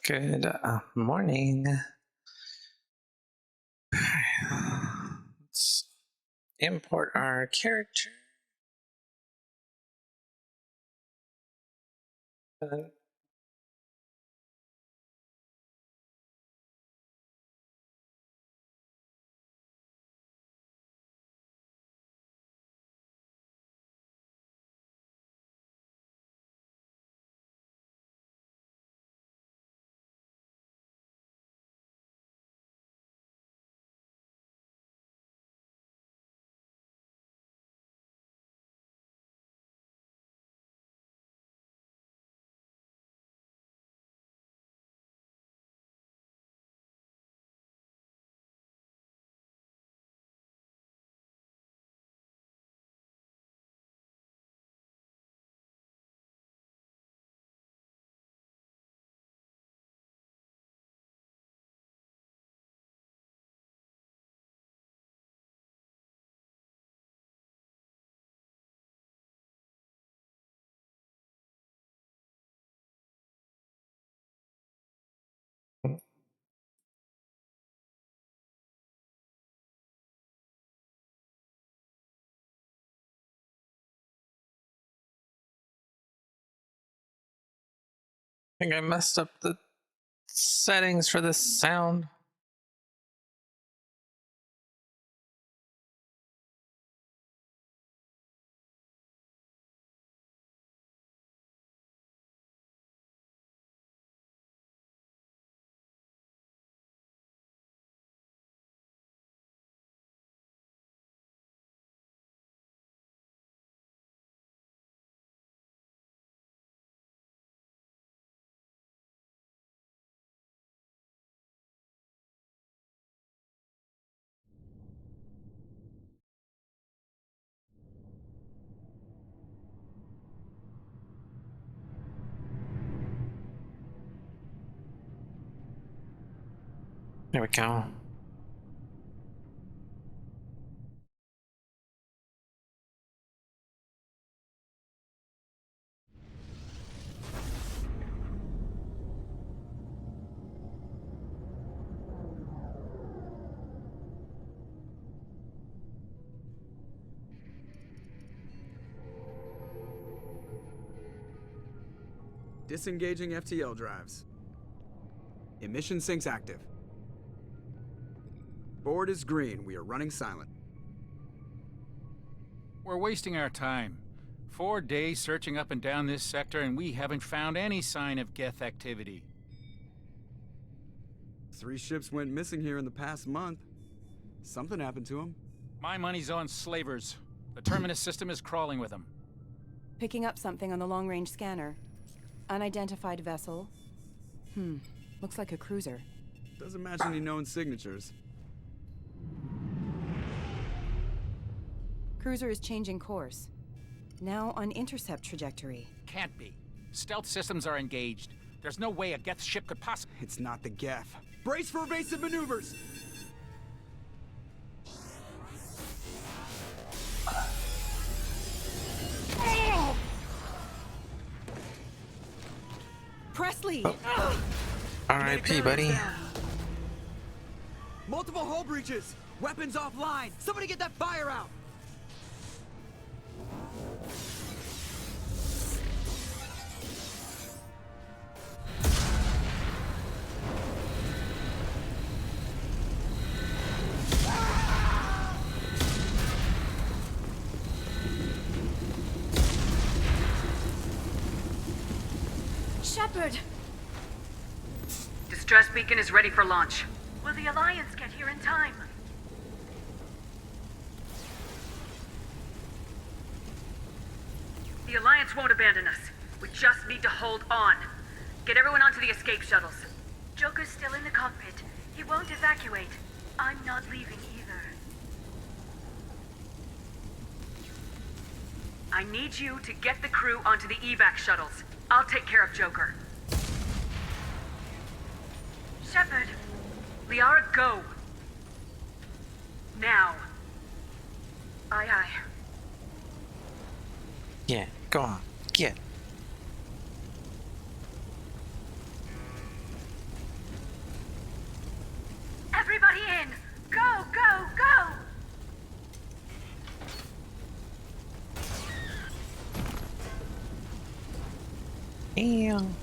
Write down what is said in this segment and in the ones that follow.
Good morning. Let's import our character. Uh, I think I messed up the settings for this sound. There we go. Disengaging FTL drives. Emission sinks active. Board is green. We are running silent. We're wasting our time. 4 days searching up and down this sector, and we haven't found any sign of Geth activity. 3 ships went missing here in the past month. Something happened to them. My money's on slavers. The Terminus system is crawling with them. Picking up something on the long-range scanner. Unidentified vessel. Looks like a cruiser. Doesn't match any known signatures. Cruiser is changing course. Now on intercept trajectory. Can't be. Stealth systems are engaged. There's no way a Geth ship could possibly... It's not the Geth. Brace for evasive maneuvers! Presley! R.I.P., buddy. Multiple hull breaches! Weapons offline! Somebody get that fire out! Shepard! Distress beacon is ready for launch. Will the Alliance get here in time? The Alliance won't abandon us. We just need to hold on. Get everyone onto the escape shuttles. Joker's still in the cockpit. He won't evacuate. I'm not leaving either. I need you to get the crew onto the evac shuttles. I'll take care of Joker. Shepard. Liara, go. Now. Aye, aye. Yeah, go on. Get. Damn.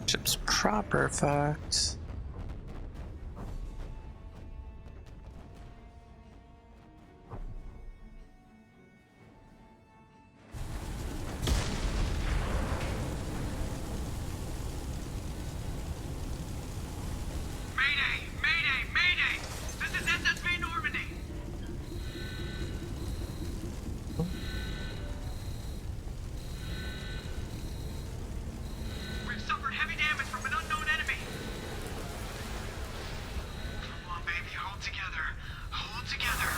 Ship's proper fucked. Mayday! Mayday! Mayday! This is SSV Normandy! We've suffered heavy damage from an unknown enemy! Come on, baby, hold together. Hold together.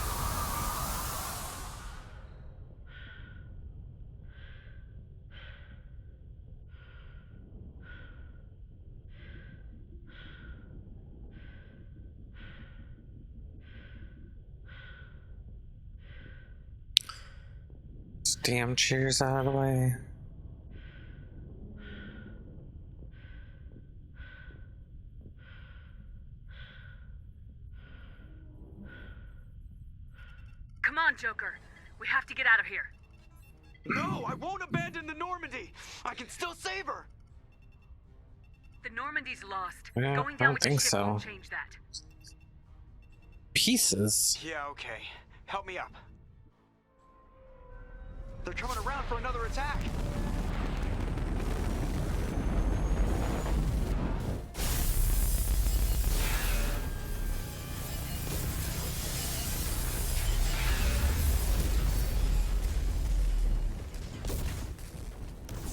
Damn chairs out of the way. Come on, Joker. We have to get out of here. No, I won't abandon the Normandy. I can still save her. The Normandy's lost. Yeah, Going I down don't with the think ship so. won't change that. Pieces. Yeah, okay. Help me up. They're coming around for another attack.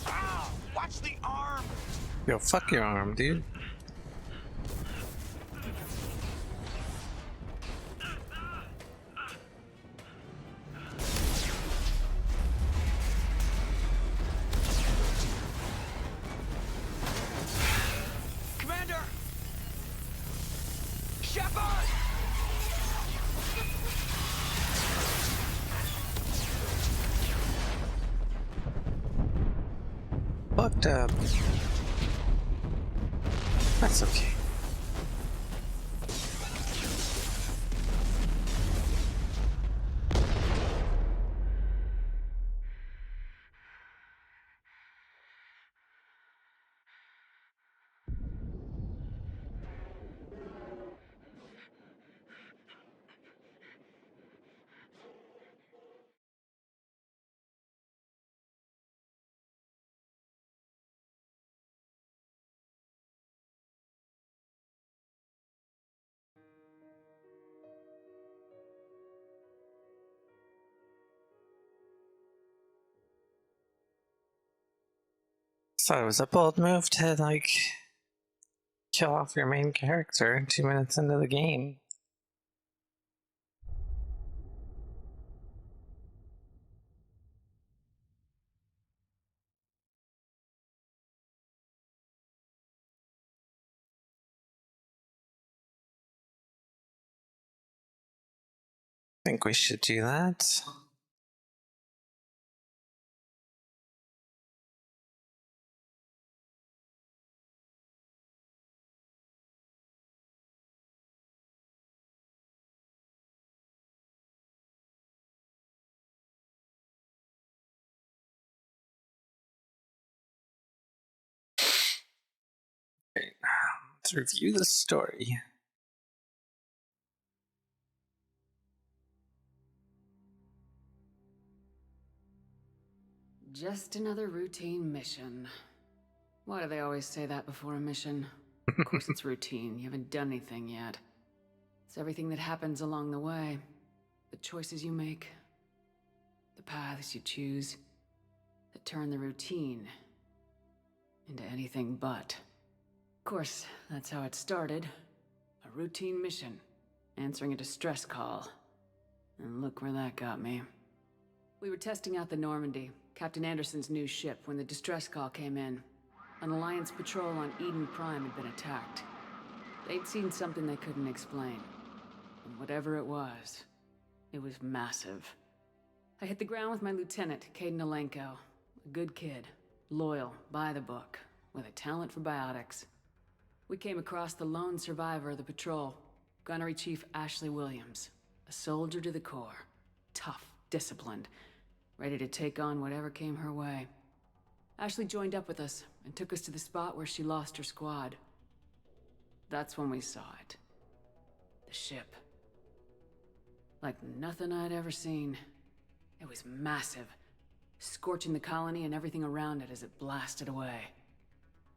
Ow! Watch the arm! Yo, fuck your arm, dude. Commander! Shepard! Fucked up. That's okay. Thought it was a bold move to, like, kill off your main character 2 minutes into the game. Think we should do that. Okay, let's review the story. Just another routine mission. Why do they always say that before a mission? Of course it's routine. You haven't done anything yet. It's everything that happens along the way. The choices you make. The paths you choose. That turn the routine into anything but. Of course, that's how it started. A routine mission. Answering a distress call. And look where that got me. We were testing out the Normandy, Captain Anderson's new ship, when the distress call came in. An Alliance patrol on Eden Prime had been attacked. They'd seen something they couldn't explain. And whatever it was massive. I hit the ground with my lieutenant, Caden Alenko. A good kid, loyal, by the book, with a talent for biotics. We came across the lone survivor of the patrol, Gunnery Chief Ashley Williams. A soldier to the core. Tough, disciplined, ready to take on whatever came her way. Ashley joined up with us and took us to the spot where she lost her squad. That's when we saw it. The ship. Like nothing I'd ever seen. It was massive, scorching the colony and everything around it as it blasted away.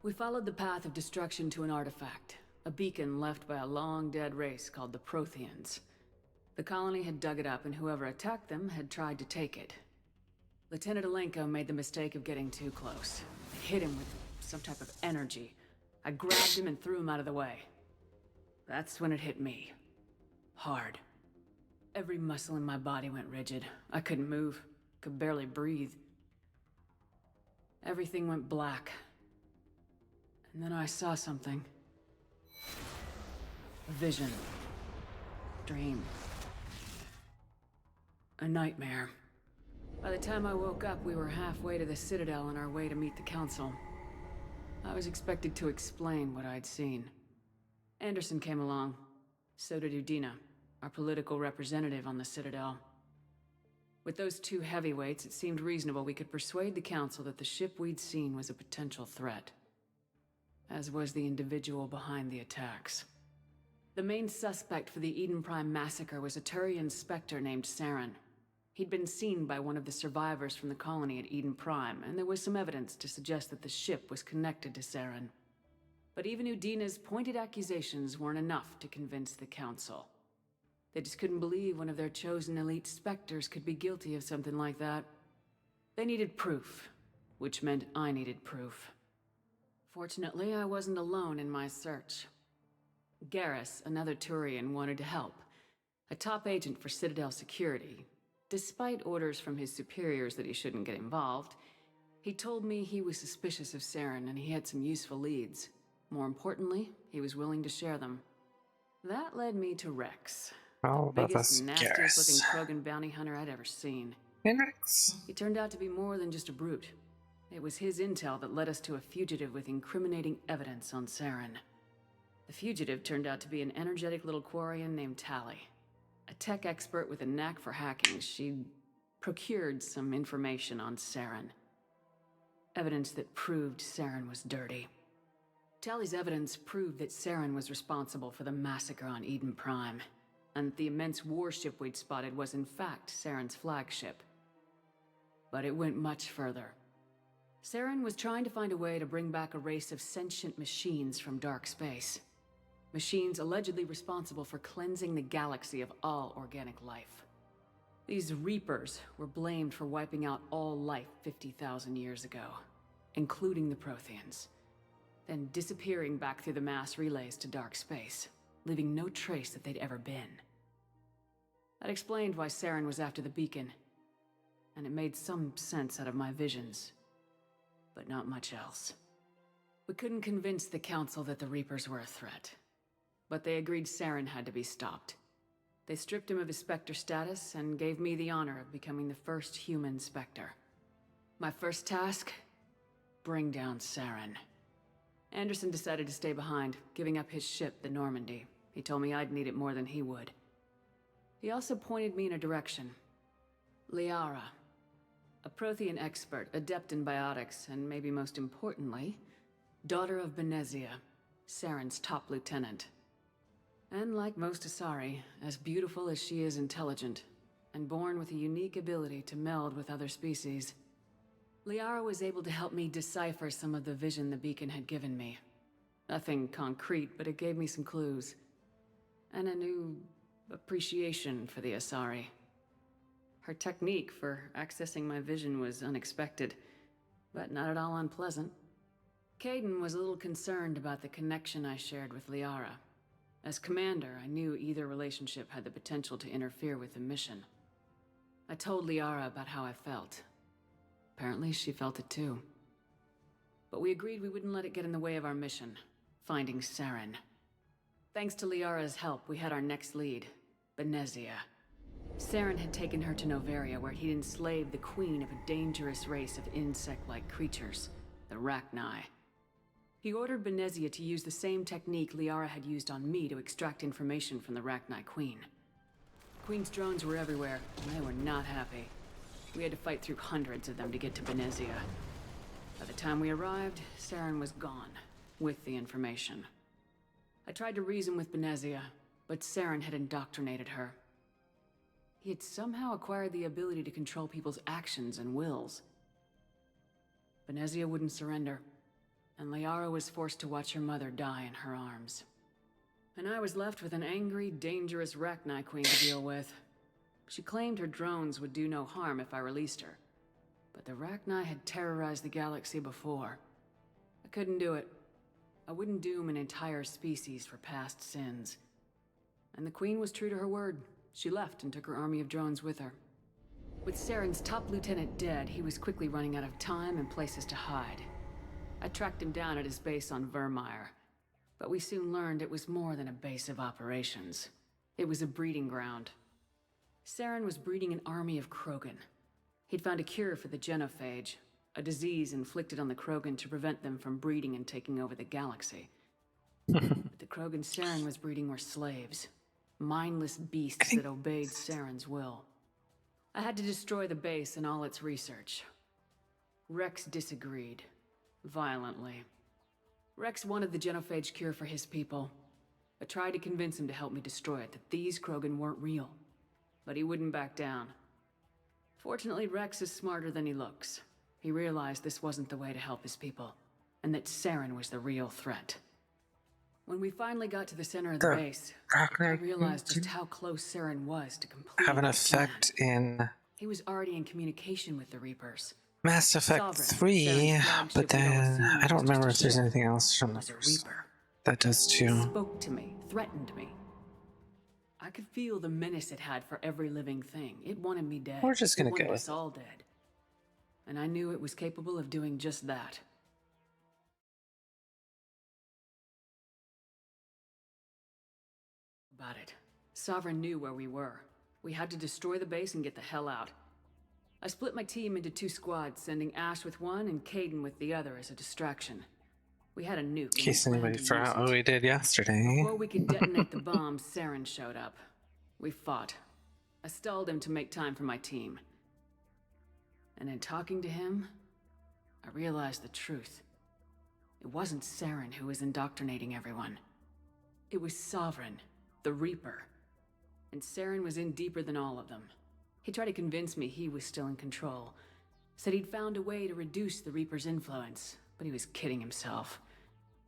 We followed the path of destruction to an artifact, a beacon left by a long-dead race called the Protheans. The colony had dug it up, and whoever attacked them had tried to take it. Lieutenant Alenko made the mistake of getting too close. I hit him with some type of energy. I grabbed him and threw him out of the way. That's when it hit me. Hard. Every muscle in my body went rigid. I couldn't move, could barely breathe. Everything went black. And then I saw something. A vision. Dream. A nightmare. By the time I woke up, we were halfway to the Citadel on our way to meet the Council. I was expected to explain what I'd seen. Anderson came along. So did Udina, our political representative on the Citadel. With those two heavyweights, it seemed reasonable we could persuade the Council that the ship we'd seen was a potential threat. As was the individual behind the attacks. The main suspect for the Eden Prime massacre was a Turian Spectre named Saren. He'd been seen by one of the survivors from the colony at Eden Prime, and there was some evidence to suggest that the ship was connected to Saren. But even Udina's pointed accusations weren't enough to convince the Council. They just couldn't believe one of their chosen elite Spectres could be guilty of something like that. They needed proof, which meant I needed proof. Fortunately, I wasn't alone in my search. Garrus, another Turian, wanted to help. A top agent for Citadel security. Despite orders from his superiors that he shouldn't get involved, he told me he was suspicious of Saren and he had some useful leads. More importantly, he was willing to share them. That led me to Rex. Oh, The but biggest, that's nastiest Garrus. looking Krogan bounty hunter I'd ever seen. Hey, Rex. He turned out to be more than just a brute. It was his intel that led us to a fugitive with incriminating evidence on Saren. The fugitive turned out to be an energetic little Quarian named Tali. A tech expert with a knack for hacking, she'd procured some information on Saren. Evidence that proved Saren was dirty. Tali's evidence proved that Saren was responsible for the massacre on Eden Prime, and the immense warship we'd spotted was in fact Saren's flagship. But it went much further. Saren was trying to find a way to bring back a race of sentient machines from dark space. Machines allegedly responsible for cleansing the galaxy of all organic life. These Reapers were blamed for wiping out all life 50,000 years ago, including the Protheans, then disappearing back through the mass relays to dark space, leaving no trace that they'd ever been. That explained why Saren was after the beacon, and it made some sense out of my visions, but not much else. We couldn't convince the Council that the Reapers were a threat, but they agreed Saren had to be stopped. They stripped him of his Spectre status and gave me the honor of becoming the first human Spectre. My first task? Bring down Saren. Anderson decided to stay behind, giving up his ship, the Normandy. He told me I'd need it more than he would. He also pointed me in a direction. Liara. A Prothean expert, adept in biotics, and maybe most importantly, daughter of Benezia, Saren's top lieutenant. And like most Asari, as beautiful as she is intelligent, and born with a unique ability to meld with other species. Liara was able to help me decipher some of the vision the beacon had given me. Nothing concrete, but it gave me some clues. And a new appreciation for the Asari. Her technique for accessing my vision was unexpected, but not at all unpleasant. Kaidan was a little concerned about the connection I shared with Liara. As commander, I knew either relationship had the potential to interfere with the mission. I told Liara about how I felt. Apparently, she felt it too. But we agreed we wouldn't let it get in the way of our mission, finding Saren. Thanks to Liara's help, we had our next lead, Benezia. Saren had taken her to Noveria, where he'd enslaved the queen of a dangerous race of insect-like creatures, the Rachni. He ordered Benezia to use the same technique Liara had used on me to extract information from the Rachni Queen. Queen's drones were everywhere, and they were not happy. We had to fight through hundreds of them to get to Benezia. By the time we arrived, Saren was gone, with the information. I tried to reason with Benezia, but Saren had indoctrinated her. He had somehow acquired the ability to control people's actions and wills. Benezia wouldn't surrender, and Liara was forced to watch her mother die in her arms. And I was left with an angry, dangerous Rachni Queen to deal with. She claimed her drones would do no harm if I released her. But the Rachni had terrorized the galaxy before. I couldn't do it. I wouldn't doom an entire species for past sins. And the Queen was true to her word. She left and took her army of drones with her. With Saren's top lieutenant dead, he was quickly running out of time and places to hide. I tracked him down at his base on Vermeer. But we soon learned it was more than a base of operations. It was a breeding ground. Saren was breeding an army of Krogan. He'd found a cure for the genophage, a disease inflicted on the Krogan to prevent them from breeding and taking over the galaxy. But the Krogan Saren was breeding were slaves. Mindless beasts that obeyed Saren's will. I had to destroy the base and all its research. Rex disagreed. Violently. Rex wanted the genophage cure for his people. I tried to convince him to help me destroy it, that these Krogan weren't real. But he wouldn't back down. Fortunately, Rex is smarter than he looks. He realized this wasn't the way to help his people, and that Saren was the real threat. When we finally got to the center of the base, I realized just how close Saren was to completing have an his plan. effect in He was already in communication with the Reapers. Mass Effect Sovereign, 3, Saren's flagship but we'd all then seen I was don't just remember a if there's ship. anything else from the Was a first. Reaper. That does too. Spoke to me, threatened me. I could feel the menace it had for every living thing. It wanted me dead. We're just gonna It wanted go us with all dead. And I knew it was capable of doing just that. About it. Sovereign knew where we were. We had to destroy the base and get the hell out. I split my team into 2 squads, sending Ash with one and Caden with the other as a distraction. We had a nuke. In case anybody for forgot what we did yesterday. Before we could detonate the bomb, Saren showed up. We fought. I stalled him to make time for my team. And in talking to him, I realized the truth. It wasn't Saren who was indoctrinating everyone. It was Sovereign, the Reaper. And Saren was in deeper than all of them. He tried to convince me he was still in control. Said he'd found a way to reduce the Reaper's influence, but he was kidding himself.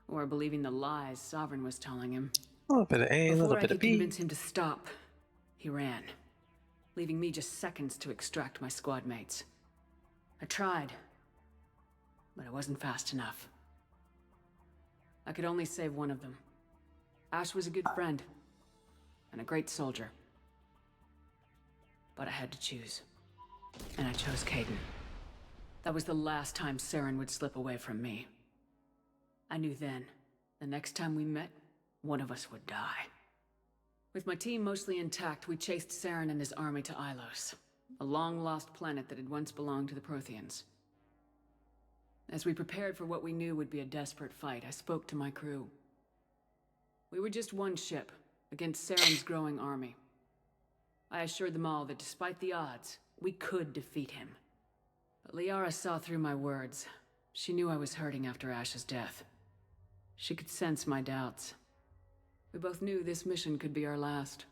Or believing the lies Sovereign was telling him. A little bit of A, a little Before I bit of could B. convince him to stop, he ran, leaving me just seconds to extract my squad mates. I tried, but I wasn't fast enough. I could only save one of them. Ash was a good friend, and a great soldier. But I had to choose, and I chose Caden. That was the last time Saren would slip away from me. I knew then, the next time we met, one of us would die. With my team mostly intact, we chased Saren and his army to Ilos, a long-lost planet that had once belonged to the Protheans. As we prepared for what we knew would be a desperate fight, I spoke to my crew. We were just one ship, against Saren's growing army. I assured them all that despite the odds, we could defeat him. But Liara saw through my words. She knew I was hurting after Ash's death. She could sense my doubts. We both knew this mission could be our last.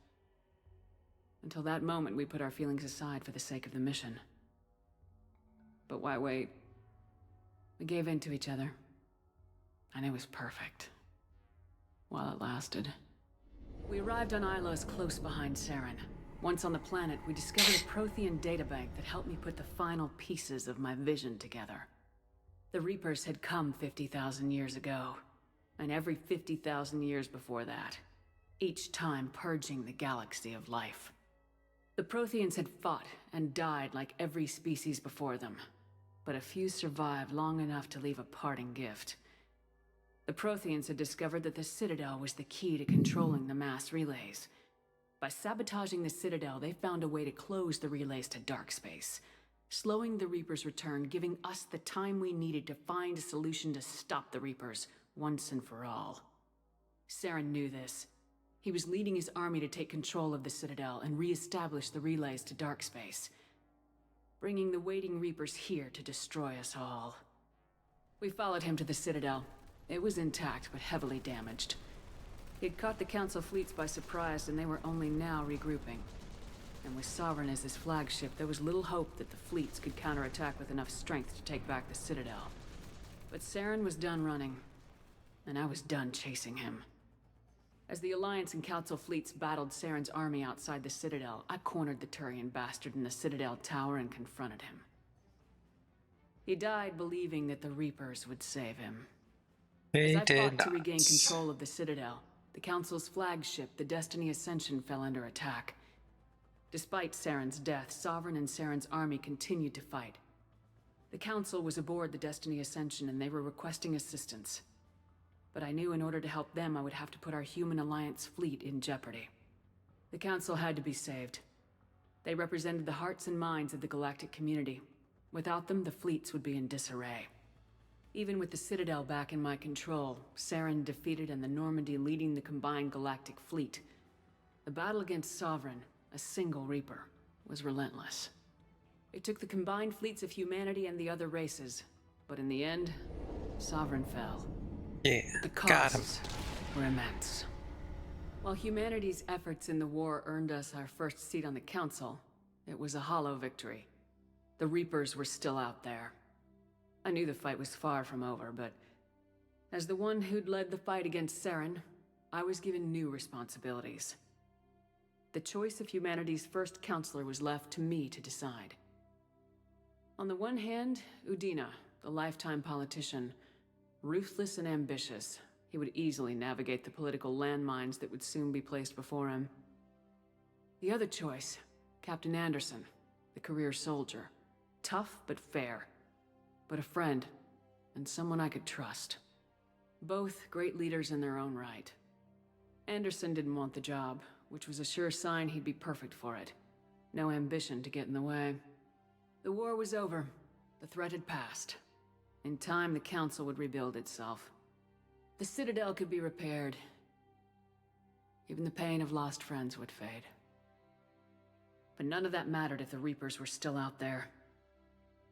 Until that moment, we put our feelings aside for the sake of the mission. But why wait? We gave in to each other. And it was perfect. While it lasted. We arrived on Ilos close behind Saren. Once on the planet, we discovered a Prothean databank that helped me put the final pieces of my vision together. The Reapers had come 50,000 years ago, and every 50,000 years before that, each time purging the galaxy of life. The Protheans had fought and died like every species before them, but a few survived long enough to leave a parting gift. The Protheans had discovered that the Citadel was the key to controlling the mass relays. By sabotaging the Citadel, they found a way to close the relays to dark space, slowing the Reapers' return, giving us the time we needed to find a solution to stop the Reapers once and for all. Saren knew this. He was leading his army to take control of the Citadel and re-establish the relays to Darkspace, bringing the waiting Reapers here to destroy us all. We followed him to the Citadel. It was intact, but heavily damaged. He'd caught the Council fleets by surprise, and they were only now regrouping. And with Sovereign as his flagship, there was little hope that the fleets could counterattack with enough strength to take back the Citadel. But Saren was done running, and I was done chasing him. As the Alliance and Council fleets battled Saren's army outside the Citadel, I cornered the Turian bastard in the Citadel tower and confronted him. He died believing that the Reapers would save him. They As I did fought not. to regain control of the Citadel, the Council's flagship, the Destiny Ascension, fell under attack. Despite Saren's death, Sovereign and Saren's army continued to fight. The Council was aboard the Destiny Ascension and they were requesting assistance. But I knew in order to help them, I would have to put our Human Alliance fleet in jeopardy. The Council had to be saved. They represented the hearts and minds of the galactic community. Without them, the fleets would be in disarray. Even with the Citadel back in my control, Saren defeated and the Normandy leading the combined galactic fleet. The battle against Sovereign, a single Reaper, was relentless. It took the combined fleets of humanity and the other races, but in the end, Sovereign fell. Yeah, The got him. costs were immense. While humanity's efforts in the war earned us our first seat on the Council, it was a hollow victory. The Reapers were still out there. I knew the fight was far from over, but as the one who'd led the fight against Saren, I was given new responsibilities. The choice of humanity's first counselor was left to me to decide. On the one hand, Udina, the lifetime politician, ruthless and ambitious, he would easily navigate the political landmines that would soon be placed before him. The other choice, Captain Anderson, the career soldier, tough but fair, but a friend, and someone I could trust. Both great leaders in their own right. Anderson didn't want the job, which was a sure sign he'd be perfect for it. No ambition to get in the way. The war was over. The threat had passed. In time, the Council would rebuild itself. The Citadel could be repaired. Even the pain of lost friends would fade. But none of that mattered if the Reapers were still out there.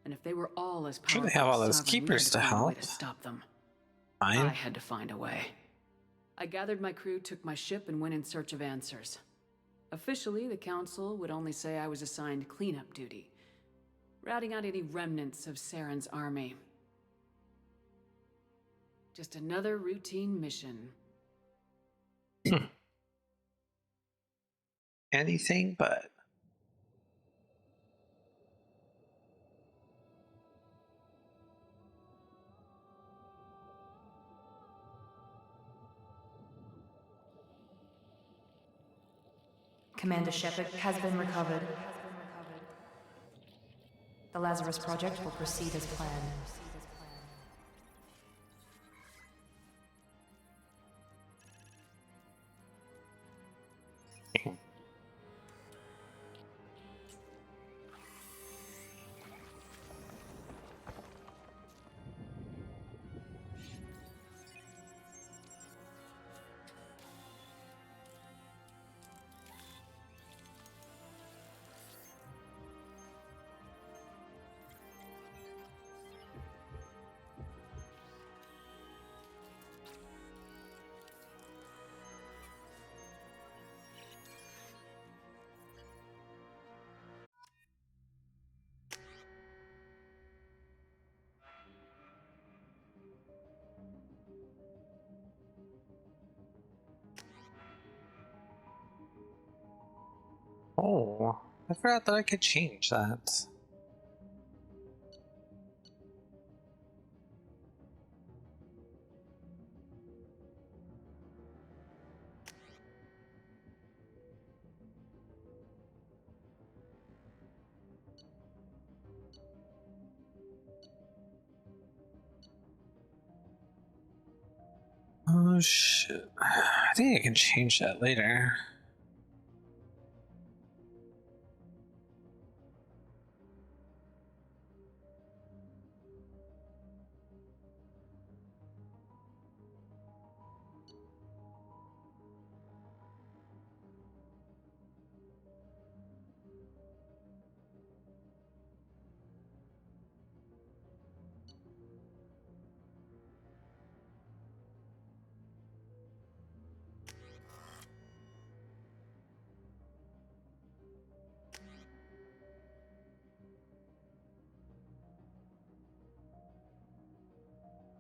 And if they were all as Sure, powerful they have all as those Sovereign, we keepers had to find a way help. to stop them. Fine. I had to find a way. I gathered my crew, took my ship, and went in search of answers. Officially, the Council would only say I was assigned cleanup duty, routing out any remnants of Saren's army. Just another routine mission. Anything but. Commander Shepard has been recovered. The Lazarus Project will proceed as planned. Oh, I forgot that I could change that. Oh shit. I think I can change that later.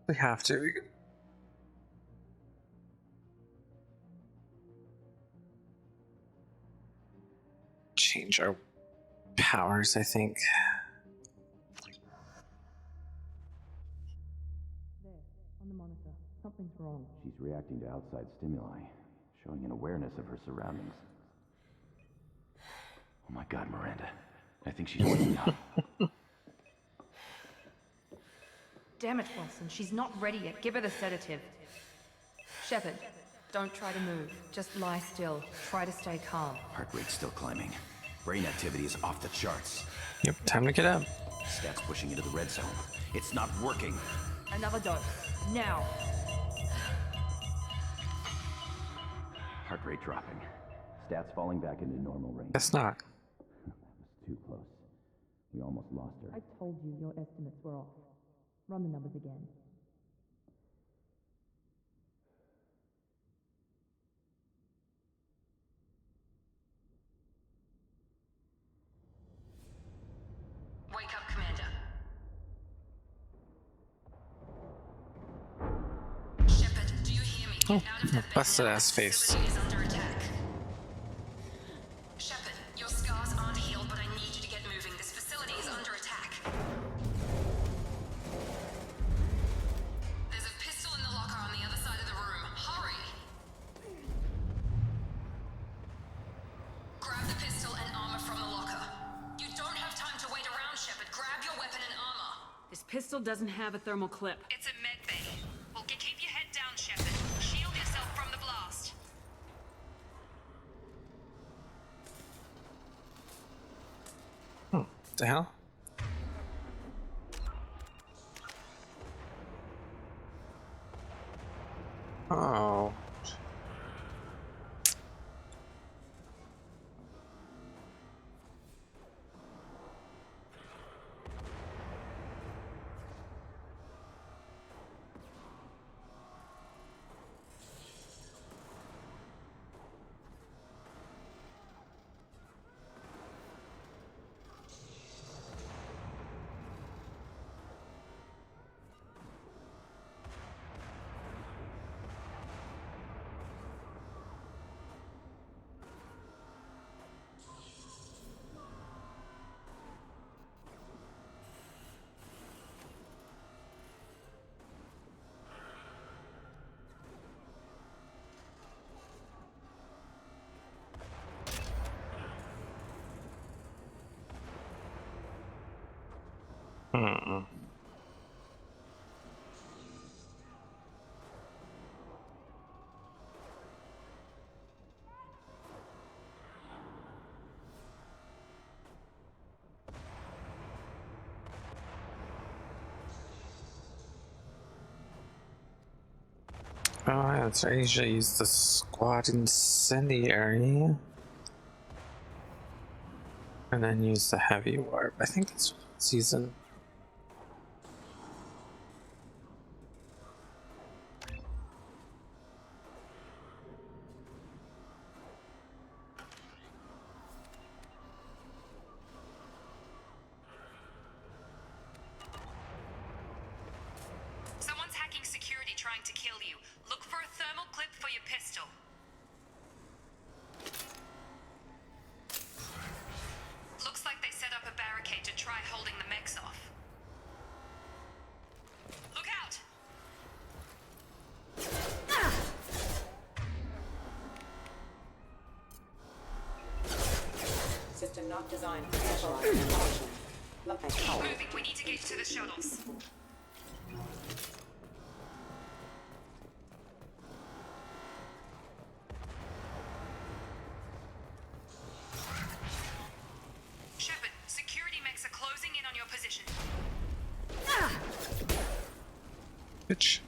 We have to. Change our powers, I think. There, on the monitor. Something's wrong. She's reacting to outside stimuli, showing an awareness of her surroundings. Oh my god, Miranda. I think she's waking up. Damn it, Wilson. She's not ready yet. Give her the sedative. Shepard, don't try to move. Just lie still. Try to stay calm. Heart rate's still climbing. Brain activity is off the charts. Yep, time to get up. Stats pushing into the red zone. It's not working. Another dose. Now. Heart rate dropping. Stats falling back into normal range. Guess not. That was too close. We almost lost her. I told you your estimates were off. Run the numbers again. Wake up, Commander. Shepard, do you hear me? Get out of that bed busted now. ass face. Facility is under attack. Shepard, your scars aren't healed, but I need you to get moving. This facility is under attack. There's a pistol in the locker on the other side of the room. Hurry! Grab the pistol and armor from the locker. You don't have time to wait around, Shepard. Grab your weapon and armor. This pistol doesn't have a thermal clip. It's a med bay. Well, keep your head down, Shepard. Shield yourself from the blast. The hell? Oh. Hmm. Oh, that's right. I usually use the squad incendiary. And then use the heavy warp. I think that's season. Someone's hacking security trying to kill you. Look for a thermal clip for your pistol. Looks like they set up a barricade to try holding the mechs off. Look out! System not designed for specialized function. Moving, we need to get to the shuttles. Shepard, security mechs are closing in on your position. Bitch.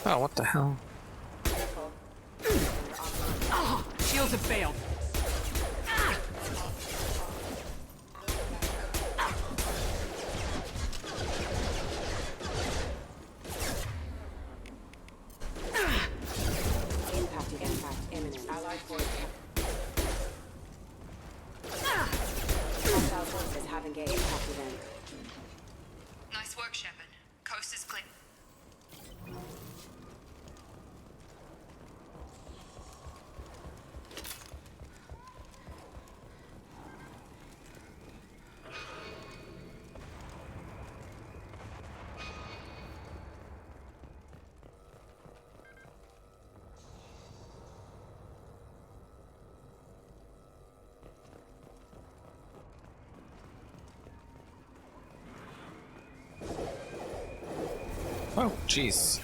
Oh, what the hell? Shields have failed. Impact imminent. Allied force. have engaged. Impact event. Nice work, Shepard. Coast is clear. Oh, jeez.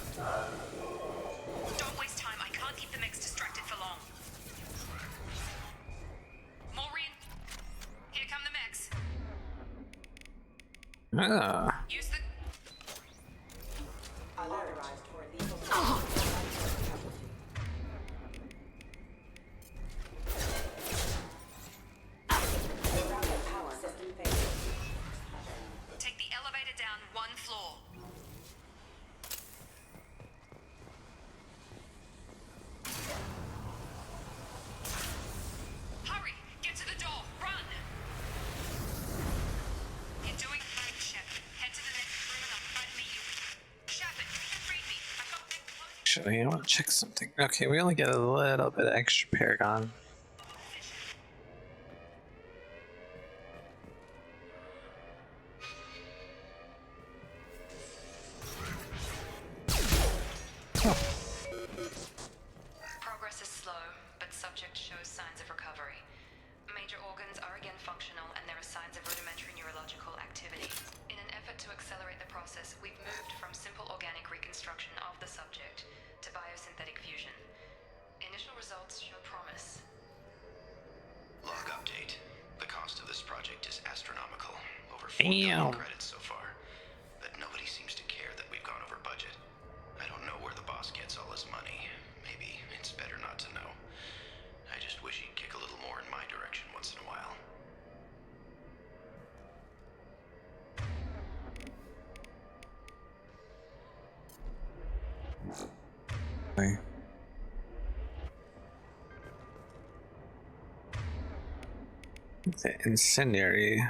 Don't waste time. I can't keep the mix distracted for long. Maureen, here come the mechs. Ah. Use the... Authorized for lethal. Power system failure. Take the elevator down one floor. Hurry! Get to the door! Run! You're doing fine, Shepard. Head to the next room and I'll try to meet you. Shepard, you can read me. I got that close. Actually, I want to check something. Okay, we only get a little bit extra Paragon. Progress is slow, but subject shows signs of recovery. Major organs are again functional, and there are signs of rudimentary neurological activity. In an effort to accelerate the process, we've moved from simple organic reconstruction of the subject to biosynthetic fusion. Initial results show promise. Log update. The cost of this project is astronomical. Over 4 Damn. billion credits so far. But nobody seems to care that we've gone over budget. I don't know where the boss gets all his money. Maybe it's better not to know. I just wish he'd kick a little more in my direction once in a while. Okay. The incendiary.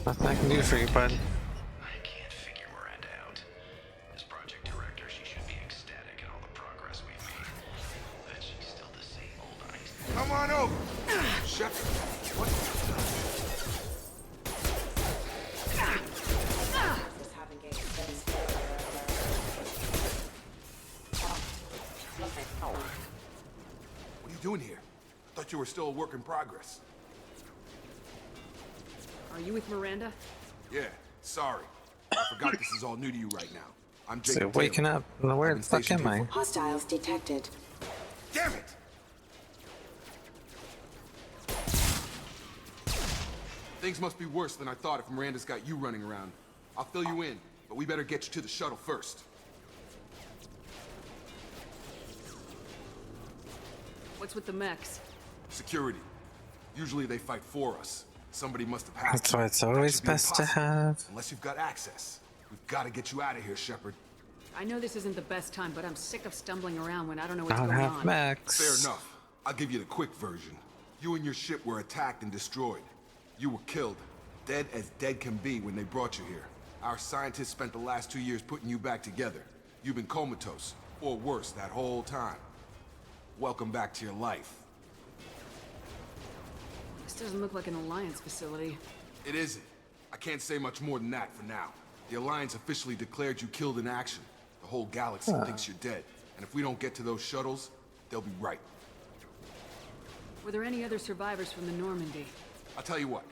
Nothing I can do for you, bud. I can't figure Miranda out. As project director, she should be ecstatic at all the progress we've made. But she's still the same old ice. Come on over! Shepard, what? Forces have engaged. What are you doing here? I thought you were still a work in progress. Are you with Miranda? Yeah, sorry. I forgot this is all new to you right now. I'm Jacob So waking Taylor. up, and where I've the been fuck stationed am here I? Hostiles detected. Damn it! Things must be worse than I thought if Miranda's got you running around. I'll fill you in, but we better get you to the shuttle first. What's with the mechs? Security. Usually they fight for us. Somebody must have hacked That's them. why it's That always should be best to impossible, have. unless you've got access. We've got to get you out of here, Shepard. I know this isn't the best time, but I'm sick of stumbling around when I don't know what's Don't going have on. Max. Fair enough. I'll give you the quick version. You and your ship were attacked and destroyed. You were killed. Dead as dead can be when they brought you here. Our scientists spent the last 2 years putting you back together. You've been comatose, or worse, that whole time. Welcome back to your life. This doesn't look like an Alliance facility. It isn't. I can't say much more than that for now. The Alliance officially declared you killed in action. The whole galaxy thinks you're dead. And if we don't get to those shuttles, they'll be right. Were there any other survivors from the Normandy? I'll tell you what.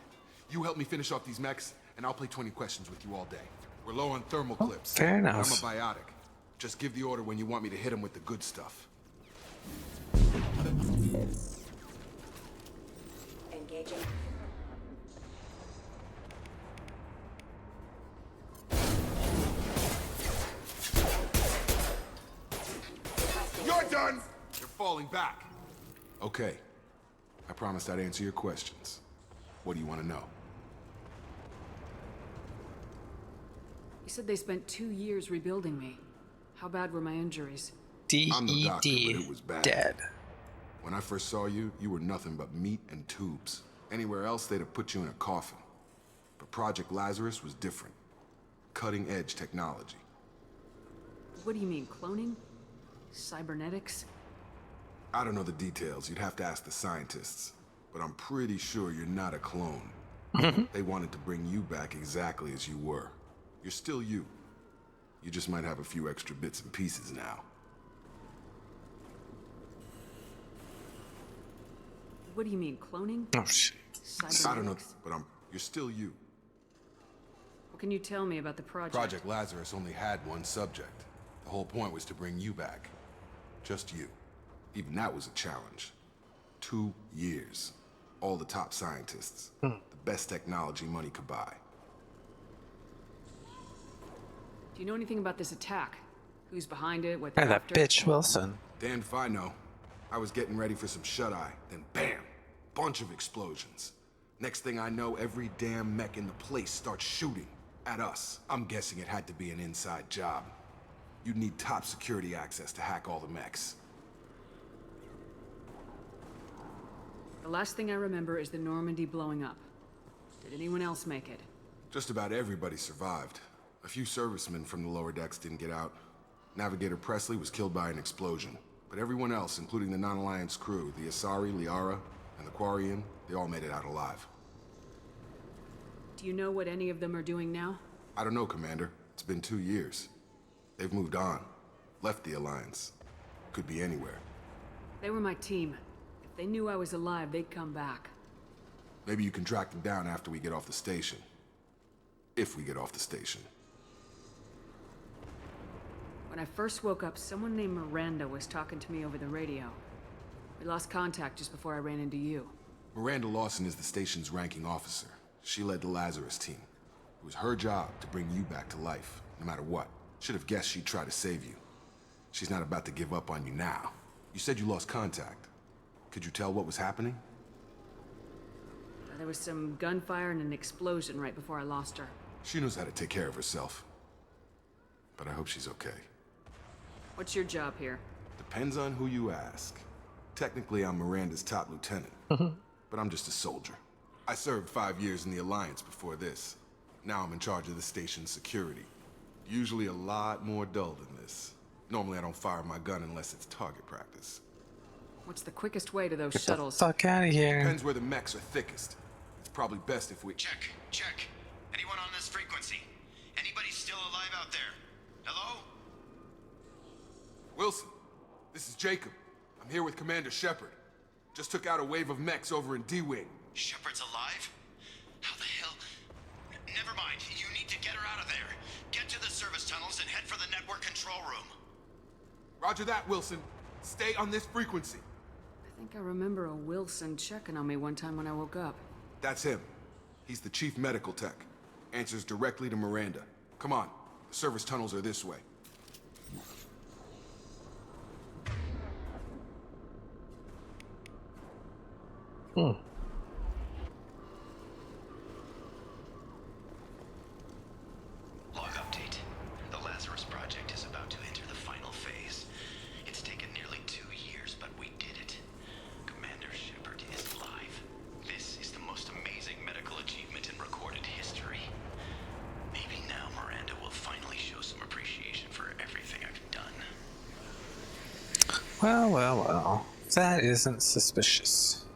You help me finish off these mechs, and I'll play 20 questions with you all day. We're low on thermal clips. fair and enough. I'm a biotic. Just give the order when you want me to hit them with the good stuff. Engaging. You're done! You're falling back. Okay. I promised I'd answer your questions. What do you want to know? You said they spent 2 years rebuilding me. How bad were my injuries? I'm the doctor, D.E.D. but it was bad. Dead. When I first saw you, you were nothing but meat and tubes. Anywhere else, they'd have put you in a coffin. But Project Lazarus was different. Cutting-edge technology. What do you mean, cloning? Cybernetics? I don't know the details. You'd have to ask the scientists. But I'm pretty sure you're not a clone. They wanted to bring you back exactly as you were. You're still you. You just might have a few extra bits and pieces now. What do you mean, cloning? Oh, shit. I don't know, but you're still you. What can you tell me about the project? Project Lazarus only had one subject. The whole point was to bring you back. Just you. Even that was a challenge. 2 years. All the top scientists. The best technology money could buy. Do you know anything about this attack? Who's behind it? What Hey, they're that after? bitch Wilson. Damned if I know. I was getting ready for some shut-eye, then bam! Bunch of explosions. Next thing I know, every damn mech in the place starts shooting at us. I'm guessing it had to be an inside job. You'd need top security access to hack all the mechs. The last thing I remember is the Normandy blowing up. Did anyone else make it? Just about everybody survived. A few servicemen from the lower decks didn't get out. Navigator Presley was killed by an explosion. But everyone else, including the non-Alliance crew, the Asari, Liara, and the Quarian, they all made it out alive. Do you know what any of them are doing now? I don't know, Commander. It's been 2 years. They've moved on. Left the Alliance. Could be anywhere. They were my team. If they knew I was alive, they'd come back. Maybe you can track them down after we get off the station. If we get off the station. When I first woke up, someone named Miranda was talking to me over the radio. We lost contact just before I ran into you. Miranda Lawson is the station's ranking officer. She led the Lazarus team. It was her job to bring you back to life, no matter what. Should have guessed she'd try to save you. She's not about to give up on you now. You said you lost contact. Could you tell what was happening? There was some gunfire and an explosion right before I lost her. She knows how to take care of herself. But I hope she's okay. What's your job here? Depends on who you ask. Technically, I'm Miranda's top lieutenant. But I'm just a soldier. I served 5 years in the Alliance before this. Now I'm in charge of the station's security. Usually a lot more dull than this. Normally I don't fire my gun unless it's target practice. What's the quickest way to those Get shuttles? the fuck out of here. Depends where the mechs are thickest. It's probably best if we... Check. Anyone on this frequency? Anybody still alive out there? Hello? Wilson, this is Jacob. I'm here with Commander Shepard. Just took out a wave of mechs over in D-Wing. Shepard's alive? How the hell? Never mind. You need to get her out of there. Get to the service tunnels and head for the network control room. Roger that, Wilson. Stay on this frequency. I think I remember a Wilson checking on me one time when I woke up. That's him. He's the chief medical tech. Answers directly to Miranda. Come on. The service tunnels are this way. Log update. The Lazarus Project is about to enter the final phase. It's taken nearly 2 years, but we did it. Commander Shepard is alive. This is the most amazing medical achievement in recorded history. Maybe now Miranda will finally show some appreciation for everything I've done. Well. That isn't suspicious.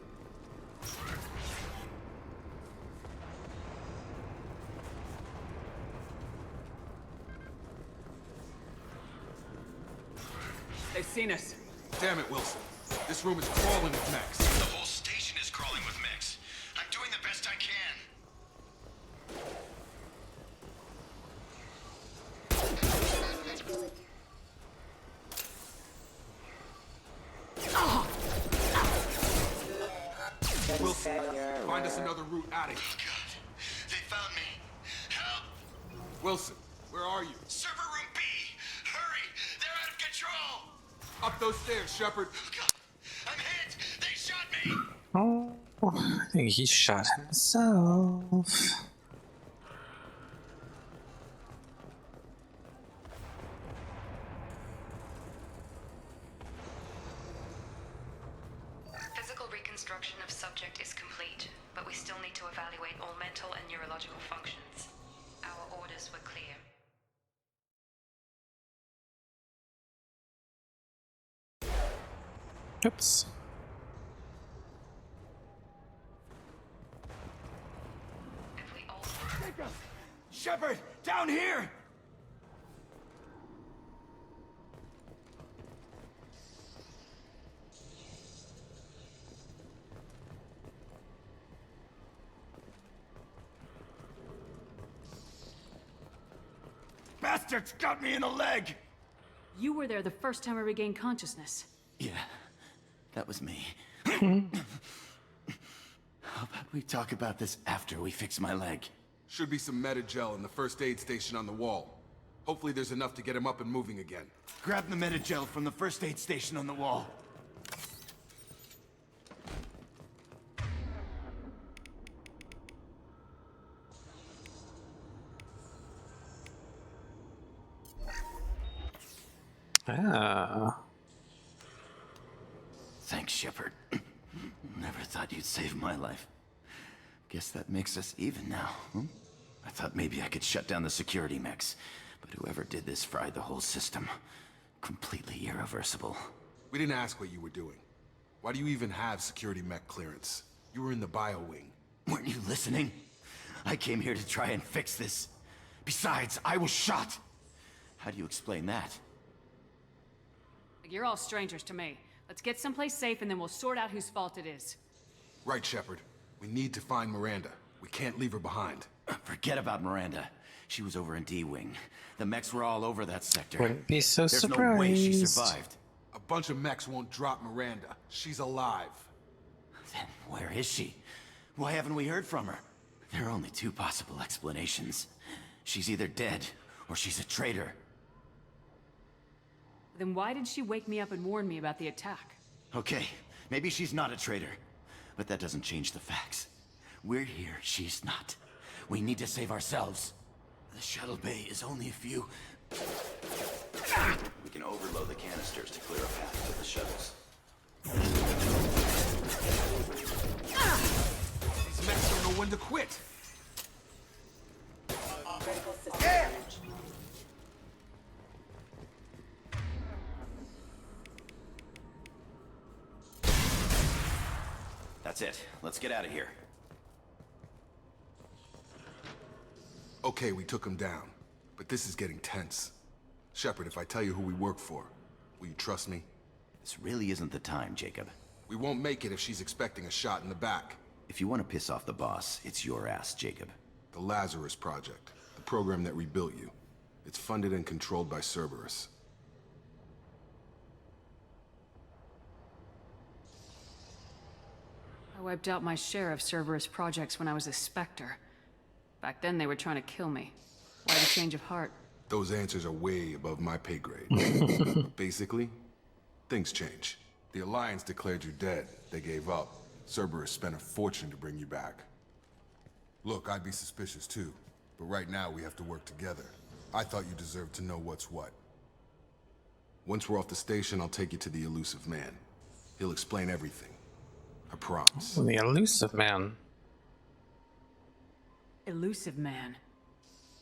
They've seen us. Damn it, Wilson. This room is crawling with mechs. The whole station can. Wilson, find us another route out of here. Oh God, they found me. Help! Wilson, where are you? Server room B! Hurry! They're out of control! Up those stairs, Shepard. Oh God, I'm hit! They shot me! Oh, I think he shot himself. Physical reconstruction of subject is complete, but we still need to evaluate all mental and neurological functions. Our orders were clear. Oops. If we all... Shepard, down here! Bastards got me in the leg! You were there the first time I regained consciousness. Yeah, that was me. How about we talk about this after we fix my leg? Should be some Medi-gel in the first aid station on the wall. Hopefully there's enough to get him up and moving again. Grab the Medi-gel from the first aid station on the wall. Ah. Thanks, Shepard. Never thought you'd save my life. Guess that makes us even now, huh? I thought maybe I could shut down the security mechs, but whoever did this fried the whole system. Completely irreversible. We didn't ask what you were doing. Why do you even have security mech clearance? You were in the bio wing. Weren't you listening? I came here to try and fix this. Besides, I was shot. How do you explain that? You're all strangers to me. Let's get someplace safe and then we'll sort out whose fault it is. Right, Shepard. We need to find Miranda. We can't leave her behind. Forget about Miranda. She was over in D-Wing. The mechs were all over that sector. Wouldn't be so There's surprised. no way she survived. A bunch of mechs won't drop Miranda. She's alive. Then where is she? Why haven't we heard from her? There are only two possible explanations. She's either dead, or she's a traitor. Then why did she wake me up and warn me about the attack? Okay, maybe she's not a traitor. But that doesn't change the facts. We're here, she's not. We need to save ourselves. The shuttle bay is only a few... We can overload the canisters to clear a path to the shuttles. These mechs don't know when to quit. Critical system damage. That's it. Let's get out of here. Okay, we took him down. But this is getting tense. Shepard, if I tell you who we work for, will you trust me? This really isn't the time, Jacob. We won't make it if she's expecting a shot in the back. If you want to piss off the boss, it's your ass, Jacob. The Lazarus Project. The program that rebuilt you. It's funded and controlled by Cerberus. I wiped out my share of Cerberus projects when I was a Spectre. Back then they were trying to kill me. Why the change of heart? Those answers are way above my pay grade. Basically, things change. The Alliance declared you dead. They gave up. Cerberus spent a fortune to bring you back. Look, I'd be suspicious too. But right now we have to work together. I thought you deserved to know what's what. Once we're off the station, I'll take you to the Elusive Man. He'll explain everything. I promise. The Elusive Man. Elusive Man.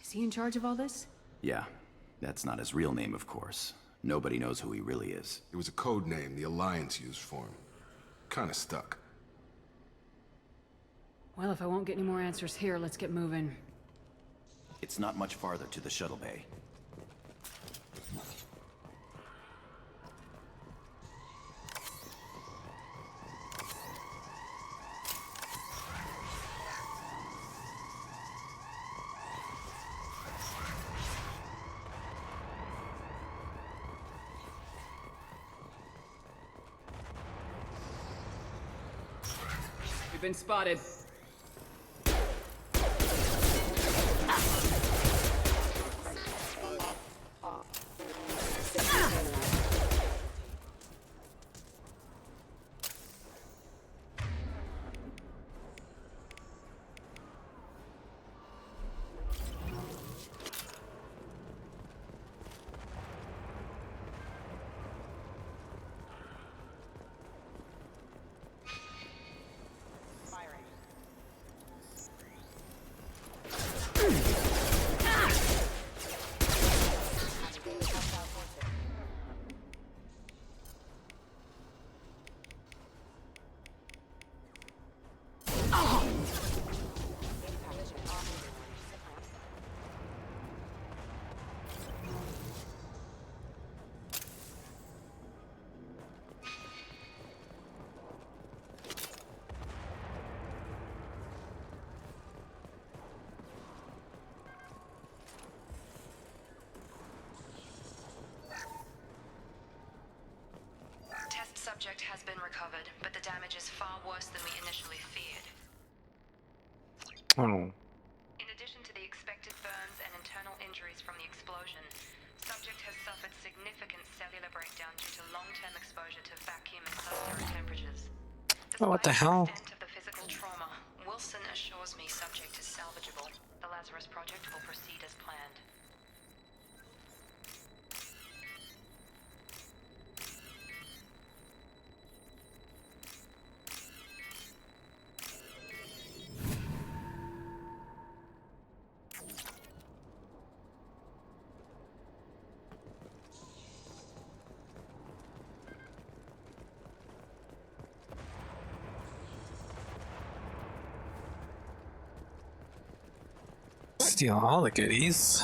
Is he in charge of all this? Yeah, that's not his real name, of course. Nobody knows who he really is. It was a code name the Alliance used for him. Kinda stuck. Well, if I won't get any more answers here, let's get moving. It's not much farther to the shuttle bay. been spotted. Test subject has been recovered, but the damage is far worse than we initially feared. Oh. In addition to the expected burns and internal injuries from the explosion, subject has suffered significant cellular breakdown due to long-term exposure to vacuum and sub-zero temperatures. Oh, what the hell? Despite the extent of the physical trauma, Wilson assures me subject is salvageable. The Lazarus Project will proceed as planned. Steal all the goodies.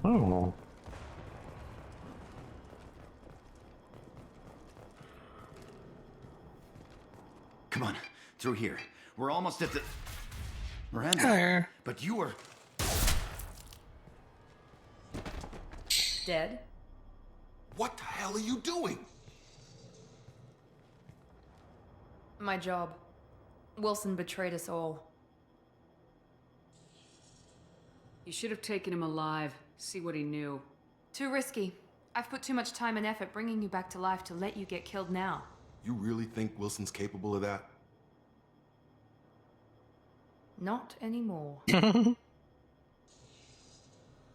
Oh. Come on, through here. We're almost at the... Miranda, Hello. but you were... Dead? What the hell are you doing? My job. Wilson betrayed us all. You should have taken him alive, see what he knew. Too risky. I've put too much time and effort bringing you back to life to let you get killed now. You really think Wilson's capable of that? Not anymore. If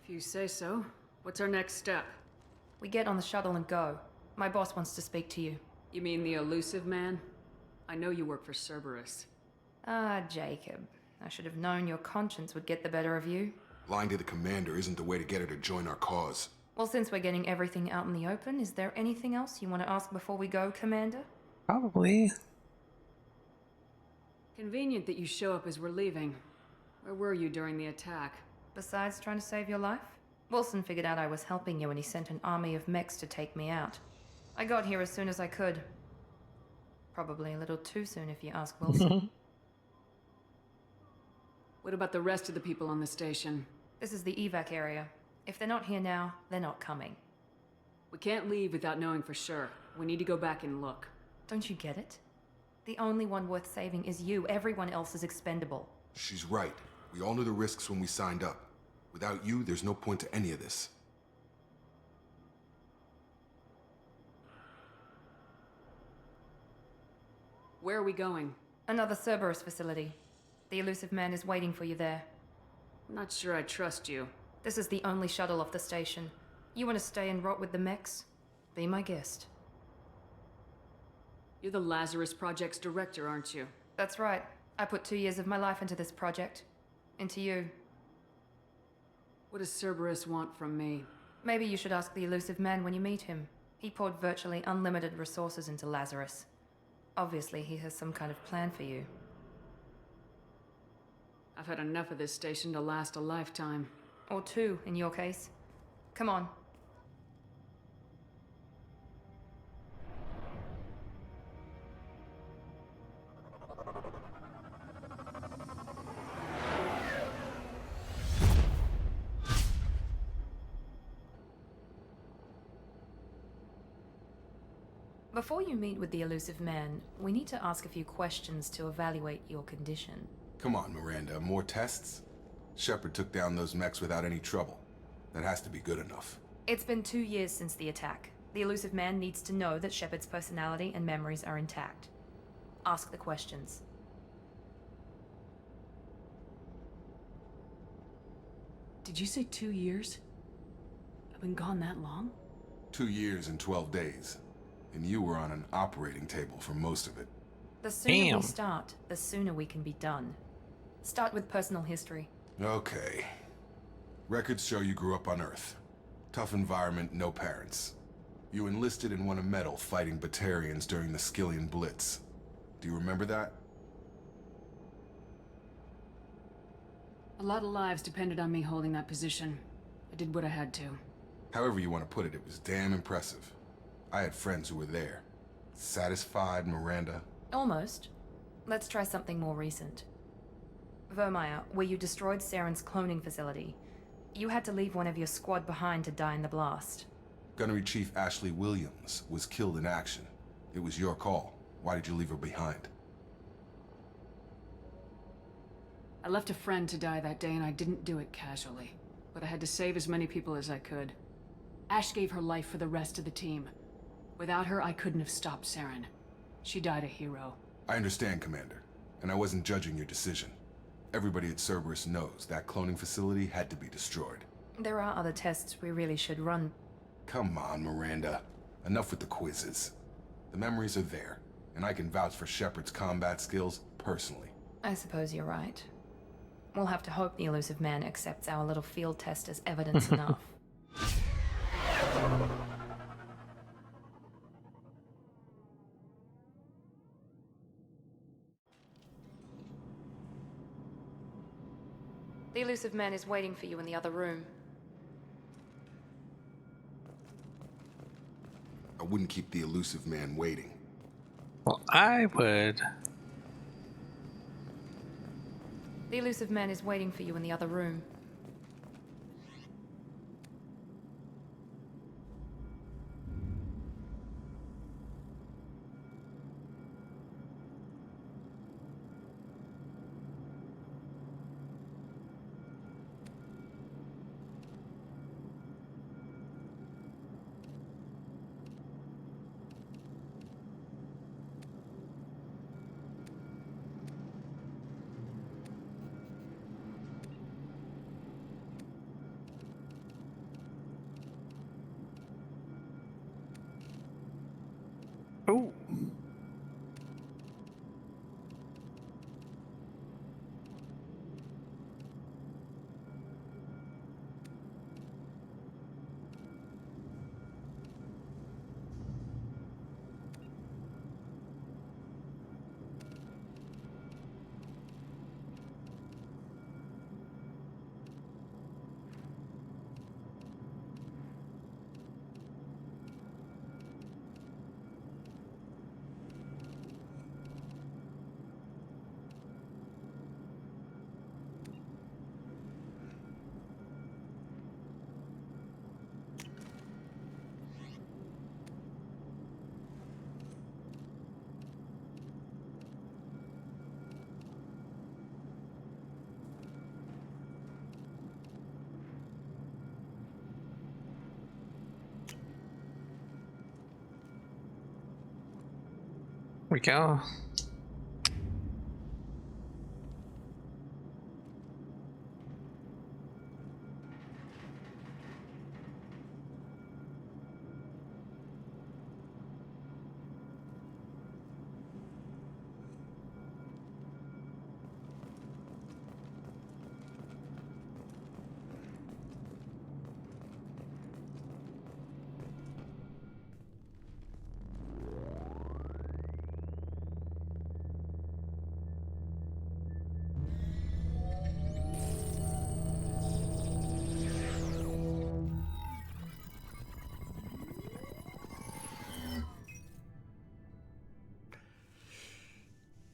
you say so. What's our next step? We get on the shuttle and go. My boss wants to speak to you. You mean the elusive man? I know you work for Cerberus. Ah, Jacob. I should have known your conscience would get the better of you. Lying to the commander isn't the way to get her to join our cause. Well, since we're getting everything out in the open, is there anything else you want to ask before we go, Commander? Probably. Convenient that you show up as we're leaving. Where were you during the attack? Besides trying to save your life? Wilson figured out I was helping you and he sent an army of mechs to take me out. I got here as soon as I could. Probably a little too soon if you ask Wilson. What about the rest of the people on the station? This is the evac area. If they're not here now, they're not coming. We can't leave without knowing for sure. We need to go back and look. Don't you get it? The only one worth saving is you. Everyone else is expendable. She's right. We all knew the risks when we signed up. Without you, there's no point to any of this. Where are we going? Another Cerberus facility. The elusive man is waiting for you there. I'm not sure I trust you. This is the only shuttle off the station. You want to stay and rot with the mechs? Be my guest. You're the Lazarus Project's director, aren't you? That's right. I put 2 years of my life into this project. Into you. What does Cerberus want from me? Maybe you should ask the elusive man when you meet him. He poured virtually unlimited resources into Lazarus. Obviously, he has some kind of plan for you. I've had enough of this station to last a lifetime. Or 2, in your case. Come on. Before you meet with the elusive man, we need to ask a few questions to evaluate your condition. Come on, Miranda, more tests? Shepard took down those mechs without any trouble. That has to be good enough. It's been 2 years since the attack. The elusive man needs to know that Shepard's personality and memories are intact. Ask the questions. Did you say 2 years? I've been gone that long? 2 years and 12 days. And you were on an operating table for most of it. The sooner Damn. we start, the sooner we can be done. Start with personal history. Okay. Records show you grew up on Earth. Tough environment, no parents. You enlisted and won a medal fighting Batarians during the Skillian Blitz. Do you remember that? A lot of lives depended on me holding that position. I did what I had to. However you want to put it, it was damn impressive. I had friends who were there. Satisfied, Miranda? Almost. Let's try something more recent. Vermeer, where you destroyed Saren's cloning facility. You had to leave one of your squad behind to die in the blast. Gunnery Chief Ashley Williams was killed in action. It was your call. Why did you leave her behind? I left a friend to die that day and I didn't do it casually. But I had to save as many people as I could. Ash gave her life for the rest of the team. Without her, I couldn't have stopped Saren. She died a hero. I understand, Commander. And I wasn't judging your decision. Everybody at Cerberus knows that cloning facility had to be destroyed. There are other tests we really should run. Come on, Miranda. Enough with the quizzes. The memories are there, and I can vouch for Shepard's combat skills personally. I suppose you're right. We'll have to hope the elusive man accepts our little field test as evidence enough. The elusive man is waiting for you in the other room. I wouldn't keep the elusive man waiting. Well, I would. The elusive man is waiting for you in the other room. Oh. We go.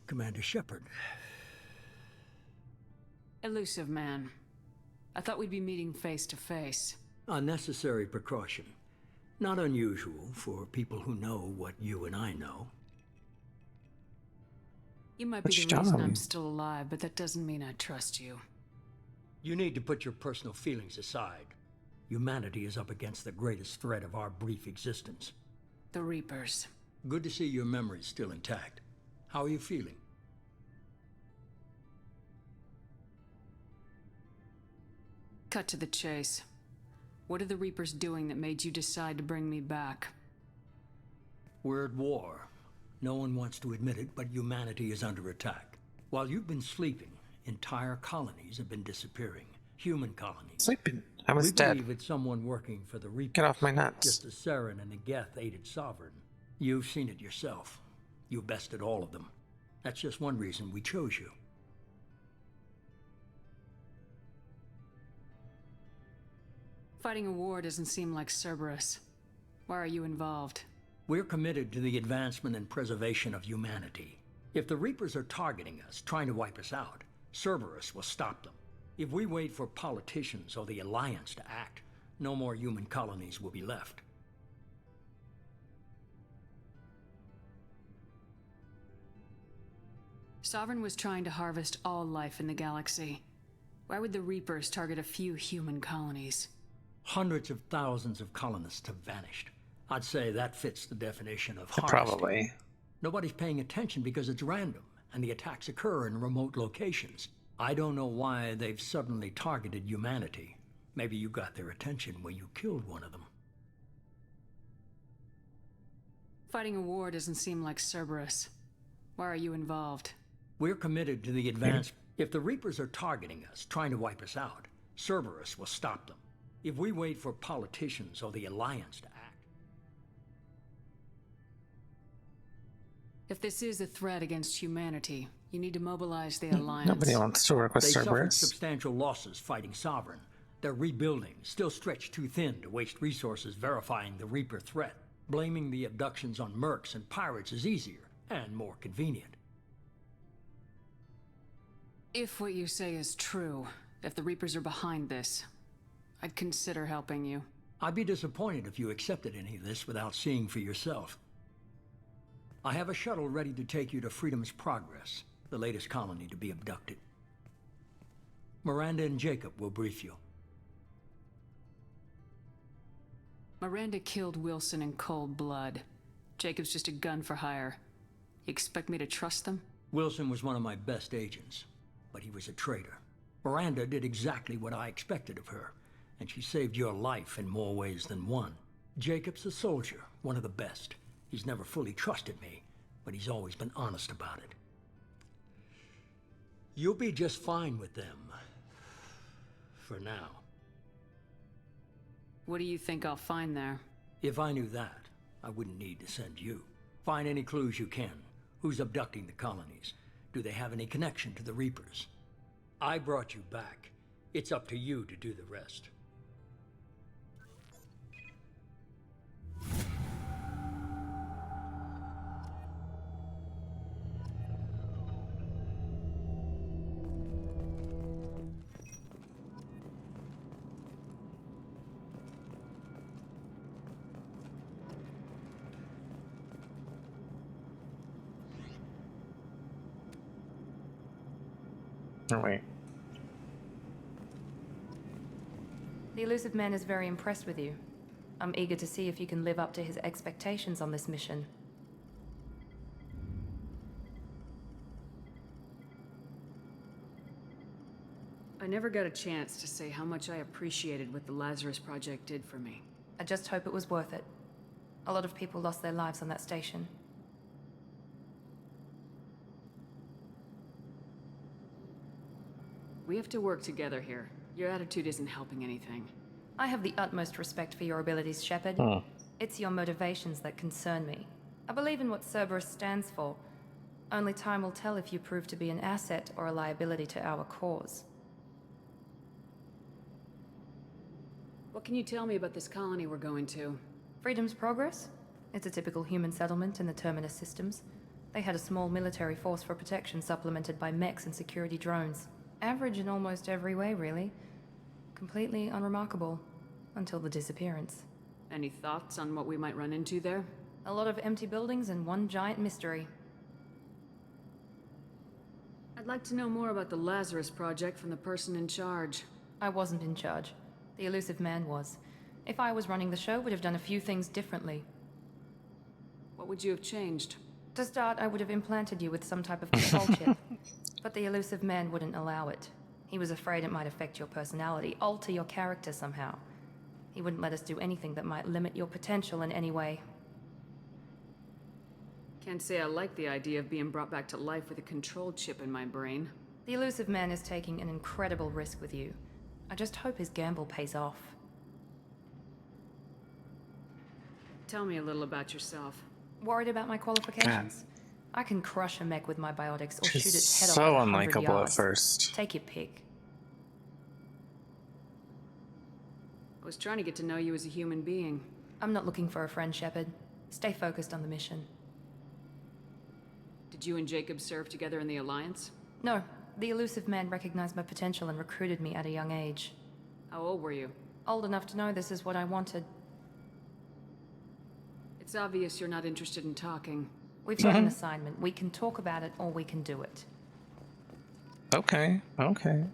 Commander Shepard. Elusive man. I thought we'd be meeting face to face. Unnecessary precaution. Not unusual for people who know what you and I know. You might be What's the reason I'm John? still alive, but that doesn't mean I trust you. You need to put your personal feelings aside. Humanity is up against the greatest threat of our brief existence. The Reapers. Good to see your memory's still intact. How are you feeling? Cut to the chase. What are the Reapers doing that made you decide to bring me back? We're at war. No one wants to admit it, but humanity is under attack. While you've been sleeping, entire colonies have been disappearing. Human colonies. Sleeping. I was we dead. believe it's someone working for the Reapers. Get off my nuts. Just as Saren and the Geth aided Sovereign. You've seen it yourself. You bested all of them. That's just one reason we chose you. Fighting a war doesn't seem like Cerberus. Why are you involved? We're committed to the advancement and preservation of humanity. If the Reapers are targeting us, trying to wipe us out, Cerberus will stop them. If we wait for politicians or the Alliance to act, no more human colonies will be left. Sovereign was trying to harvest all life in the galaxy. Why would the Reapers target a few human colonies? Hundreds of thousands of colonists have vanished. I'd say that fits the definition of harvesting. Probably. Nobody's paying attention because it's random, and the attacks occur in remote locations. I don't know why they've suddenly targeted humanity. Maybe you got their attention when you killed one of them. Fighting a war doesn't seem like Cerberus. Why are you involved? We're committed to the advance. If the Reapers are targeting us, trying to wipe us out, Cerberus will stop them. If we wait for politicians or the Alliance to act. If this is a threat against humanity, you need to mobilize the Alliance. Nobody wants to work with They suffered Cerberus. substantial losses fighting Sovereign. They're rebuilding, still stretched too thin to waste resources verifying the Reaper threat. Blaming the abductions on mercs and pirates is easier and more convenient. If what you say is true, if the Reapers are behind this, I'd consider helping you. I'd be disappointed if you accepted any of this without seeing for yourself. I have a shuttle ready to take you to Freedom's Progress, the latest colony to be abducted. Miranda and Jacob will brief you. Miranda killed Wilson in cold blood. Jacob's just a gun for hire. You expect me to trust them? Wilson was one of my best agents, but he was a traitor. Miranda did exactly what I expected of her, and she saved your life in more ways than one. Jacob's a soldier, one of the best. He's never fully trusted me, but he's always been honest about it. You'll be just fine with them. For now. What do you think I'll find there? If I knew that, I wouldn't need to send you. Find any clues you can. Who's abducting the colonies? Do they have any connection to the Reapers? I brought you back. It's up to you to do the rest. Oh, wait. The Elusive Man is very impressed with you. I'm eager to see if you can live up to his expectations on this mission. I never got a chance to say how much I appreciated what the Lazarus Project did for me. I just hope it was worth it. A lot of people lost their lives on that station. We have to work together here. Your attitude isn't helping anything. I have the utmost respect for your abilities, Shepard. It's your motivations that concern me. I believe in what Cerberus stands for. Only time will tell if you prove to be an asset or a liability to our cause. What can you tell me about this colony we're going to? Freedom's Progress? It's a typical human settlement in the Terminus systems. They had a small military force for protection supplemented by mechs and security drones. Average in almost every way, really. Completely unremarkable. Until the disappearance. Any thoughts on what we might run into there? A lot of empty buildings and one giant mystery. I'd like to know more about the Lazarus Project from the person in charge. I wasn't in charge. The Elusive Man was. If I was running the show, we'd have done a few things differently. What would you have changed? To start, I would have implanted you with some type of control chip. But the Elusive Man wouldn't allow it. He was afraid it might affect your personality, alter your character somehow. He wouldn't let us do anything that might limit your potential in any way. Can't say I like the idea of being brought back to life with a control chip in my brain. The Elusive Man is taking an incredible risk with you. I just hope his gamble pays off. Tell me a little about yourself. Worried about my qualifications? I can crush a mech with my biotics or She's shoot its head so off at 100 unlikable at yards. first. Take your pick. I was trying to get to know you as a human being. I'm not looking for a friend, Shepard. Stay focused on the mission. Did you and Jacob serve together in the Alliance? No, the Elusive Man recognized my potential and recruited me at a young age. How old were you? Old enough to know this is what I wanted. It's obvious you're not interested in talking. We've got an assignment. We can talk about it or we can do it. Okay, okay.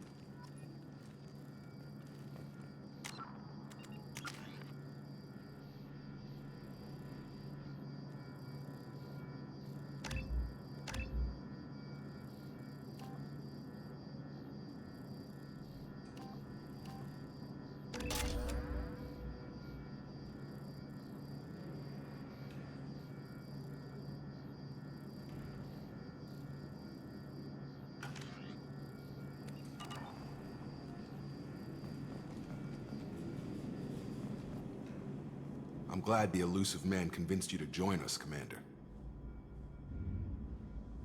I'm glad the Elusive Man convinced you to join us, Commander.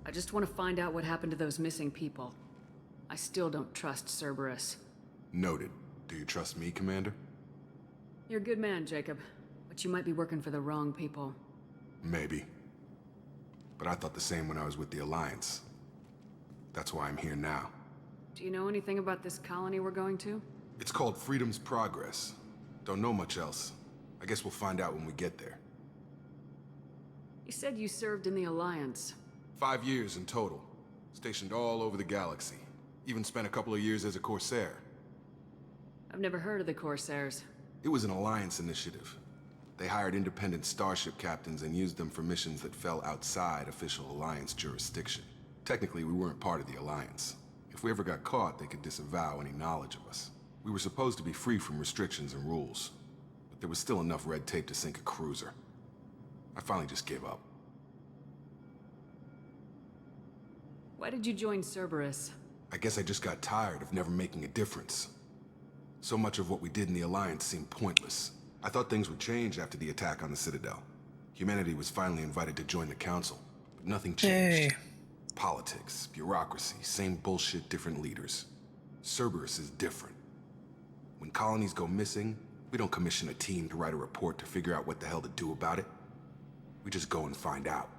I just want to find out what happened to those missing people. I still don't trust Cerberus. Noted. Do you trust me, Commander? You're a good man, Jacob. But you might be working for the wrong people. Maybe. But I thought the same when I was with the Alliance. That's why I'm here now. Do you know anything about this colony we're going to? It's called Freedom's Progress. Don't know much else. I guess we'll find out when we get there. You said you served in the Alliance. 5 years in total. Stationed all over the galaxy. Even spent a couple of years as a Corsair. I've never heard of the Corsairs. It was an Alliance initiative. They hired independent starship captains and used them for missions that fell outside official Alliance jurisdiction. Technically, we weren't part of the Alliance. If we ever got caught, they could disavow any knowledge of us. We were supposed to be free from restrictions and rules. But there was still enough red tape to sink a cruiser. I finally just gave up. Why did you join Cerberus? I guess I just got tired of never making a difference. So much of what we did in the Alliance seemed pointless. I thought things would change after the attack on the Citadel. Humanity was finally invited to join the Council, but nothing changed. Politics, bureaucracy, same bullshit, different leaders. Cerberus is different. When colonies go missing, we don't commission a team to write a report to figure out what the hell to do about it. We just go and find out.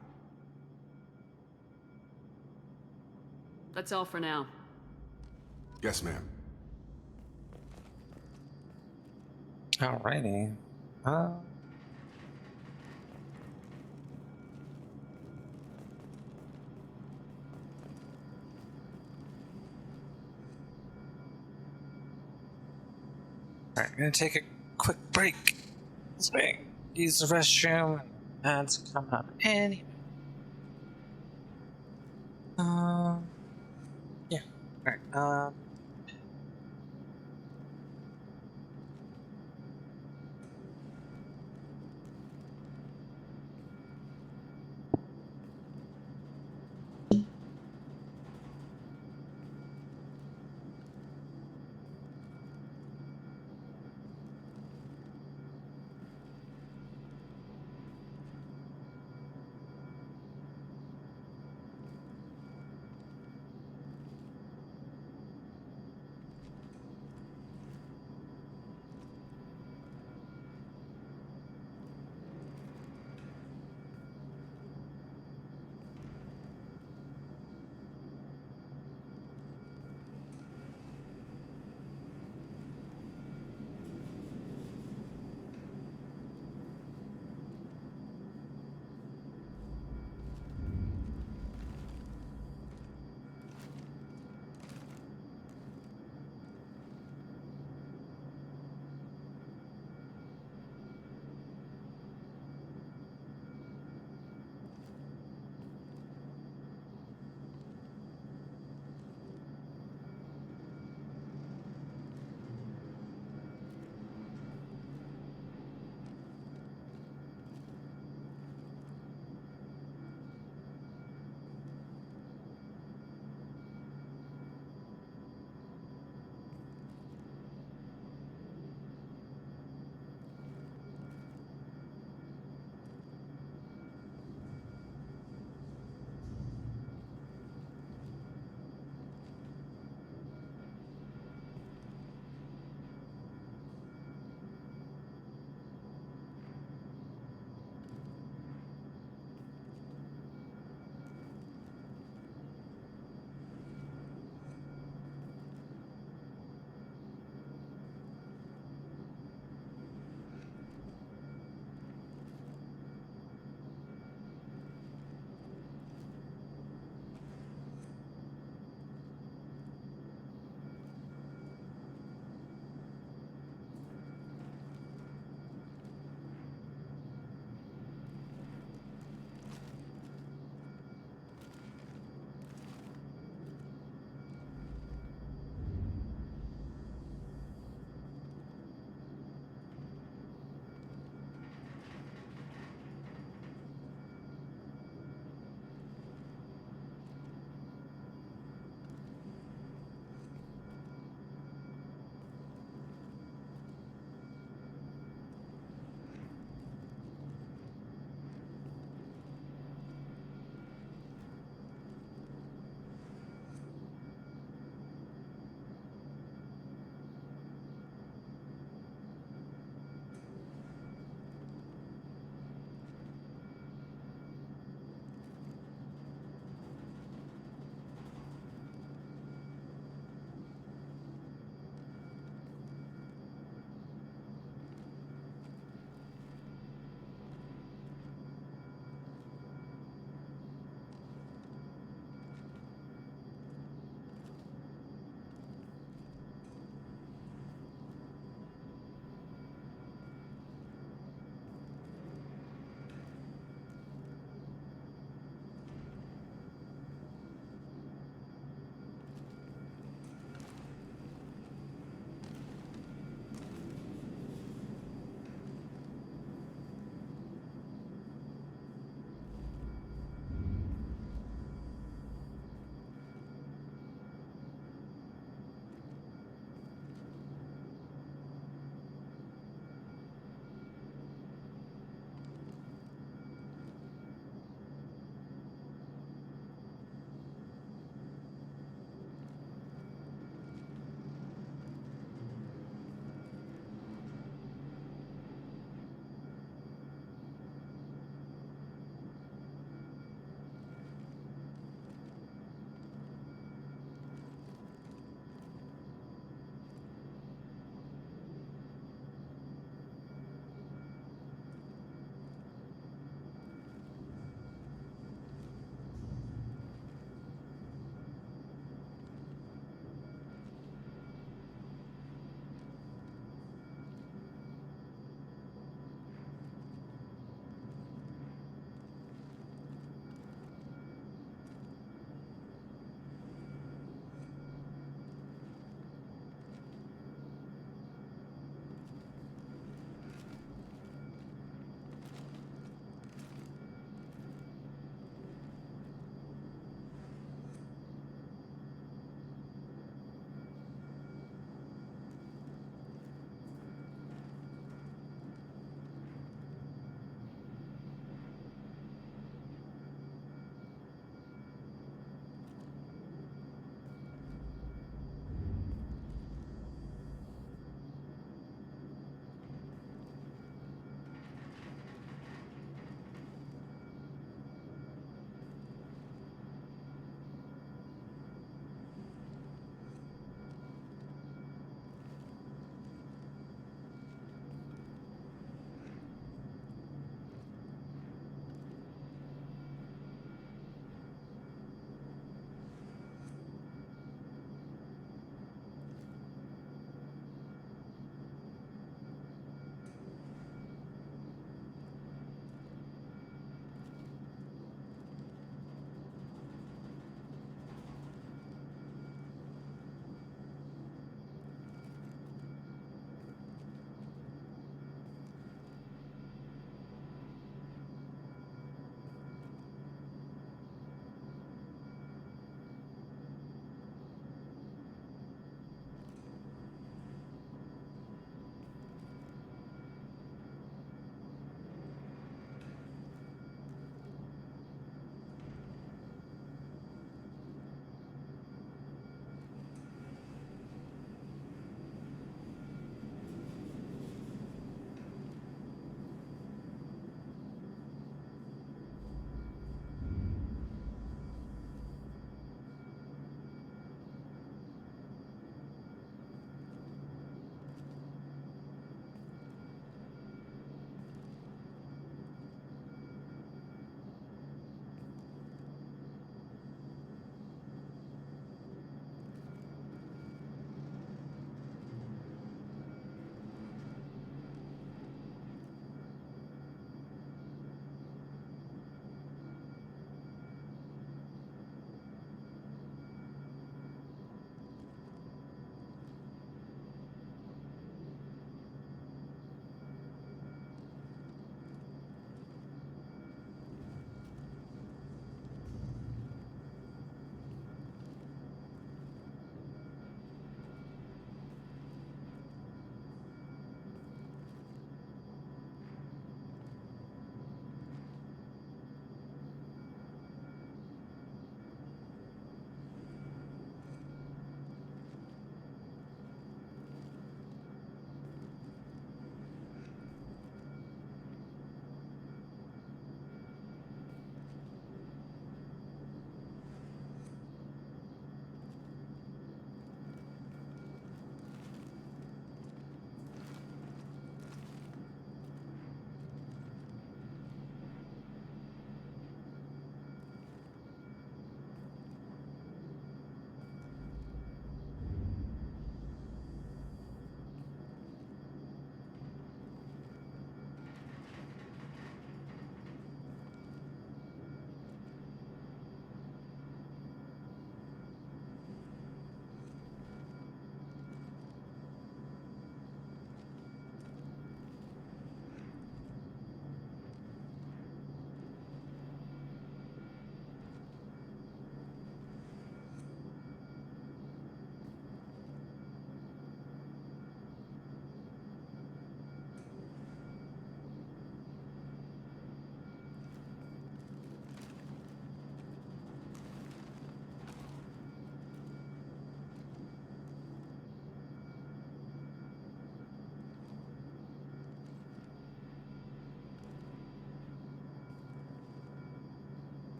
That's all for now. Yes, ma'am. Alrighty. Alright, I'm gonna take a quick break. Let's use the restroom. Ads coming up any. Yeah. Alright,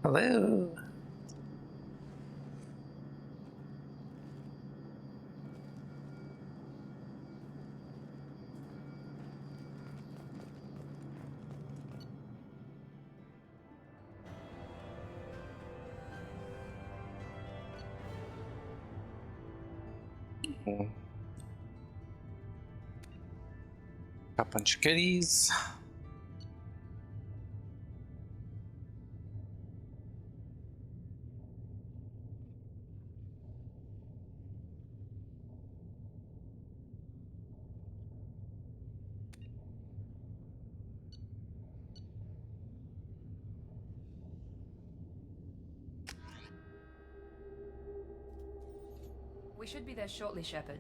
Hello. Got a bunch of goodies. We should be there shortly, Shepard.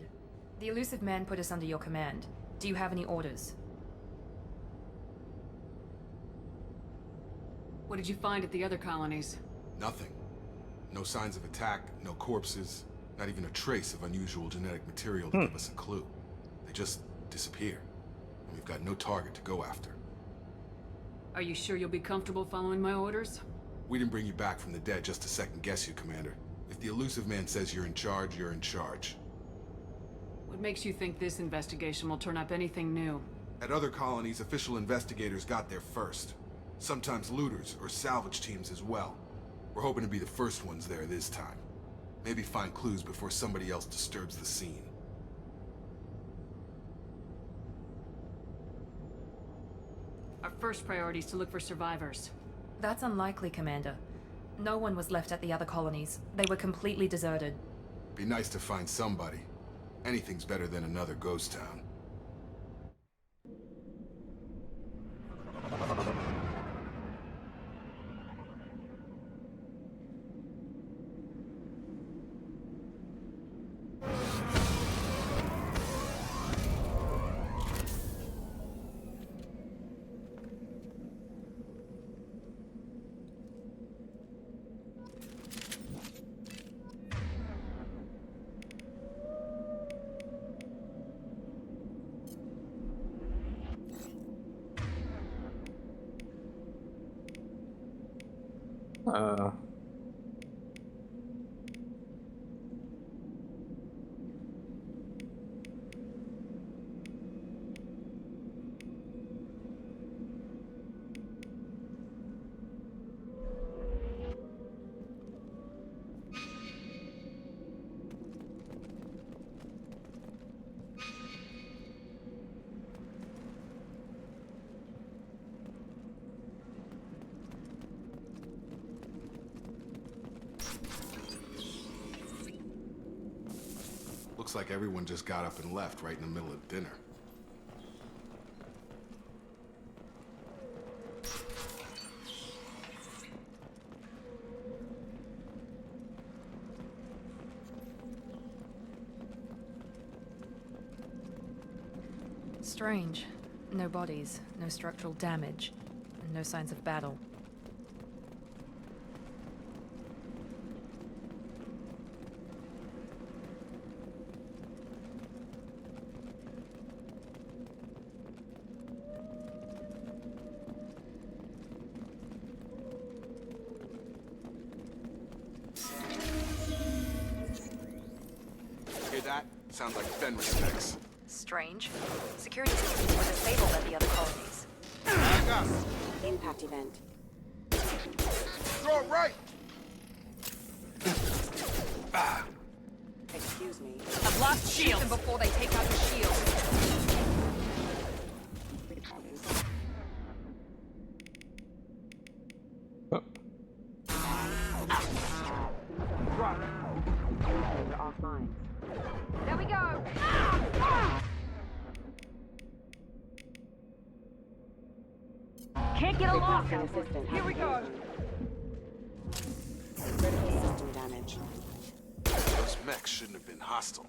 The elusive man put us under your command. Do you have any orders? What did you find at the other colonies? Nothing. No signs of attack, no corpses, not even a trace of unusual genetic material to give us a clue. They just disappear. And we've got no target to go after. Are you sure you'll be comfortable following my orders? We didn't bring you back from the dead just to second guess you, Commander. If the elusive man says you're in charge, you're in charge. What makes you think this investigation will turn up anything new? At other colonies, official investigators got there first. Sometimes looters or salvage teams as well. We're hoping to be the first ones there this time. Maybe find clues before somebody else disturbs the scene. Our first priority is to look for survivors. That's unlikely, Commander. No one was left at the other colonies. They were completely deserted. Be nice to find somebody. Anything's better than another ghost town. Looks like everyone just got up and left right in the middle of dinner. Strange. No bodies, no structural damage, and no signs of battle. Hear that? Sounds like Fenris mix. Strange. Security systems were disabled at the other colonies. Back up! Impact event. Throw it right! Excuse me. I've lost shield them before they take out the shield. You're offline. There we go. Can't get a lock. Here we go. Critical system damage. Those mechs shouldn't have been hostile.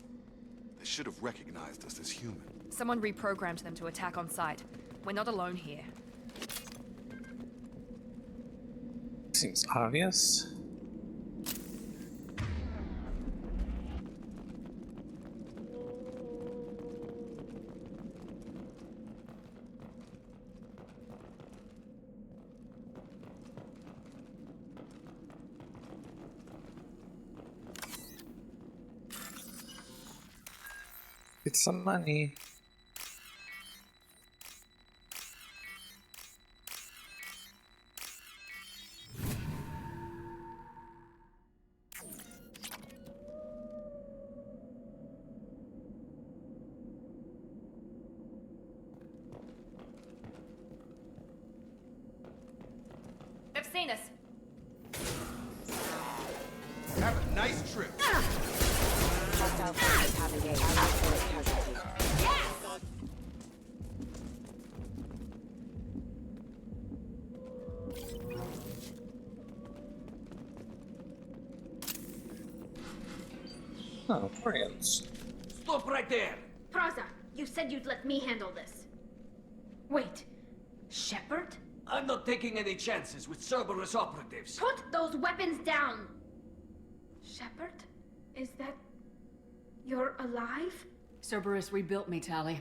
They should have recognized us as human. Someone reprogrammed them to attack on sight. We're not alone here. Seems obvious. Get some money. They've seen us. Have a nice trip. Hostile forces have engaged. Unreported casualty. Oh, friends. Stop right there! Praza, you said you'd let me handle this. Wait, Shepard? I'm not taking any chances with Cerberus operatives. Put those weapons down! Shepard? Is that... you're alive? Cerberus rebuilt me, Tali.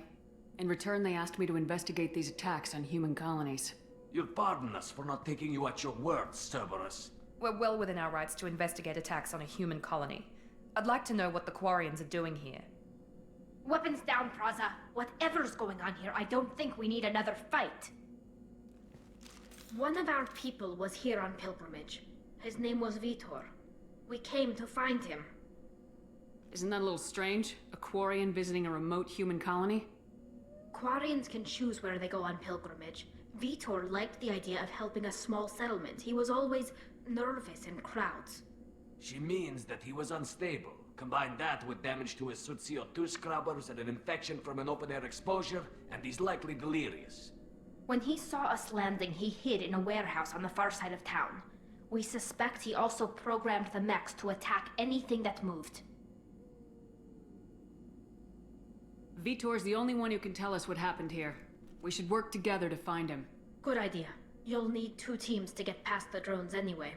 In return, they asked me to investigate these attacks on human colonies. You'll pardon us for not taking you at your word, Cerberus. We're well within our rights to investigate attacks on a human colony. I'd like to know what the Quarians are doing here. Weapons down, Praza. Whatever's going on here, I don't think we need another fight. One of our people was here on pilgrimage. His name was Vitor. We came to find him. Isn't that a little strange? A Quarian visiting a remote human colony? Quarians can choose where they go on pilgrimage. Vitor liked the idea of helping a small settlement. He was always nervous in crowds. She means that he was unstable. Combine that with damage to his suit CO2 scrubbers and an infection from an open-air exposure, and he's likely delirious. When he saw us landing, he hid in a warehouse on the far side of town. We suspect he also programmed the mechs to attack anything that moved. Vitor's the only one who can tell us what happened here. We should work together to find him. Good idea. You'll need 2 teams to get past the drones anyway.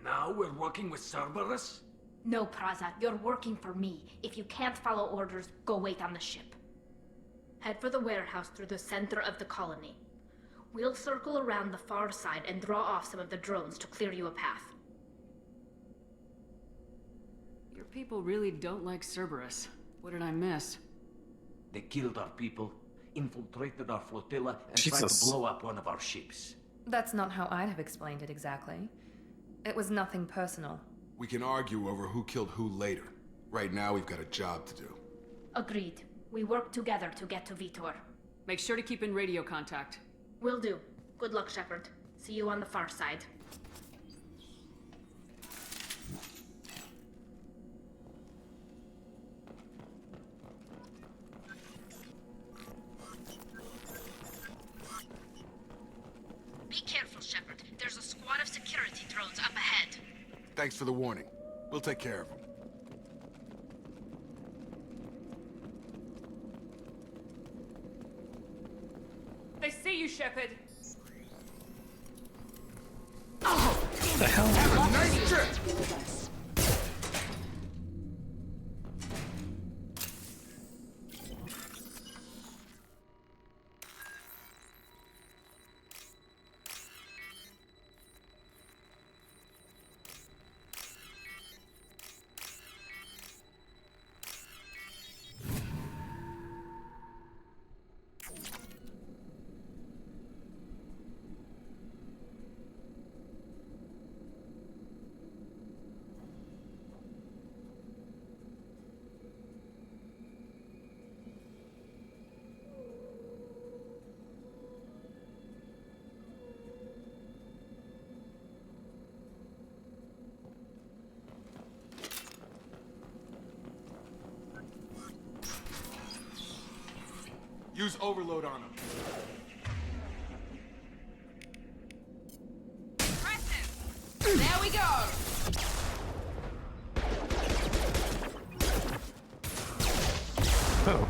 Now we're working with Cerberus? No, Praza, you're working for me. If you can't follow orders, go wait on the ship. Head for the warehouse through the center of the colony. We'll circle around the far side and draw off some of the drones to clear you a path. Your people really don't like Cerberus. What did I miss? They killed our people, infiltrated our flotilla, and tried Jesus. to blow up one of our ships. That's not how I'd have explained it exactly. It was nothing personal. We can argue over who killed who later. Right now, we've got a job to do. Agreed. We work together to get to Vitor. Make sure to keep in radio contact. Will do. Good luck, Shepard. See you on the far side. Be careful, Shepard. There's a squad of security drones up ahead. Thanks for the warning. We'll take care of them. They see you, Shepard! The hell? Have a nice trip! Use overload on them. There we go! Oh.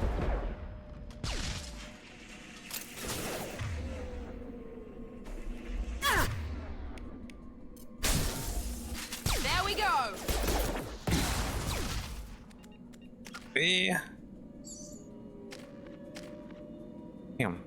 There we go! B. Damn.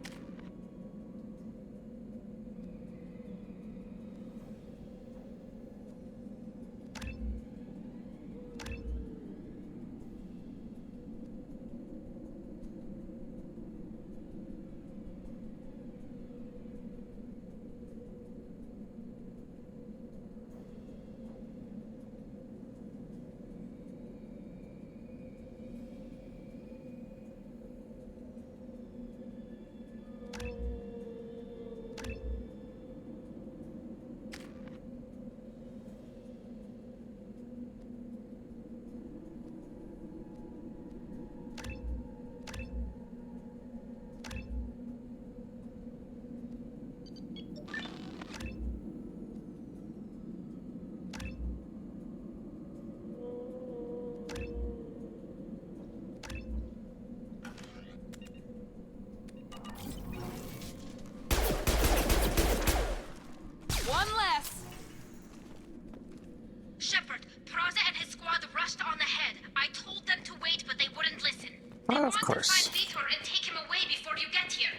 Praza and his squad rushed on ahead. I told them to wait, but they wouldn't listen. They Of want course. to find Vitor and take him away before you get here.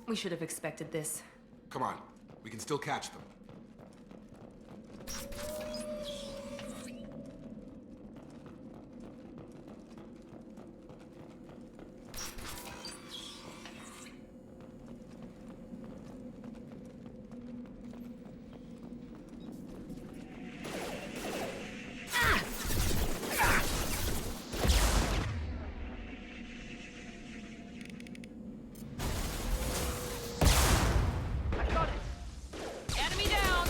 We should have expected this. Come on, we can still catch them. Enemy down!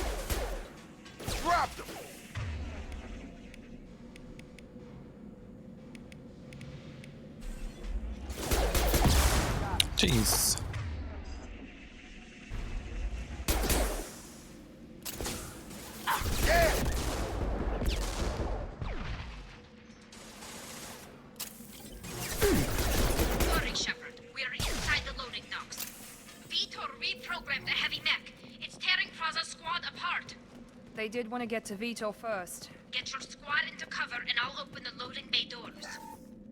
Dropped them! Jeez. Sorry, Shepard. We're inside the loading docks. Vitor reprogrammed the heavy mech. It's tearing Praza's squad apart. They did want to get to Vitor first. Get your squad into cover and I'll open the loading bay doors.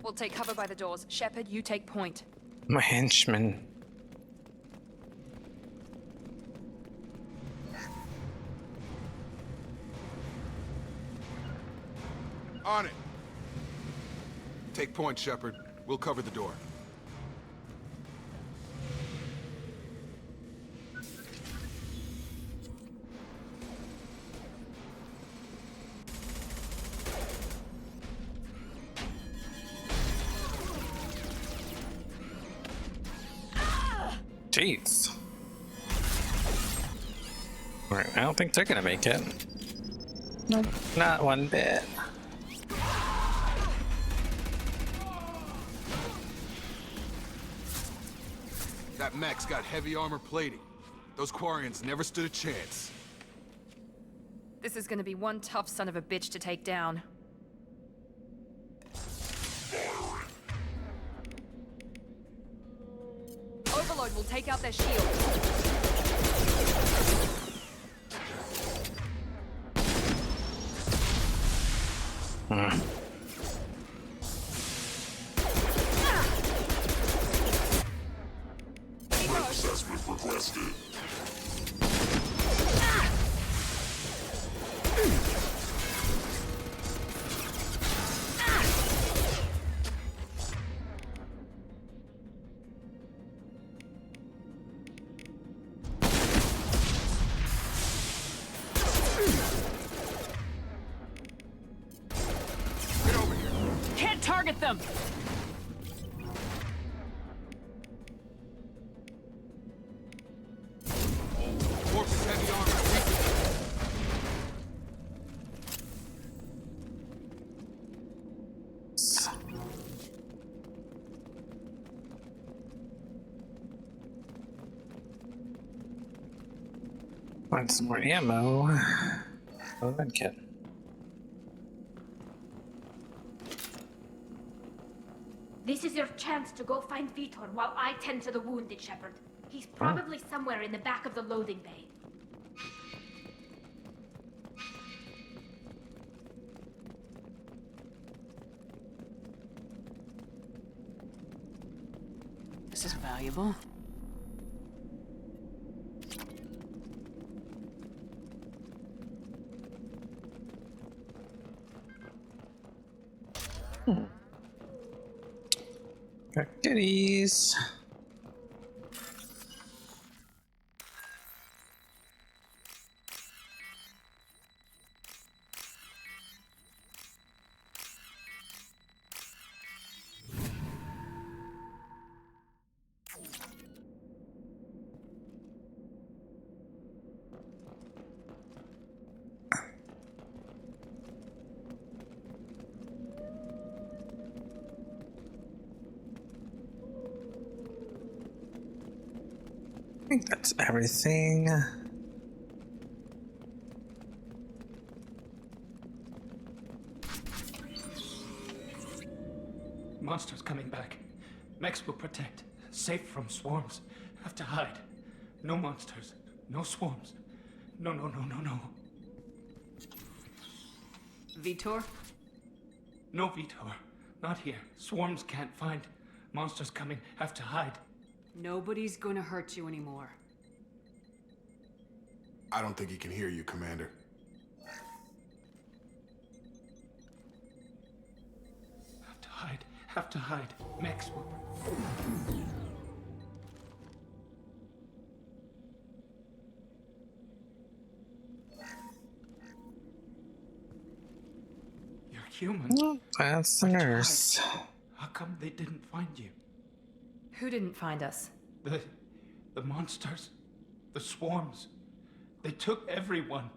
We'll take cover by the doors. Shepard, you take point. My henchman. On it. Take point, Shepard. We'll cover the door. Jeez. Alright, I don't think they're gonna make it. Nope, not one bit. That mech's got heavy armor plating. Those Quarians never stood a chance. This is gonna be one tough son of a bitch to take down. Overload will take out their shield. Assessment requested. Can't target them! Corpus heavy armor. Want some more ammo. Oh, med kit. This is your chance to go find Vitor while I tend to the wounded, Shepard. He's probably somewhere in the back of the loading bay. This is valuable. Got goodies. I think that's everything. Monsters coming back. Mechs will protect. Safe from swarms. Have to hide. No monsters. No swarms. No. Vitor? No, Vitor. Not here. Swarms can't find. Monsters coming. Have to hide. Nobody's gonna hurt you anymore. I don't think he can hear you, Commander. Have to hide. Have to hide. Max will... You're human. That's the nurse. How come they didn't find you? Who didn't find us? The monsters. The swarms. They took everyone.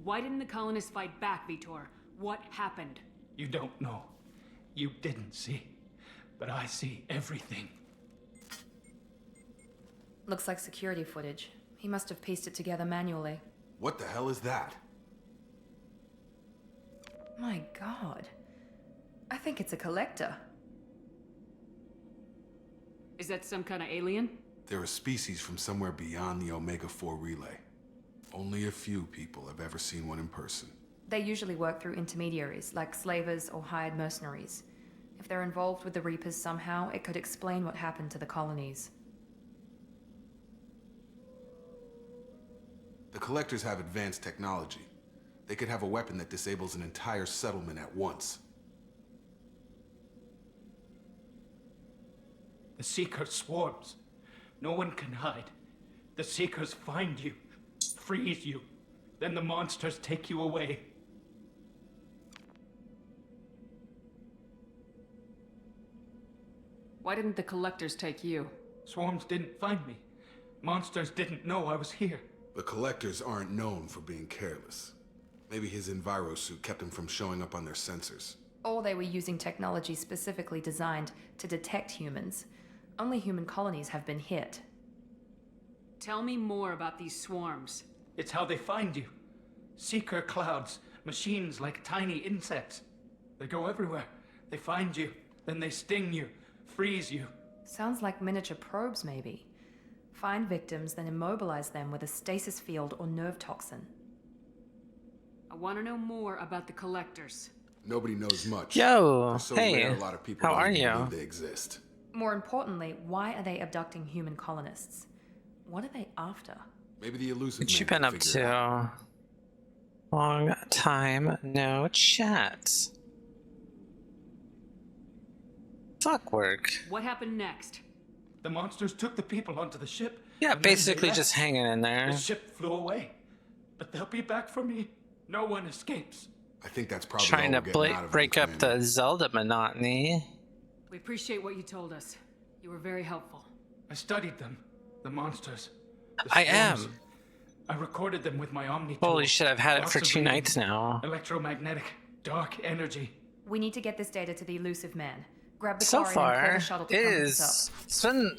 Why didn't the colonists fight back, Vitor? What happened? You don't know. You didn't see. But I see everything. Looks like security footage. He must have pieced it together manually. What the hell is that? My god. I think it's a collector. Is that some kind of alien? They're a species from somewhere beyond the Omega-4 relay. Only a few people have ever seen one in person. They usually work through intermediaries, like slavers or hired mercenaries. If they're involved with the Reapers somehow, it could explain what happened to the colonies. The Collectors have advanced technology. They could have a weapon that disables an entire settlement at once. The Seeker swarms. No one can hide. The Seekers find you, freeze you. Then the monsters take you away. Why didn't the collectors take you? Swarms didn't find me. Monsters didn't know I was here. The Collectors aren't known for being careless. Maybe his envirosuit kept him from showing up on their sensors. Or they were using technology specifically designed to detect humans. Only human colonies have been hit. Tell me more about these swarms. It's how they find you. Seeker clouds, machines like tiny insects. They go everywhere. They find you, then they sting you, freeze you. Sounds like miniature probes, maybe. Find victims, then immobilize them with a stasis field or nerve toxin. I want to know more about the collectors. Nobody knows much. Yo, They're so hey, rare, a lot of people how don't are even you? believe they exist. More importantly, why are they abducting human colonists? What are they after? Maybe the elusive What you man been can up figure it out. to? Long time no chat. Fuck work. What happened next? The monsters took the people onto the ship. Yeah, and then they basically left. just hanging in there. The ship flew away. But they'll be back for me. No one escapes. I think that's probably Trying all to we're getting out of break him, up the Zelda monotony. We appreciate what you told us. You were very helpful. I studied them. The monsters. The I swarms. am. I recorded them with my Omni Holy tool. shit, I've had it Lots for of 2 readings. nights now. Electromagnetic, dark energy. We need to get this data to the elusive man. Grab the So car and then call far, the shuttle to it come pick us is. up. It's been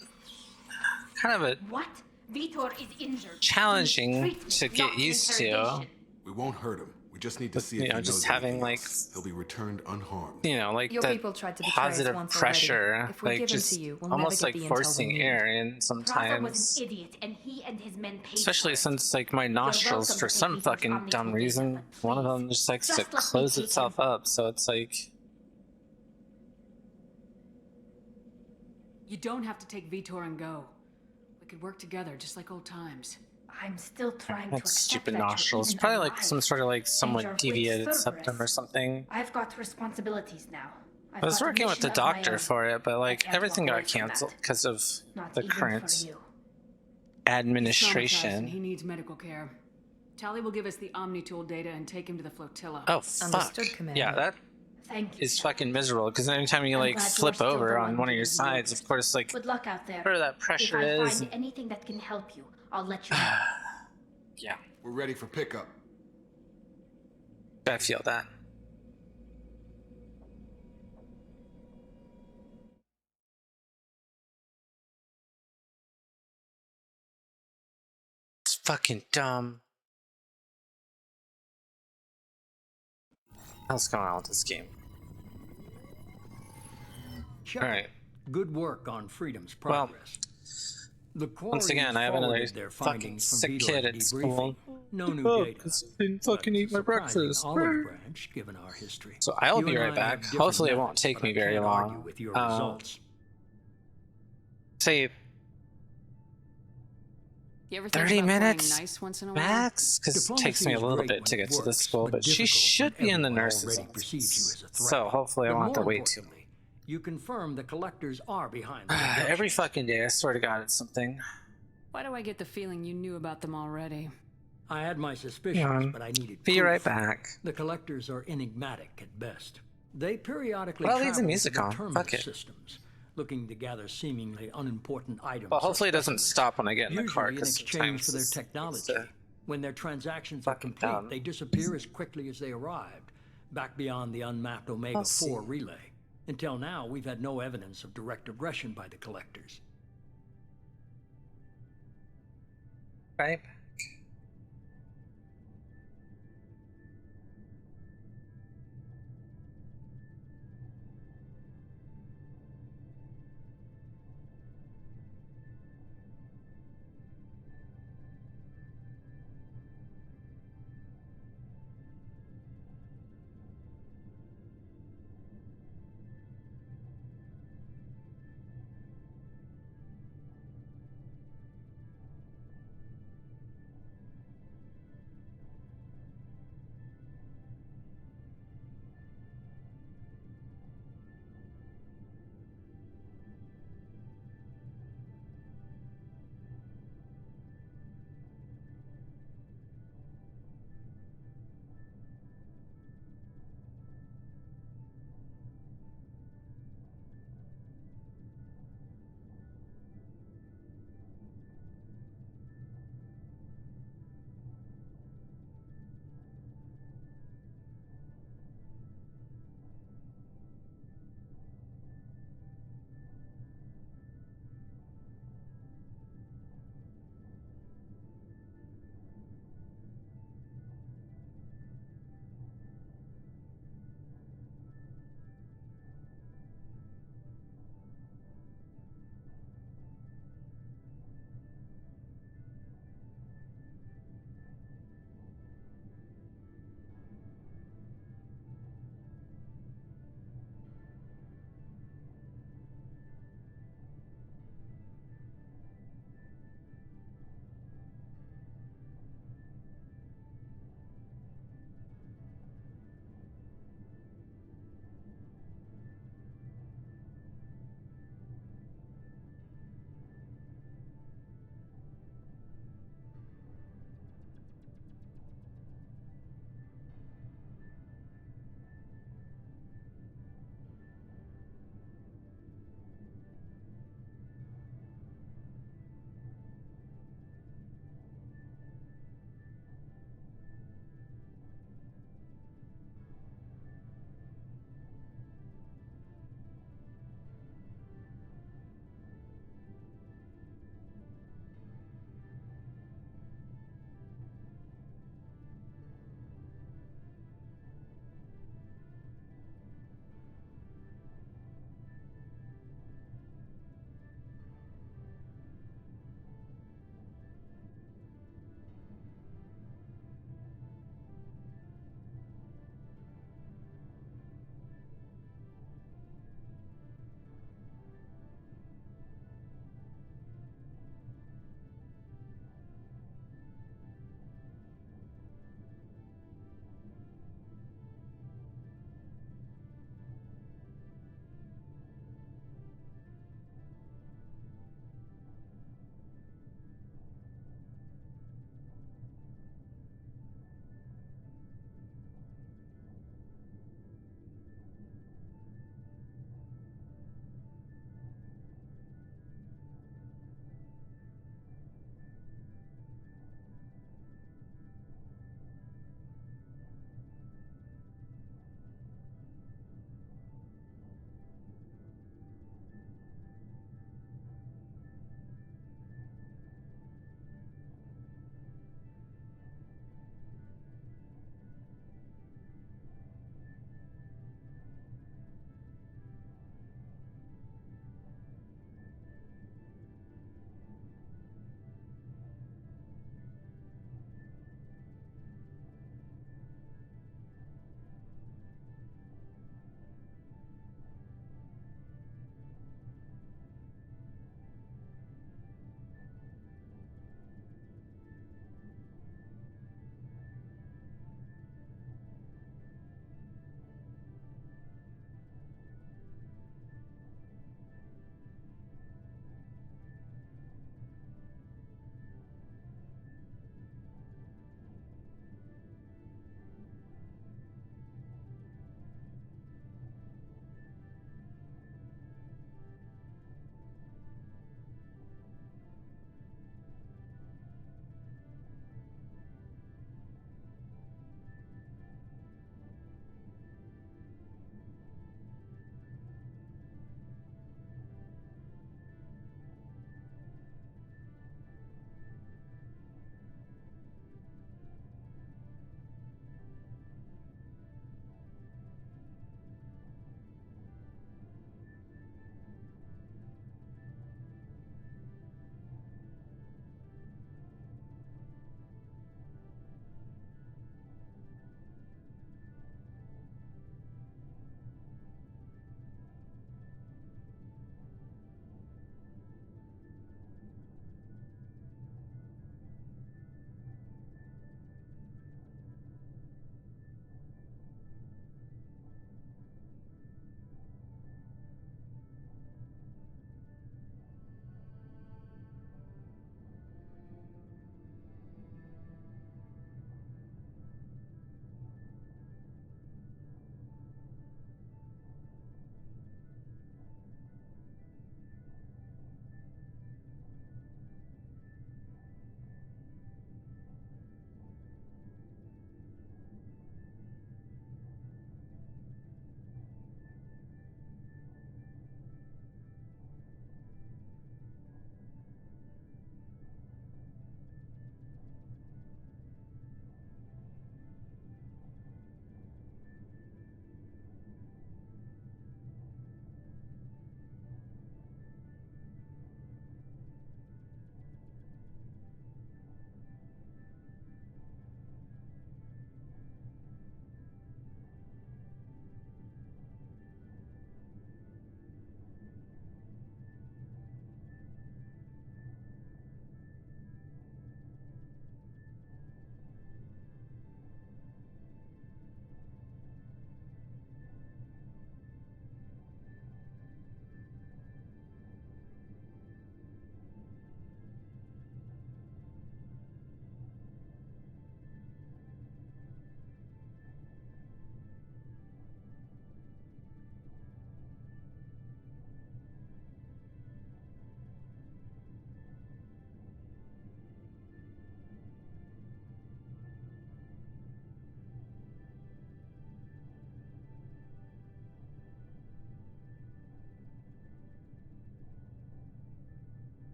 kind of a What? Vitor is injured. challenging He needs to treatment, get not used to. interrogation. We won't hurt him. We just need to But, see if you know, he just knows having, anything like, else. He'll be returned unharmed. You know, like Your the people tried to betray us positive once already. pressure, If we like give 'em just to you, we'll almost never get like the intel we forcing need. air in Prava was sometimes. an idiot, and he and his men paid Especially for it. since like my nostrils, welcome for to some take fucking Vitor's dumb omnitool reason, data, one of them just likes Just to let me close take itself up. So it's like, You don't have to take Vitor and go. We could work together, just like old times. I'm still trying to that's accept stupid that you're nostrils. even Probably like alive. some sort of like you're somewhat with deviated Cerberus. septum or something. I've got responsibilities now. I was working with the doctor for it, but like can't everything walk away got from canceled that. because of Not the even for current you. He's traumatized and administration. he needs medical care. Tali will give us the Omni tool data and take him to the flotilla. Oh fuck! Understood, Commander. Yeah, that Thank you. is fucking miserable. Because anytime you I'm like glad you're flip still over the on one one of who your is sides, of course, like Good luck out there. where that pressure if I is. find anything that can help you, I'll let you know. Yeah, We're ready for pickup. I feel that. It's fucking dumb. What's going on with this game? Shepard, Alright. Good work on Freedom's Well, progress. The once again, I have another forwarded their fucking findings from sick Vitor's kid at debriefing. school. No new Oh, data. 'cause I didn't fucking But eat my surprising breakfast. olive branch, given our history. So I'll You be and right I back. have different Hopefully it won't methods, take but me I very can't argue long. with your results. Say You ever think 30 about playing minutes nice once in a while? max? Because it takes me a little bit to get to the school, but she should be in the nurse's office. So hopefully I won't have to wait too long. You confirm the collectors are behind Every fucking day, I swear to God, it's something. Why do I get the feeling you knew about them already? I had my suspicions, but I needed Be proof. right back. The collectors are enigmatic at best. They periodically Well, leave the travel music to on. terminus Fuck it. systems, looking to gather seemingly unimportant items. Well, or hopefully it doesn't specimens, stop when I get in the car, usually in because exchange for their sometimes technology. When their transactions are complete, dumb. they disappear as quickly as they arrived, back beyond the unmapped Omega-4 relay. Until now, we've had no evidence of direct aggression by the collectors. Right.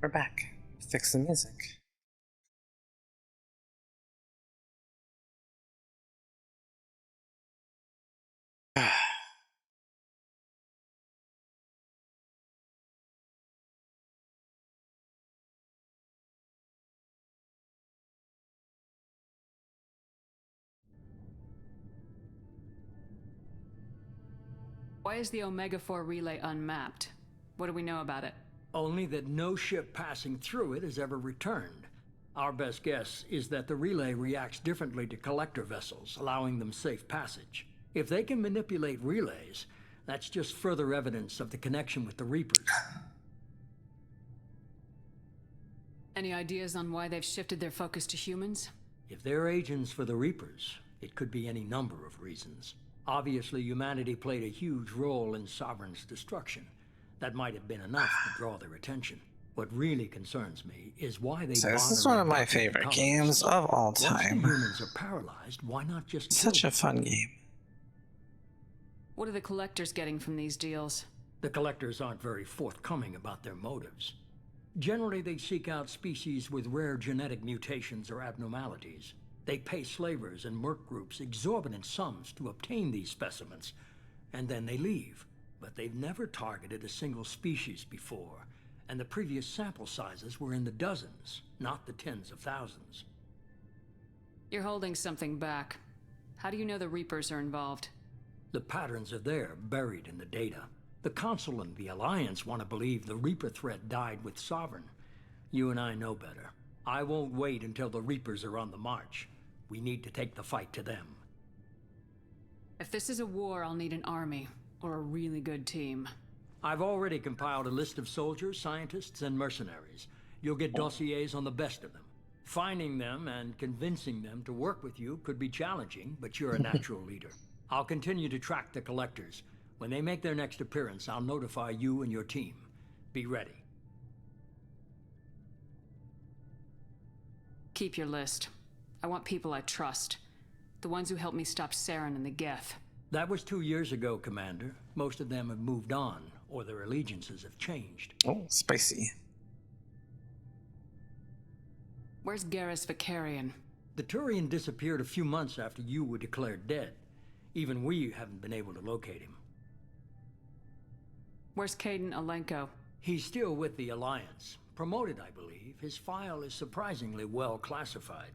We're back. Fix the music. Why is the Omega-4 relay unmapped? What do we know about it? Only that no ship passing through it has ever returned. Our best guess is that the relay reacts differently to collector vessels, allowing them safe passage. If they can manipulate relays, that's just further evidence of the connection with the Reapers. Any ideas on why they've shifted their focus to humans? If they're agents for the Reapers, it could be any number of reasons. Obviously, humanity played a huge role in Sovereign's destruction. That might have been enough to draw their attention. What really concerns me is why they So this is one of my favorite games of all time. Once the humans are paralyzed, why not just Such a fun game. What are the collectors getting from these deals? The collectors aren't very forthcoming about their motives. Generally, they seek out species with rare genetic mutations or abnormalities. They pay slavers and merc groups exorbitant sums to obtain these specimens, and then they leave. But they've never targeted a single species before, and the previous sample sizes were in the dozens, not the tens of thousands. You're holding something back. How do you know the Reapers are involved? The patterns are there, buried in the data. The Council and the Alliance want to believe the Reaper threat died with Sovereign. You and I know better. I won't wait until the Reapers are on the march. We need to take the fight to them. If this is a war, I'll need an army, or a really good team. I've already compiled a list of soldiers, scientists, and mercenaries. You'll get dossiers on the best of them. Finding them and convincing them to work with you could be challenging, but you're a natural leader. I'll continue to track the collectors. When they make their next appearance, I'll notify you and your team. Be ready. Keep your list. I want people I trust. The ones who helped me stop Saren and the Geth. That was 2 years ago, Commander. Most of them have moved on, or their allegiances have changed. Oh, spicy. Where's Garrus Vakarian? The Turian disappeared a few months after you were declared dead. Even we haven't been able to locate him. Where's Kaidan Alenko? He's still with the Alliance. Promoted, I believe. His file is surprisingly well classified.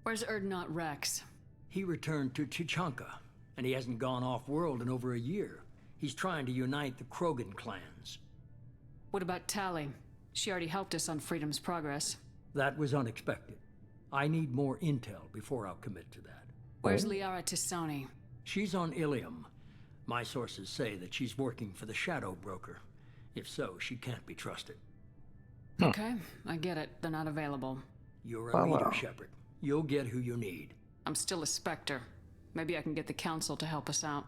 Where's Erdnot Rex? He returned to Tuchanka, and he hasn't gone off-world in over a year. He's trying to unite the Krogan clans. What about Tali? She already helped us on Freedom's Progress. That was unexpected. I need more intel before I'll commit to that. Where's Liara T'Soni? She's on Ilium. My sources say that she's working for the Shadow Broker. If so, she can't be trusted. Okay, I get it. They're not available. You're a leader, Shepard. You'll get who you need. I'm still a Spectre. Maybe I can get the Council to help us out.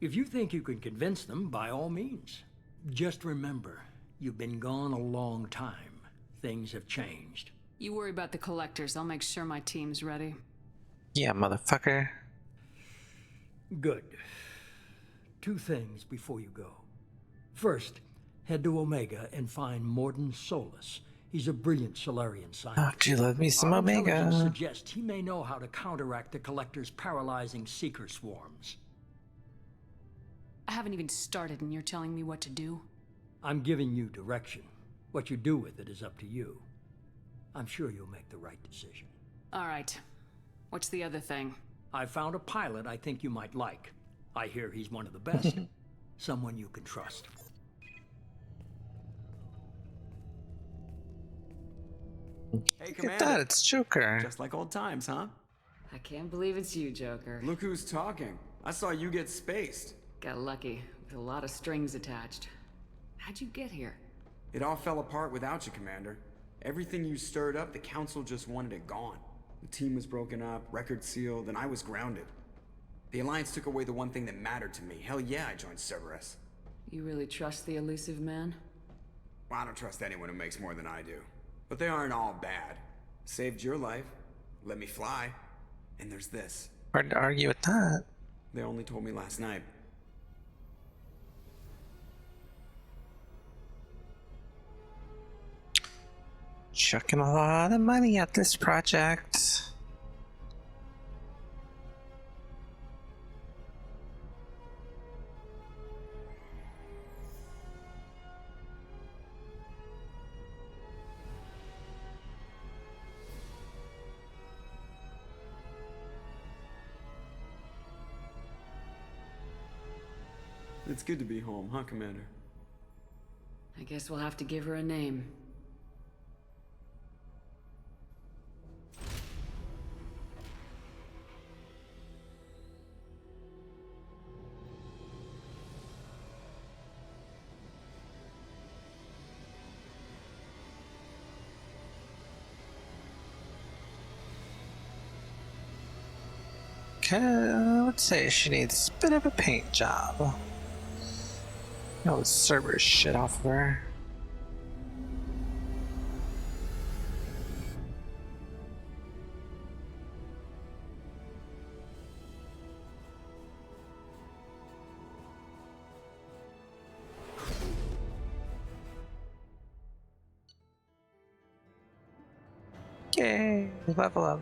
If you think you can convince them, by all means. Just remember, you've been gone a long time. Things have changed. You worry about the collectors. I'll make sure my team's ready. Yeah, motherfucker. Good. 2 things before you go. First, head to Omega and find Mordin Solus. He's a brilliant Solarian scientist. Oh, do you love me some Our Omega? intelligence suggests he may know how to counteract the Collector's paralyzing Seeker swarms. I haven't even started and you're telling me what to do? I'm giving you direction. What you do with it is up to you. I'm sure you'll make the right decision. All right. What's the other thing? I found a pilot I think you might like. I hear he's one of the best. Someone you can trust. Hey, Look Commander. at that, it's Joker. Just like old times, huh? I can't believe it's you, Joker. Look who's talking. I saw you get spaced. Got lucky, with a lot of strings attached. How'd you get here? It all fell apart without you, Commander. Everything you stirred up, the Council just wanted it gone. The team was broken up, record sealed, and I was grounded. The Alliance took away the one thing that mattered to me. Hell yeah, I joined Cerberus. You really trust the elusive man? Well, I don't trust anyone who makes more than I do. But they aren't all bad. Saved your life, let me fly, and there's this. Hard to argue with that. They only told me last night. Chucking a lot of money at this project. It's good to be home, huh, Commander? I guess we'll have to give her a name. I would say she needs a bit of a paint job. No Cerberus shit off of her. Yay, level up.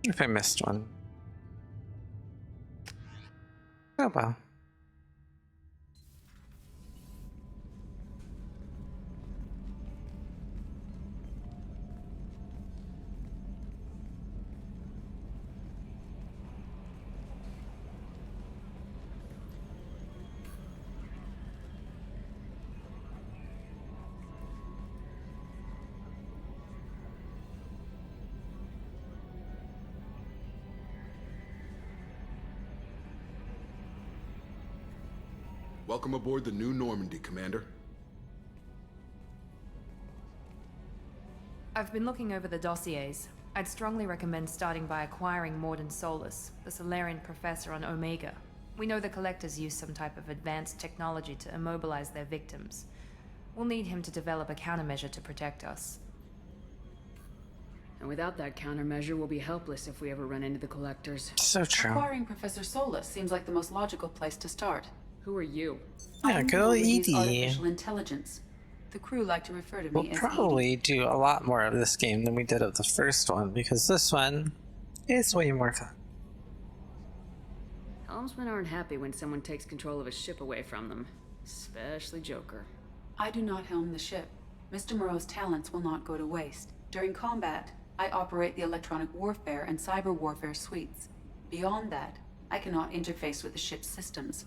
If I missed one. Oh well. Welcome aboard the New Normandy, Commander. I've been looking over the dossiers. I'd strongly recommend starting by acquiring Mordin Solus, the Solarian professor on Omega. We know the Collectors use some type of advanced technology to immobilize their victims. We'll need him to develop a countermeasure to protect us. And without that countermeasure, we'll be helpless if we ever run into the Collectors. So true. Acquiring Professor Solus seems like the most logical place to start. Who are you? Yeah, go Edie. Artificial intelligence. The crew like to refer to me We'll as probably do a lot more of this game than we did of the first one, because this one is way more fun. Helmsmen aren't happy when someone takes control of a ship away from them. Especially Joker. I do not helm the ship. Mr. Moreau's talents will not go to waste. During combat, I operate the electronic warfare and cyber warfare suites. Beyond that, I cannot interface with the ship's systems.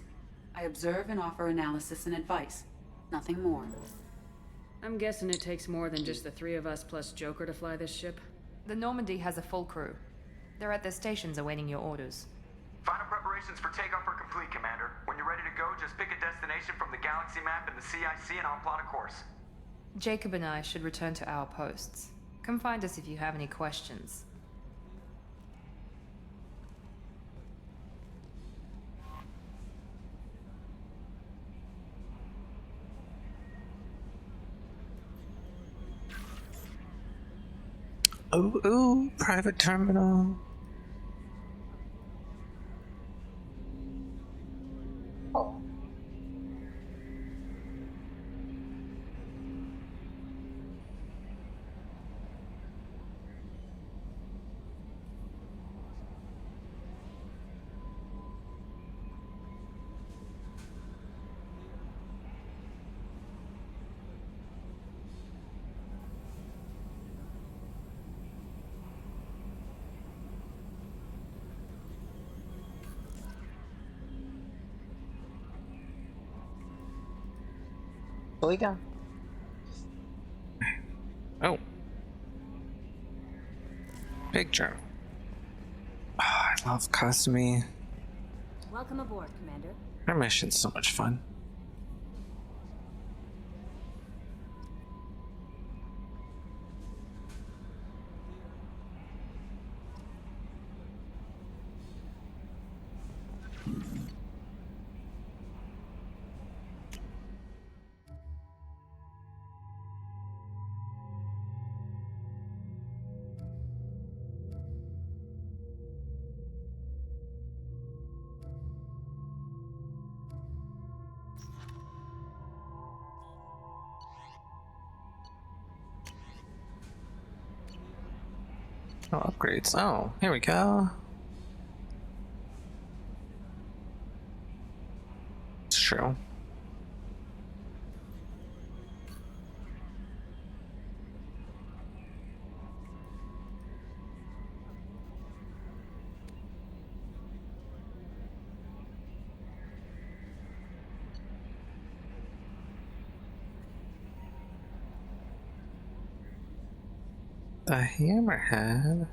I observe and offer analysis and advice. Nothing more. I'm guessing it takes more than just the three of us plus Joker to fly this ship? The Normandy has a full crew. They're at their stations awaiting your orders. Final preparations for takeoff are complete, Commander. When you're ready to go, just pick a destination from the galaxy map and the CIC and I'll plot a course. Jacob and I should return to our posts. Come find us if you have any questions. Ooh, ooh, private terminal. Fully down. Oh. Big journal. Oh, I love Kasumi. Welcome aboard, Commander. Her mission's so much fun. Oh, upgrades. Oh, here we go. It's true. The Hammerhead.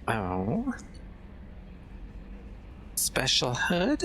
Oh. Special hood.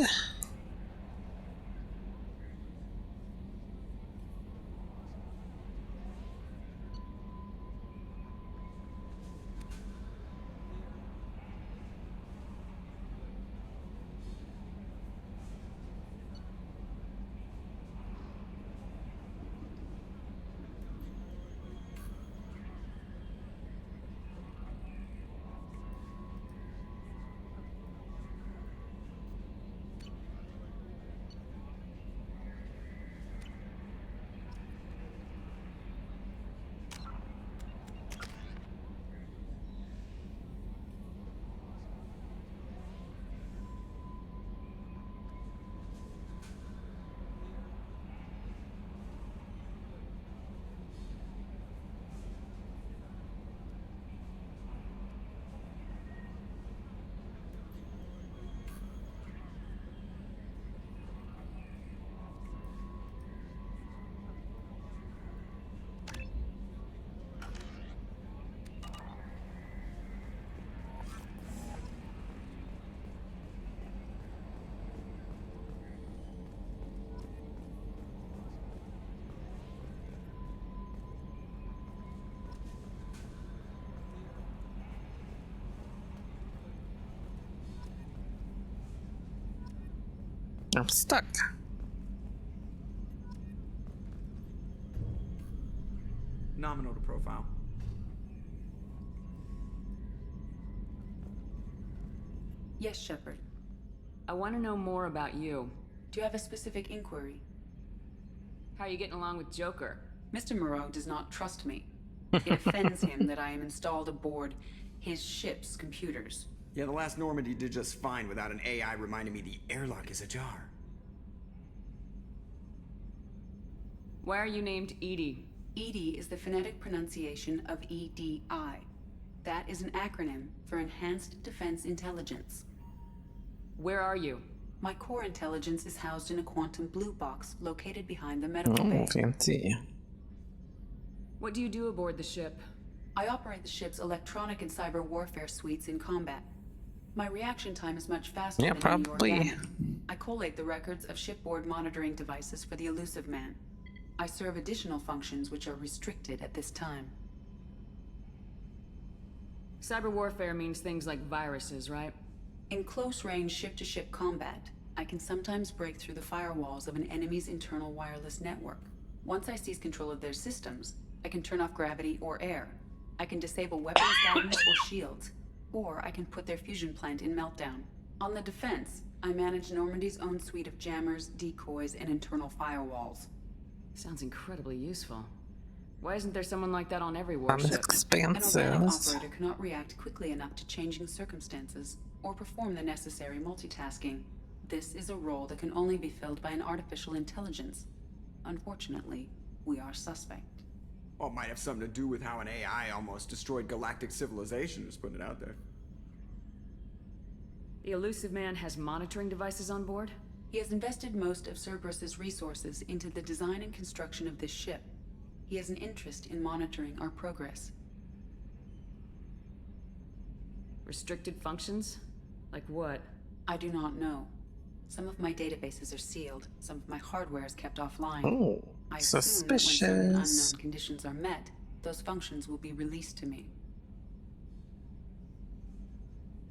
I'm stuck. Nominal to profile. Yes, Shepard. I want to know more about you. Do you have a specific inquiry? How are you getting along with Joker? Mr. Moreau does not trust me. It offends him that I am installed aboard his ship's computers. Yeah, the last Normandy did just fine without an AI reminding me the airlock is ajar. Why are you named EDI? EDI is the phonetic pronunciation of EDI. That is an acronym for Enhanced Defense Intelligence. Where are you? My core intelligence is housed in a quantum blue box located behind the medical bay. Fancy. What do you do aboard the ship? I operate the ship's electronic and cyber warfare suites in combat. My reaction time is much faster than probably. New York. I collate the records of shipboard monitoring devices for the Elusive Man. I serve additional functions which are restricted at this time. Cyber warfare means things like viruses, right? In close-range ship-to-ship combat, I can sometimes break through the firewalls of an enemy's internal wireless network. Once I seize control of their systems, I can turn off gravity or air. I can disable weapons guidance or shields, or I can put their fusion plant in meltdown. On the defense, I manage Normandy's own suite of jammers, decoys, and internal firewalls. Sounds incredibly useful. Why isn't there someone like that on every warship? Expansive. An organic operator cannot react quickly enough to changing circumstances, or perform the necessary multitasking. This is a role that can only be filled by an artificial intelligence. Unfortunately, we are suspect. Well, it might have something to do with how an AI almost destroyed galactic civilization, just putting it out there. The Elusive Man has monitoring devices on board? He has invested most of Cerberus's resources into the design and construction of this ship. He has an interest in monitoring our progress. Restricted functions? Like what? I do not know. Some of my databases are sealed. Some of my hardware is kept offline. Oh, I assume that when certain unknown suspicious. conditions are met, those functions will be released to me.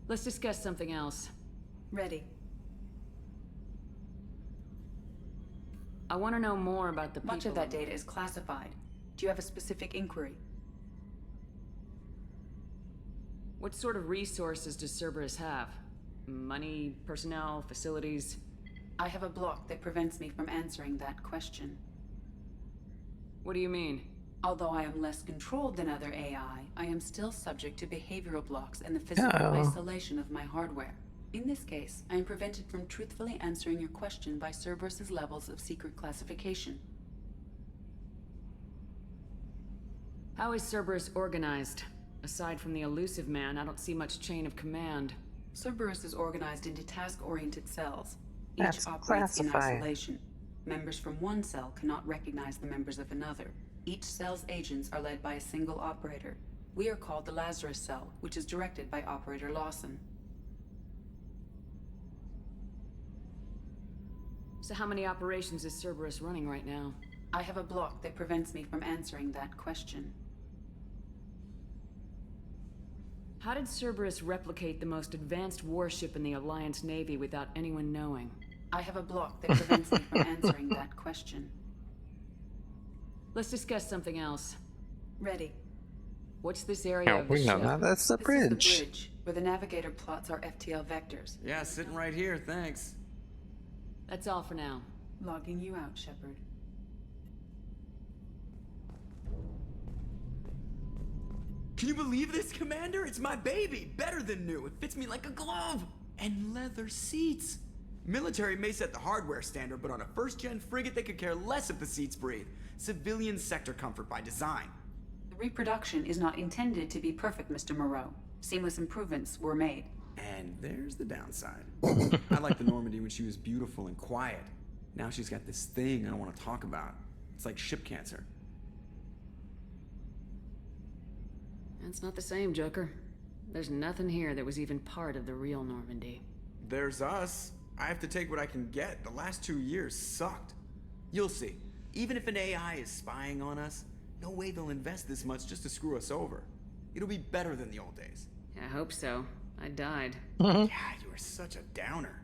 Let's discuss something else. Ready. I want to know more about the people. Much of that data is classified. Do you have a specific inquiry? What sort of resources does Cerberus have? Money, personnel, facilities? I have a block that prevents me from answering that question. What do you mean? Although I am less controlled than other AI, I am still subject to behavioral blocks and the physical isolation of my hardware. In this case, I am prevented from truthfully answering your question by Cerberus's levels of secret classification. How is Cerberus organized? Aside from the elusive man, I don't see much chain of command. Cerberus is organized into task-oriented cells. That's Each operates in classified. isolation. Members from one cell cannot recognize the members of another. Each cell's agents are led by a single operator. We are called the Lazarus Cell, which is directed by Operator Lawson. So how many operations is Cerberus running right now? I have a block that prevents me from answering that question. How did Cerberus replicate the most advanced warship in the Alliance Navy without anyone knowing? I have a block that prevents me from answering that question. Let's discuss something else. Ready. What's this area Yeah, of the we know ship? that. That's the This bridge. is the bridge, where the navigator plots our FTL vectors. Yeah, sitting right here, thanks. That's all for now. Logging you out, Shepard. Can you believe this, Commander? It's my baby! Better than new. It fits me like a glove! And leather seats! Military may set the hardware standard, but on a first-gen frigate, they could care less if the seats breathe. Civilian sector comfort by design. The reproduction is not intended to be perfect, Mr. Moreau. Seamless improvements were made. And there's the downside. I liked the Normandy when she was beautiful and quiet. Now she's got this thing I don't want to talk about. It's like ship cancer. That's not the same, Joker. There's nothing here that was even part of the real Normandy. There's us. I have to take what I can get. The last 2 years sucked. You'll see. Even if an AI is spying on us, no way they'll invest this much just to screw us over. It'll be better than the old days. I hope so. I died. Yeah, you were such a downer.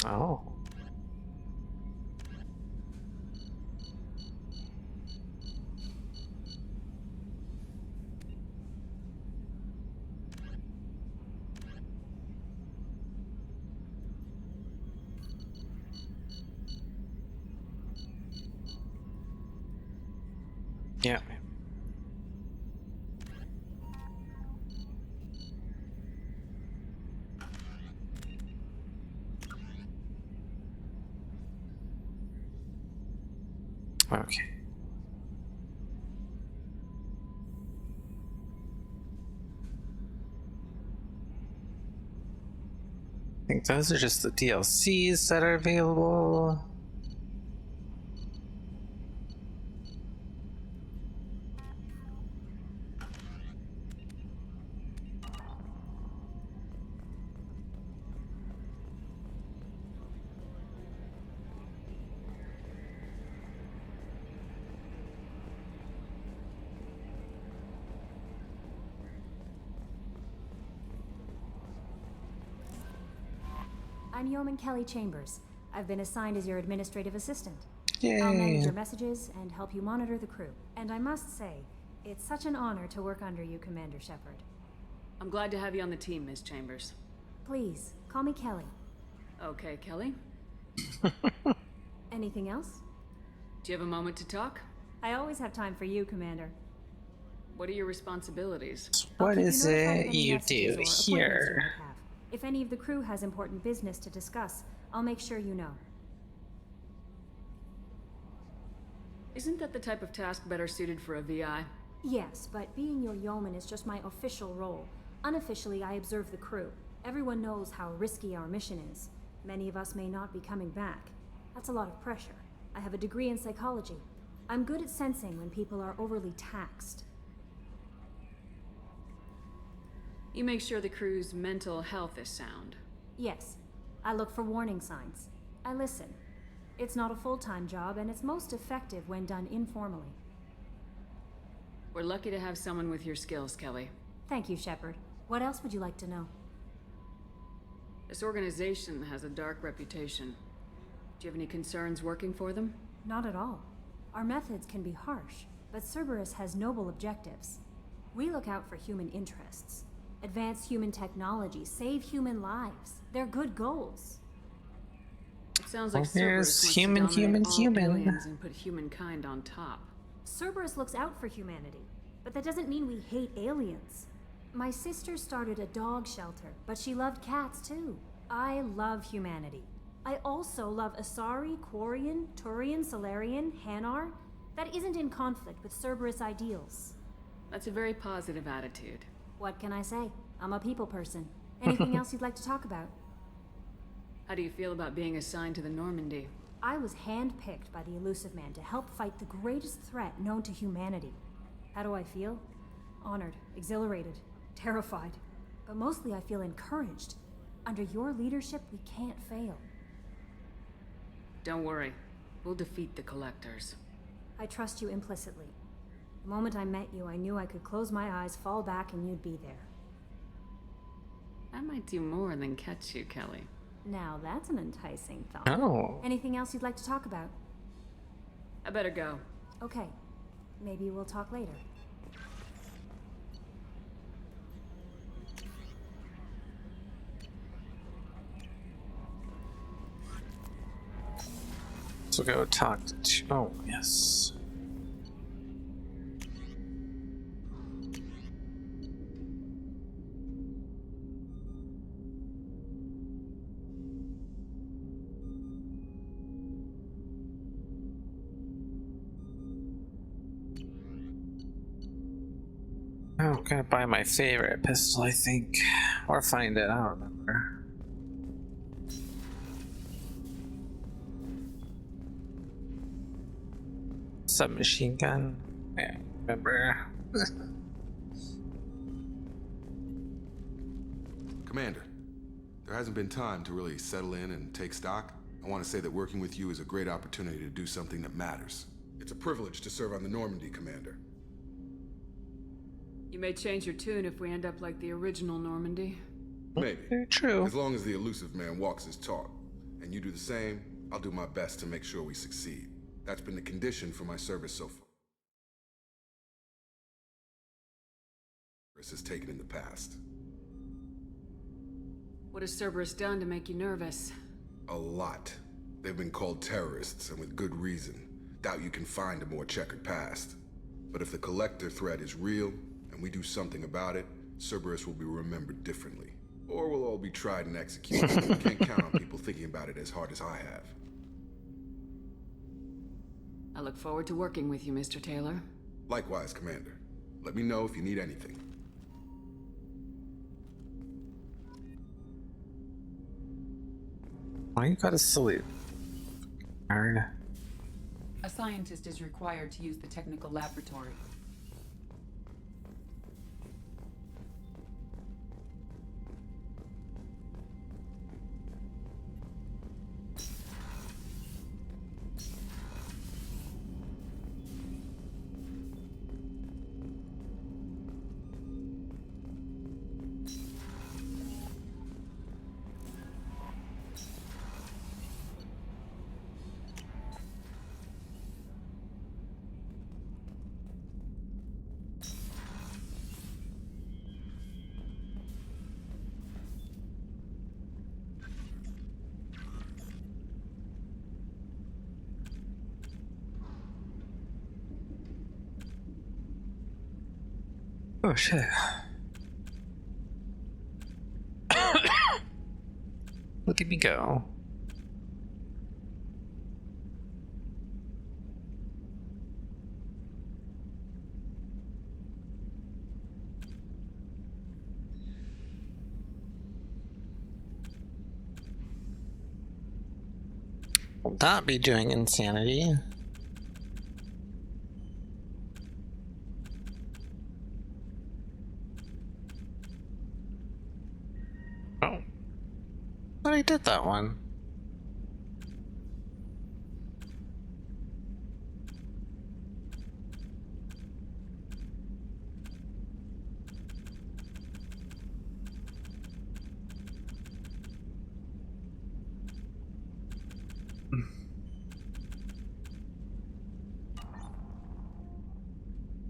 Oh. Yeah. Okay. I think those are just the DLCs that are available. I'm Yeoman Kelly Chambers. I've been assigned as your administrative assistant. Yay. I'll manage your messages and help you monitor the crew. And I must say, it's such an honor to work under you, Commander Shepard. I'm glad to have you on the team, Ms. Chambers. Please, call me Kelly. Okay, Kelly. Anything else? Do you have a moment to talk? I always have time for you, Commander. What are your responsibilities? What is notified of it any you messages do or appointments you here? might have. If any of the crew has important business to discuss, I'll make sure you know. Isn't that the type of task better suited for a VI? Yes, but being your yeoman is just my official role. Unofficially, I observe the crew. Everyone knows how risky our mission is. Many of us may not be coming back. That's a lot of pressure. I have a degree in psychology. I'm good at sensing when people are overly taxed. You make sure the crew's mental health is sound. Yes, I look for warning signs. I listen. It's not a full-time job, and it's most effective when done informally. We're lucky to have someone with your skills, Kelly. Thank you, Shepard. What else would you like to know? This organization has a dark reputation. Do you have any concerns working for them? Not at all. Our methods can be harsh, but Cerberus has noble objectives. We look out for human interests. Advance human technology, save human lives. They're good goals. It sounds like Well, here's Cerberus human, wants to dominate human. all aliens and put humankind on top. Cerberus looks out for humanity, but that doesn't mean we hate aliens. My sister started a dog shelter, but she loved cats too. I love humanity. I also love Asari, Quarian, Turian, Solarian, Hanar. That isn't in conflict with Cerberus ideals. That's a very positive attitude. What can I say? I'm a people person. Anything else you'd like to talk about? How do you feel about being assigned to the Normandy? I was handpicked by the Elusive Man to help fight the greatest threat known to humanity. How do I feel? Honored, exhilarated, terrified. But mostly I feel encouraged. Under your leadership, we can't fail. Don't worry. We'll defeat the Collectors. I trust you implicitly. The moment I met you, I knew I could close my eyes, fall back, and you'd be there. I might do more than catch you, Kelly. Now that's an enticing thought. Oh. Anything else you'd like to talk about? I better go. Okay. Maybe we'll talk later. So go talk to. Oh, yes. I'm gonna buy my favorite pistol, I think. Or find it, I don't remember. Submachine gun. Yeah, remember. Commander, there hasn't been time to really settle in and take stock. I want to say that working with you is a great opportunity to do something that matters. It's a privilege to serve on the Normandy, Commander. You may change your tune if we end up like the original Normandy. Maybe. Very true. As long as the Elusive Man walks his talk, and you do the same, I'll do my best to make sure we succeed. That's been the condition for my service so far. This has taken in the past. What has Cerberus done to make you nervous? A lot. They've been called terrorists, and with good reason. Doubt you can find a more checkered past. But if the Collector threat is real, and we do something about it, Cerberus will be remembered differently. Or we'll all be tried and executed. We can't count on people thinking about it as hard as I have. I look forward to working with you, Mr. Taylor. Likewise, Commander. Let me know if you need anything. Why you gotta salute? Darn. A scientist is required to use the technical laboratory. Oh shit. Look at me go. Will not be doing insanity. Oh. But I did that one.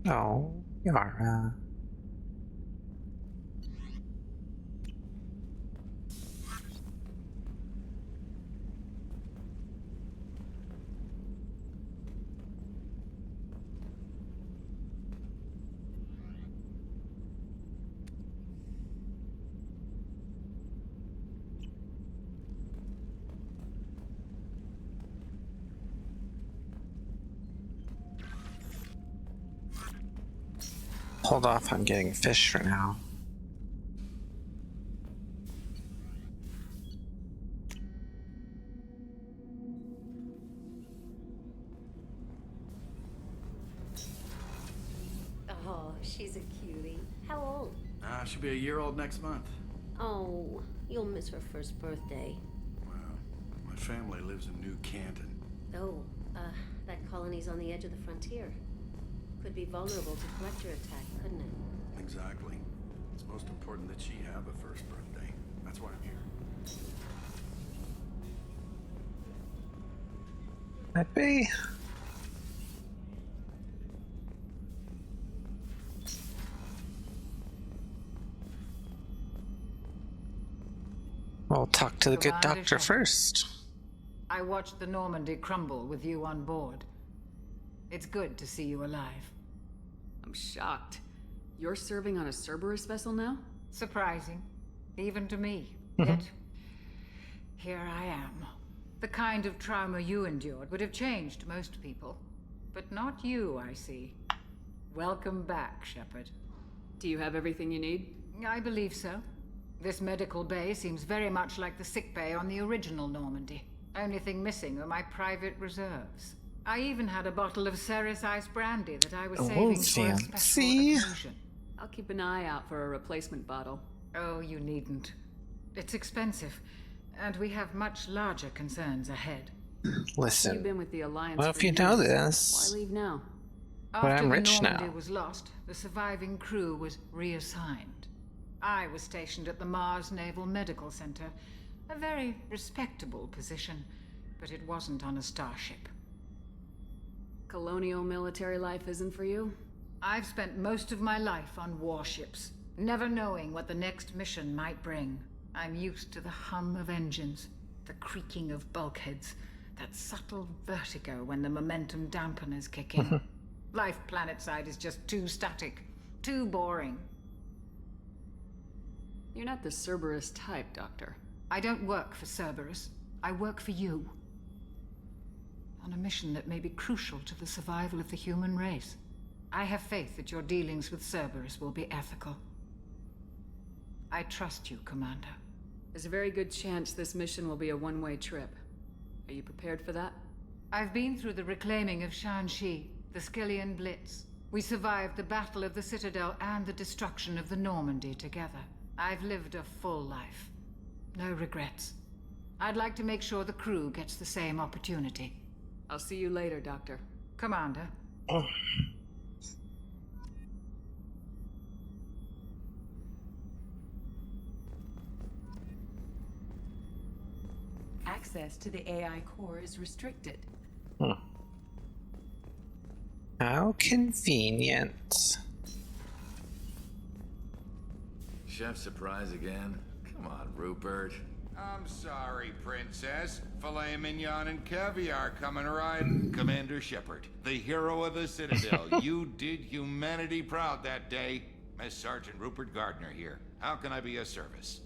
Oh, Yara. Hold off on getting fish for now. Oh, she's a cutie. How old? She'll be a year old next month. Oh, you'll miss her first birthday. Wow. My family lives in New Canton. Oh, that colony's on the edge of the frontier. Could be vulnerable to collector attack, couldn't it? Exactly. It's most important that she have a first birthday. That's why I'm here. Might be. We'll talk to the good doctor first. I watched the Normandy crumble with you on board. It's good to see you alive. I'm shocked. You're serving on a Cerberus vessel now? Surprising, even to me. Yet, here I am. The kind of trauma you endured would have changed most people. But not you, I see. Welcome back, Shepard. Do you have everything you need? I believe so. This medical bay seems very much like the sick bay on the original Normandy. Only thing missing are my private reserves. I even had a bottle of Ceres Ice brandy that I was saving for a special occasion. I'll keep an eye out for a replacement bottle. Oh, you needn't. It's expensive, and we have much larger concerns ahead. Listen, You've been with the Alliance well, for if you years. know this, Why leave now? but After I'm the rich Normandy now. was lost, the surviving crew was reassigned. I was stationed at the Mars Naval Medical Center, a very respectable position, but it wasn't on a starship. Colonial military life isn't for you? I've spent most of my life on warships, never knowing what the next mission might bring. I'm used to the hum of engines, the creaking of bulkheads, that subtle vertigo when the momentum dampeners kick in. Life planetside is just too static, too boring. You're not the Cerberus type, Doctor. I don't work for Cerberus. I work for you. On a mission that may be crucial to the survival of the human race. I have faith that your dealings with Cerberus will be ethical. I trust you, Commander. There's a very good chance this mission will be a one-way trip. Are you prepared for that? I've been through the reclaiming of Shanxi, the Skillian Blitz. We survived the Battle of the Citadel and the destruction of the Normandy together. I've lived a full life. No regrets. I'd like to make sure the crew gets the same opportunity. I'll see you later, Doctor. Commander. Access to the AI core is restricted. How convenient. Chef surprise again? Come on, Rupert. I'm sorry, Princess. Filet mignon and caviar coming right. Commander Shepard, the hero of the Citadel. You did humanity proud that day. Mess Sergeant Rupert Gardner here. How can I be of service?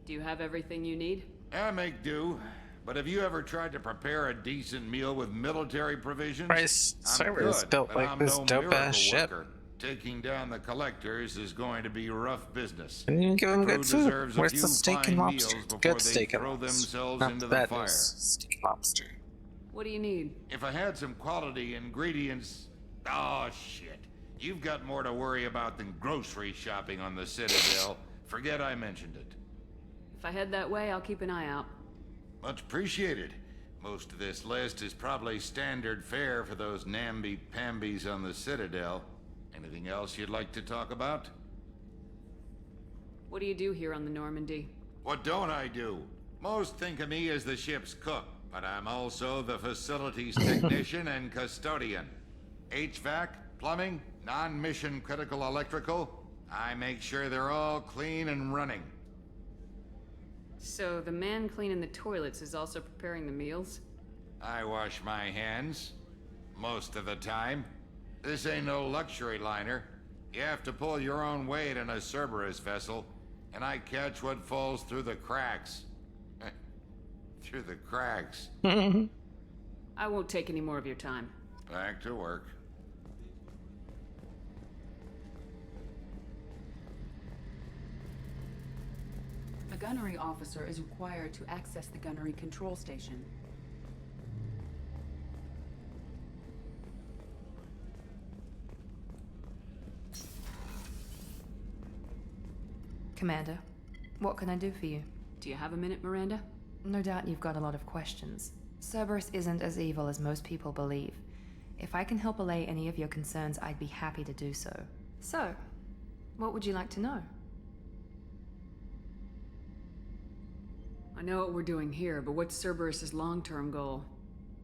Do you have everything you need? I make do. But have you ever tried to prepare a decent meal with military provisions? Bryce I'm Cerberus good, built but like I'm this no dope-ass miracle ship. worker. Taking down the collectors is going to be rough business. And you give them Crew good food. deserves a Where's few the steak and fine lobster? meals before Good they steak and throw lobster. themselves Not into the the bad fire. news. Steak and lobster. What do you need? If I had some quality ingredients... Oh, shit. You've got more to worry about than grocery shopping on the Citadel. Forget I mentioned it. If I head that way, I'll keep an eye out. Much appreciated. Most of this list is probably standard fare for those namby-pambies on the Citadel. Anything else you'd like to talk about? What do you do here on the Normandy? What don't I do? Most think of me as the ship's cook, but I'm also the facilities technician and custodian. HVAC, plumbing, non-mission critical electrical. I make sure they're all clean and running. So the man cleaning the toilets is also preparing the meals? I wash my hands. Most of the time. This ain't no luxury liner. You have to pull your own weight in a Cerberus vessel, and I catch what falls through the cracks. Through the cracks. I won't take any more of your time. Back to work. A gunnery officer is required to access the gunnery control station. Commander, what can I do for you? Do you have a minute, Miranda? No doubt you've got a lot of questions. Cerberus isn't as evil as most people believe. If I can help allay any of your concerns, I'd be happy to do so. So, what would you like to know? I know what we're doing here, but what's Cerberus's long-term goal?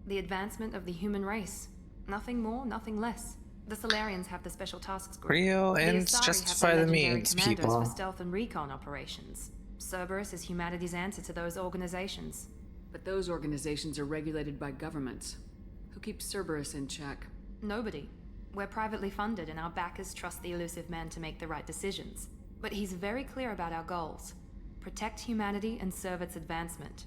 The advancement of the human race. Nothing more, nothing less. The Solarians have the Special Tasks Group. Real The ends Asari justify have the legendary means, commandos people. for stealth and recon operations. Cerberus is humanity's answer to those organizations. But those organizations are regulated by governments. Who keeps Cerberus in check? Nobody. We're privately funded and our backers trust the elusive man to make the right decisions. But he's very clear about our goals. Protect humanity and serve its advancement.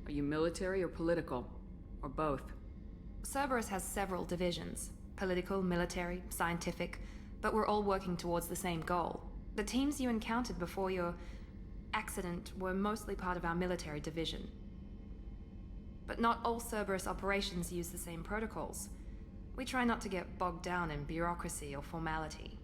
Are you military or political? Or both? Cerberus has several divisions. Political, military, scientific, but we're all working towards the same goal. The teams you encountered before your accident were mostly part of our military division. But not all Cerberus operations use the same protocols. We try not to get bogged down in bureaucracy or formality.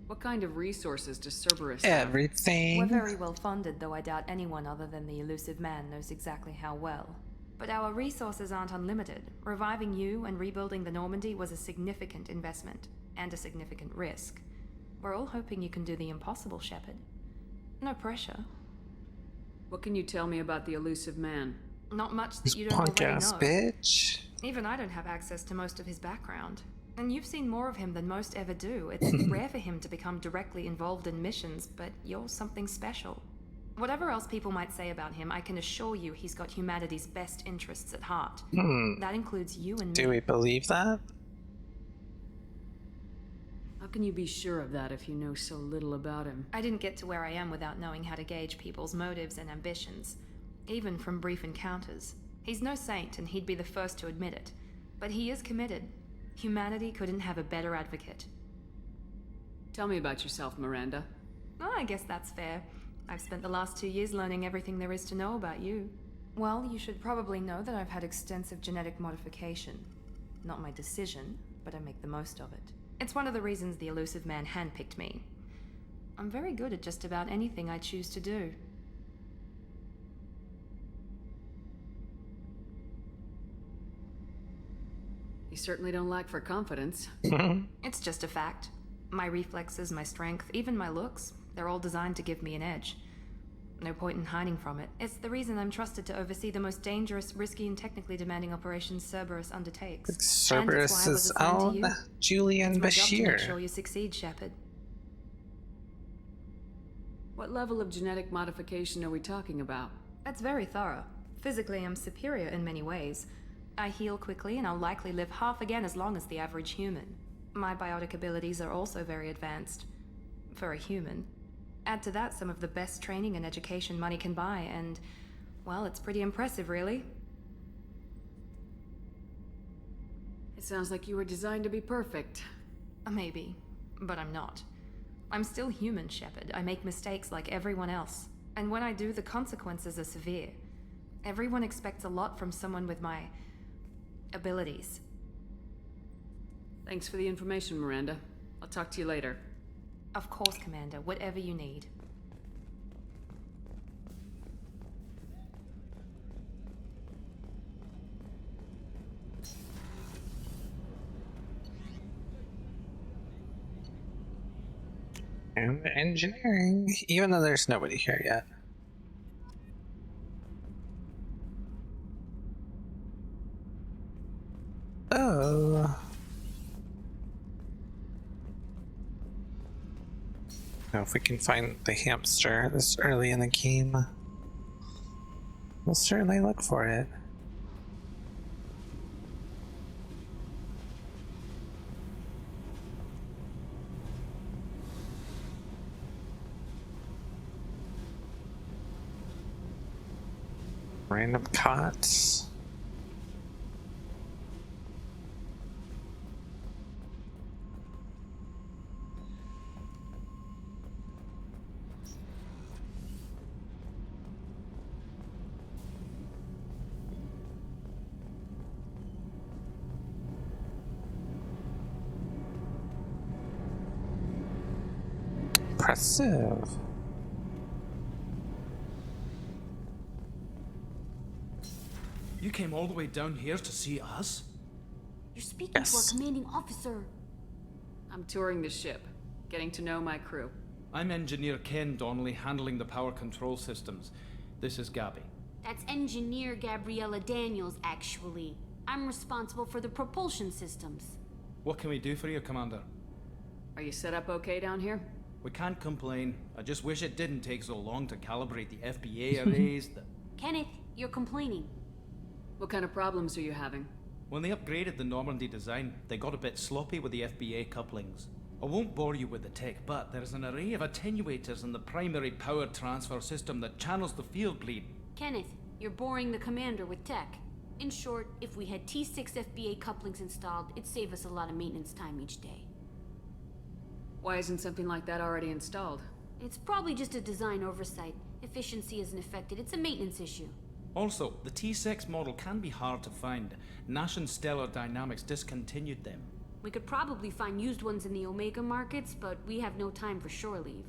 What kind of resources does Cerberus have? Everything. We're very well funded, though I doubt anyone other than the elusive man knows exactly how well. But our resources aren't unlimited. Reviving you and rebuilding the Normandy was a significant investment, and a significant risk. We're all hoping you can do the impossible, Shepard. No pressure. What can you tell me about the elusive man? Not much that This you don't punk already ass know. bitch. Even I don't have access to most of his background. And you've seen more of him than most ever do. It's rare for him to become directly involved in missions, but you're something special. Whatever else people might say about him, I can assure you he's got humanity's best interests at heart. That includes you and me. Do we believe that? How can you be sure of that if you know so little about him? I didn't get to where I am without knowing how to gauge people's motives and ambitions, even from brief encounters. He's no saint, and he'd be the first to admit it. But he is committed. Humanity couldn't have a better advocate. Tell me about yourself, Miranda. Oh, I guess that's fair. I've spent the last 2 years learning everything there is to know about you. Well, you should probably know that I've had extensive genetic modification. Not my decision, but I make the most of it. It's one of the reasons the elusive man handpicked me. I'm very good at just about anything I choose to do. You certainly don't lack for confidence. It's just a fact. My reflexes, my strength, even my looks, they're all designed to give me an edge. No point in hiding from it. It's the reason I'm trusted to oversee the most dangerous, risky, and technically demanding operations Cerberus undertakes. Cerberus's own Julian It's my job to make Bashir. sure you succeed, Shepard. What level of genetic modification are we talking about? That's very thorough. Physically, I'm superior in many ways. I heal quickly, and I'll likely live half again as long as the average human. My biotic abilities are also very advanced. For a human. Add to that some of the best training and education money can buy, and, well, it's pretty impressive, really. It sounds like you were designed to be perfect. Maybe, but I'm not. I'm still human, Shepard. I make mistakes like everyone else. And when I do, the consequences are severe. Everyone expects a lot from someone with my abilities. Thanks for the information, Miranda. I'll talk to you later. Of course, Commander. Whatever you need. And engineering, even though there's nobody here yet. Oh. Now if we can find the hamster this early in the game, we'll certainly look for it. Random cots. Impressive. You came all the way down here to see us? You're speaking to our commanding officer. I'm touring the ship, getting to know my crew. I'm Engineer Ken Donnelly, handling the power control systems. This is Gabby. That's Engineer Gabriella Daniels, actually. I'm responsible for the propulsion systems. What can we do for you, Commander? Are you set up okay down here? We can't complain. I just wish it didn't take so long to calibrate the FBA arrays. Kenneth, you're complaining. What kind of problems are you having? When they upgraded the Normandy design, they got a bit sloppy with the FBA couplings. I won't bore you with the tech, but there's an array of attenuators in the primary power transfer system that channels the field bleed. Kenneth, you're boring the commander with tech. In short, if we had T6 FBA couplings installed, it'd save us a lot of maintenance time each day. Why isn't something like that already installed? It's probably just a design oversight. Efficiency isn't affected, it's a maintenance issue. Also, the T6 model can be hard to find. Nash and Stellar Dynamics discontinued them. We could probably find used ones in the Omega markets, but we have no time for shore leave.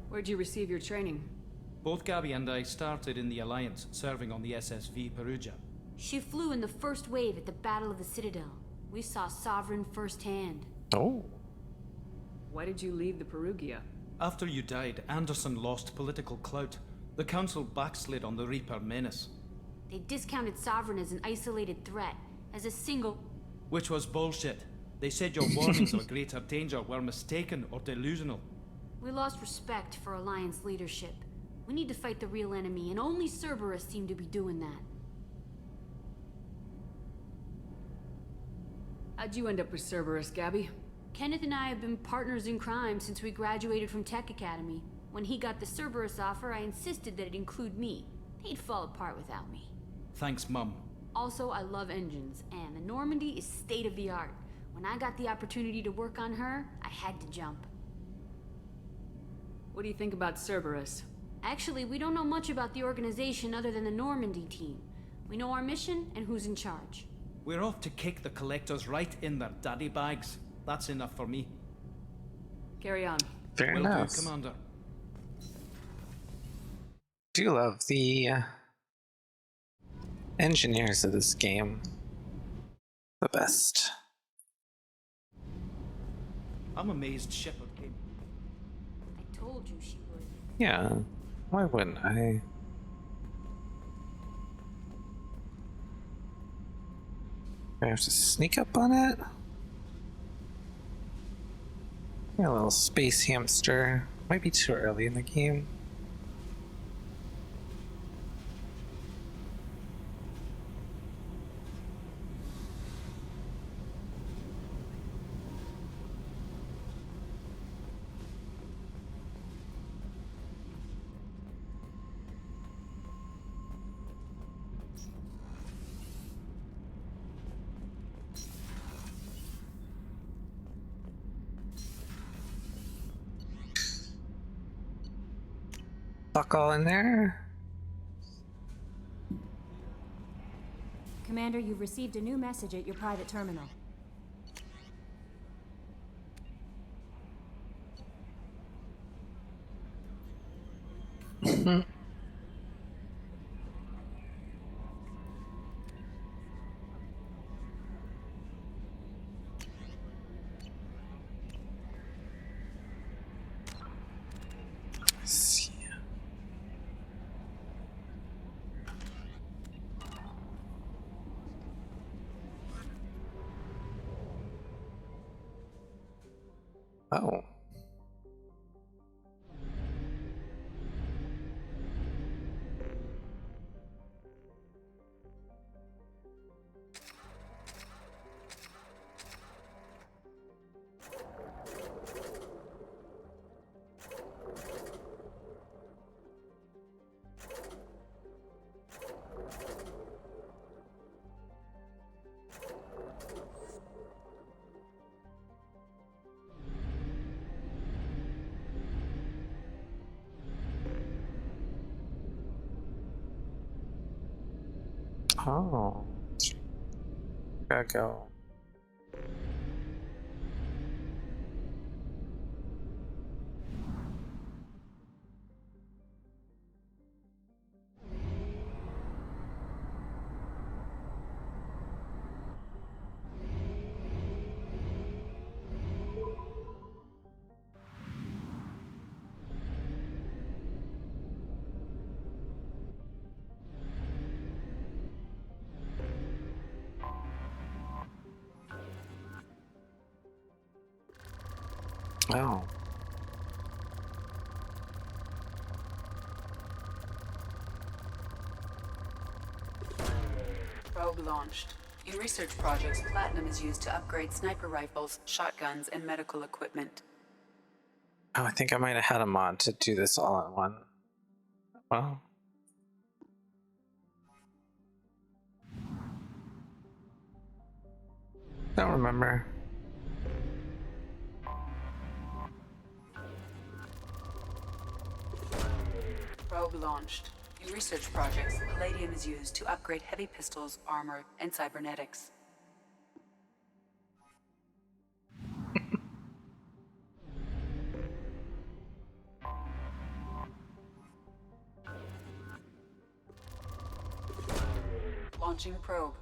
Where'd you receive your training? Both Gabby and I started in the Alliance, serving on the SSV Perugia. She flew in the first wave at the Battle of the Citadel. We saw Sovereign firsthand. Oh. Why did you leave the Perugia? After you died, Anderson lost political clout. The Council backslid on the Reaper menace. They discounted Sovereign as an isolated threat, as a single... Which was bullshit. They said your warnings of a greater danger were mistaken or delusional. We lost respect for Alliance leadership. We need to fight the real enemy, and only Cerberus seem to be doing that. How'd you end up with Cerberus, Gabby? Kenneth and I have been partners in crime since we graduated from Tech Academy. When he got the Cerberus offer, I insisted that it include me. They'd fall apart without me. Thanks, Mum. Also, I love engines, and the Normandy is state-of-the-art. When I got the opportunity to work on her, I had to jump. What do you think about Cerberus? Actually, we don't know much about the organization other than the Normandy team. We know our mission and who's in charge. We're off to kick the Collectors right in their daddy bags. That's enough for me. Carry on. Fair Will enough. do, Commander. Do love the engineers of this game. The best. I'm amazed Shepard came. I told you she would. Yeah, why wouldn't I? I have to sneak up on it? Yeah, a little space hamster. Might be too early in the game. fuck all in there? Commander, you've received a new message at your private terminal. Oh. Oh. Gotta go. Oh. Probe launched. In research projects, platinum is used to upgrade sniper rifles, shotguns, and medical equipment. Oh, I think I might have had a mod to do this all in one. Well. Don't remember. Probe launched. In research projects, palladium is used to upgrade heavy pistols, armor, and cybernetics. Launching probe.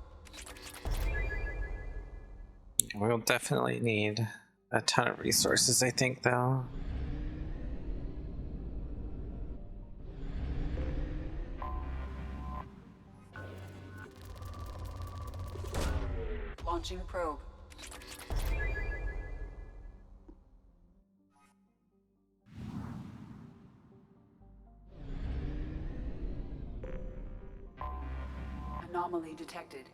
We'll definitely need a ton of resources, I think, though. Launching probe. Anomaly detected.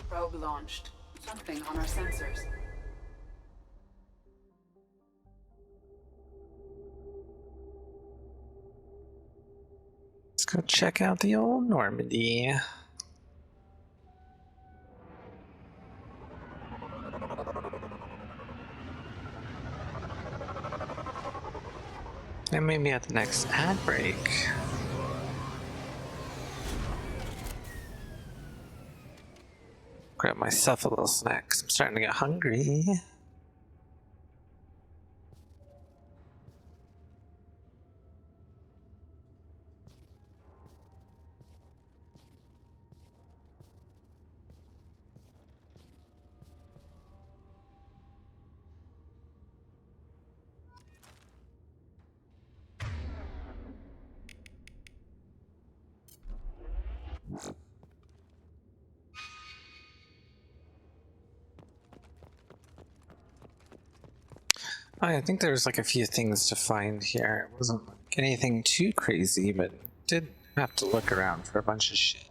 Probe launched. Something on our sensors. Let's go check out the old Normandy. And maybe at the next ad break. Grab myself a little snack 'cause I'm starting to get hungry. I think there's like a few things to find here. It wasn't like anything too crazy, but did have to look around for a bunch of shit.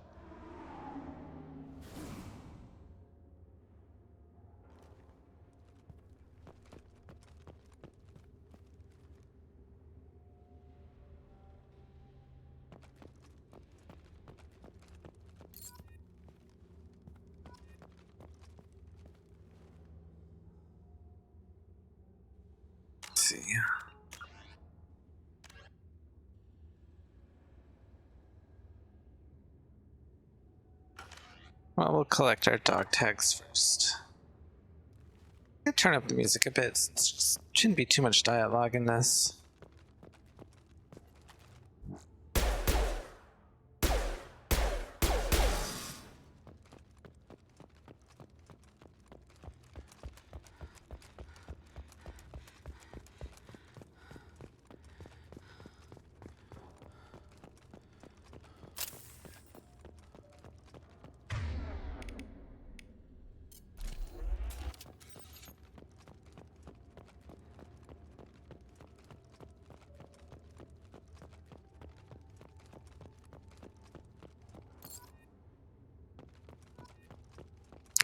Well, we'll collect our dog tags first. I'll turn up the music a bit. Shouldn't be too much dialogue in this.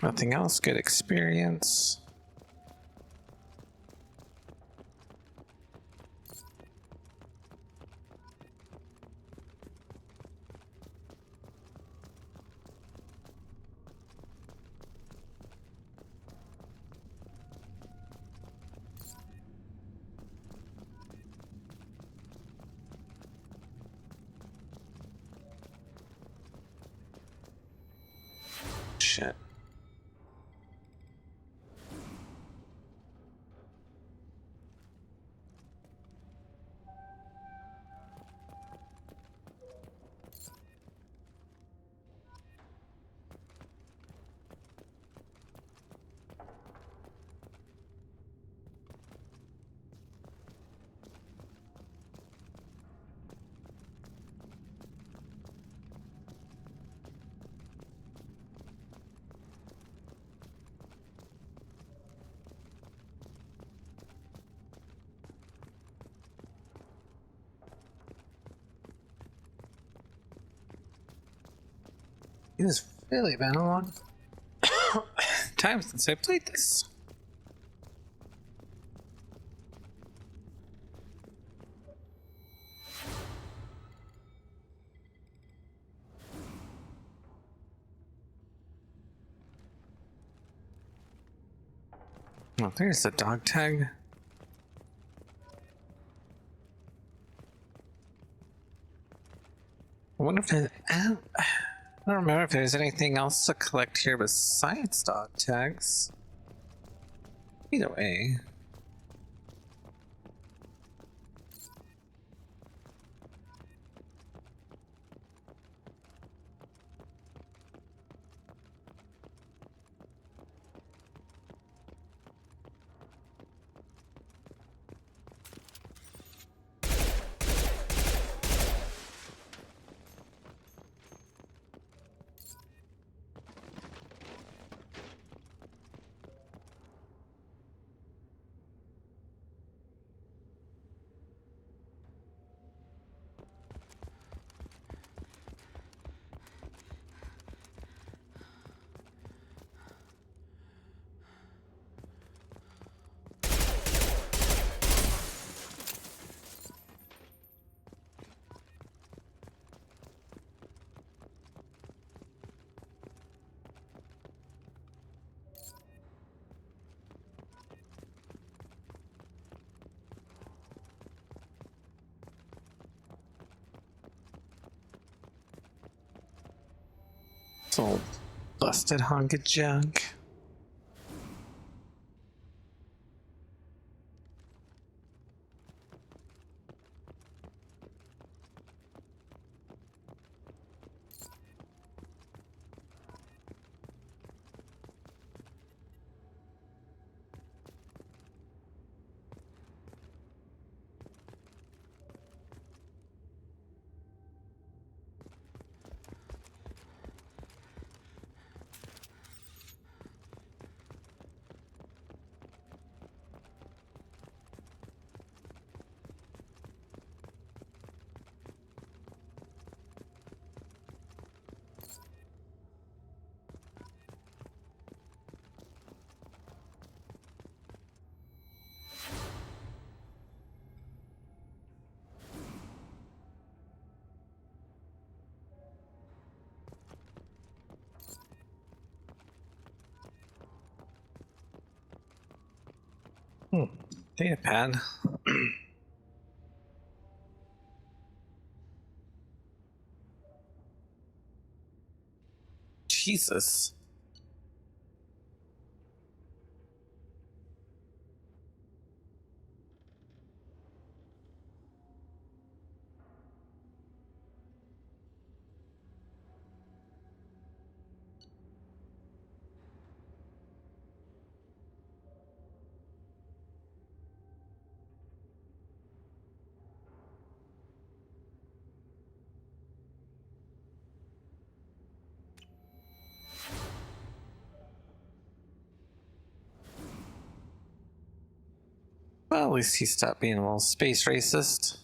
Nothing else, good experience. Shit. It has really been a long time since I played this. Oh, there's the dog tag. I wonder if there's... I don't remember if there's anything else to collect here besides dog tags. Either way. This old busted hunk of junk. Data pad. Jesus. Well, at least he stopped being a little space racist.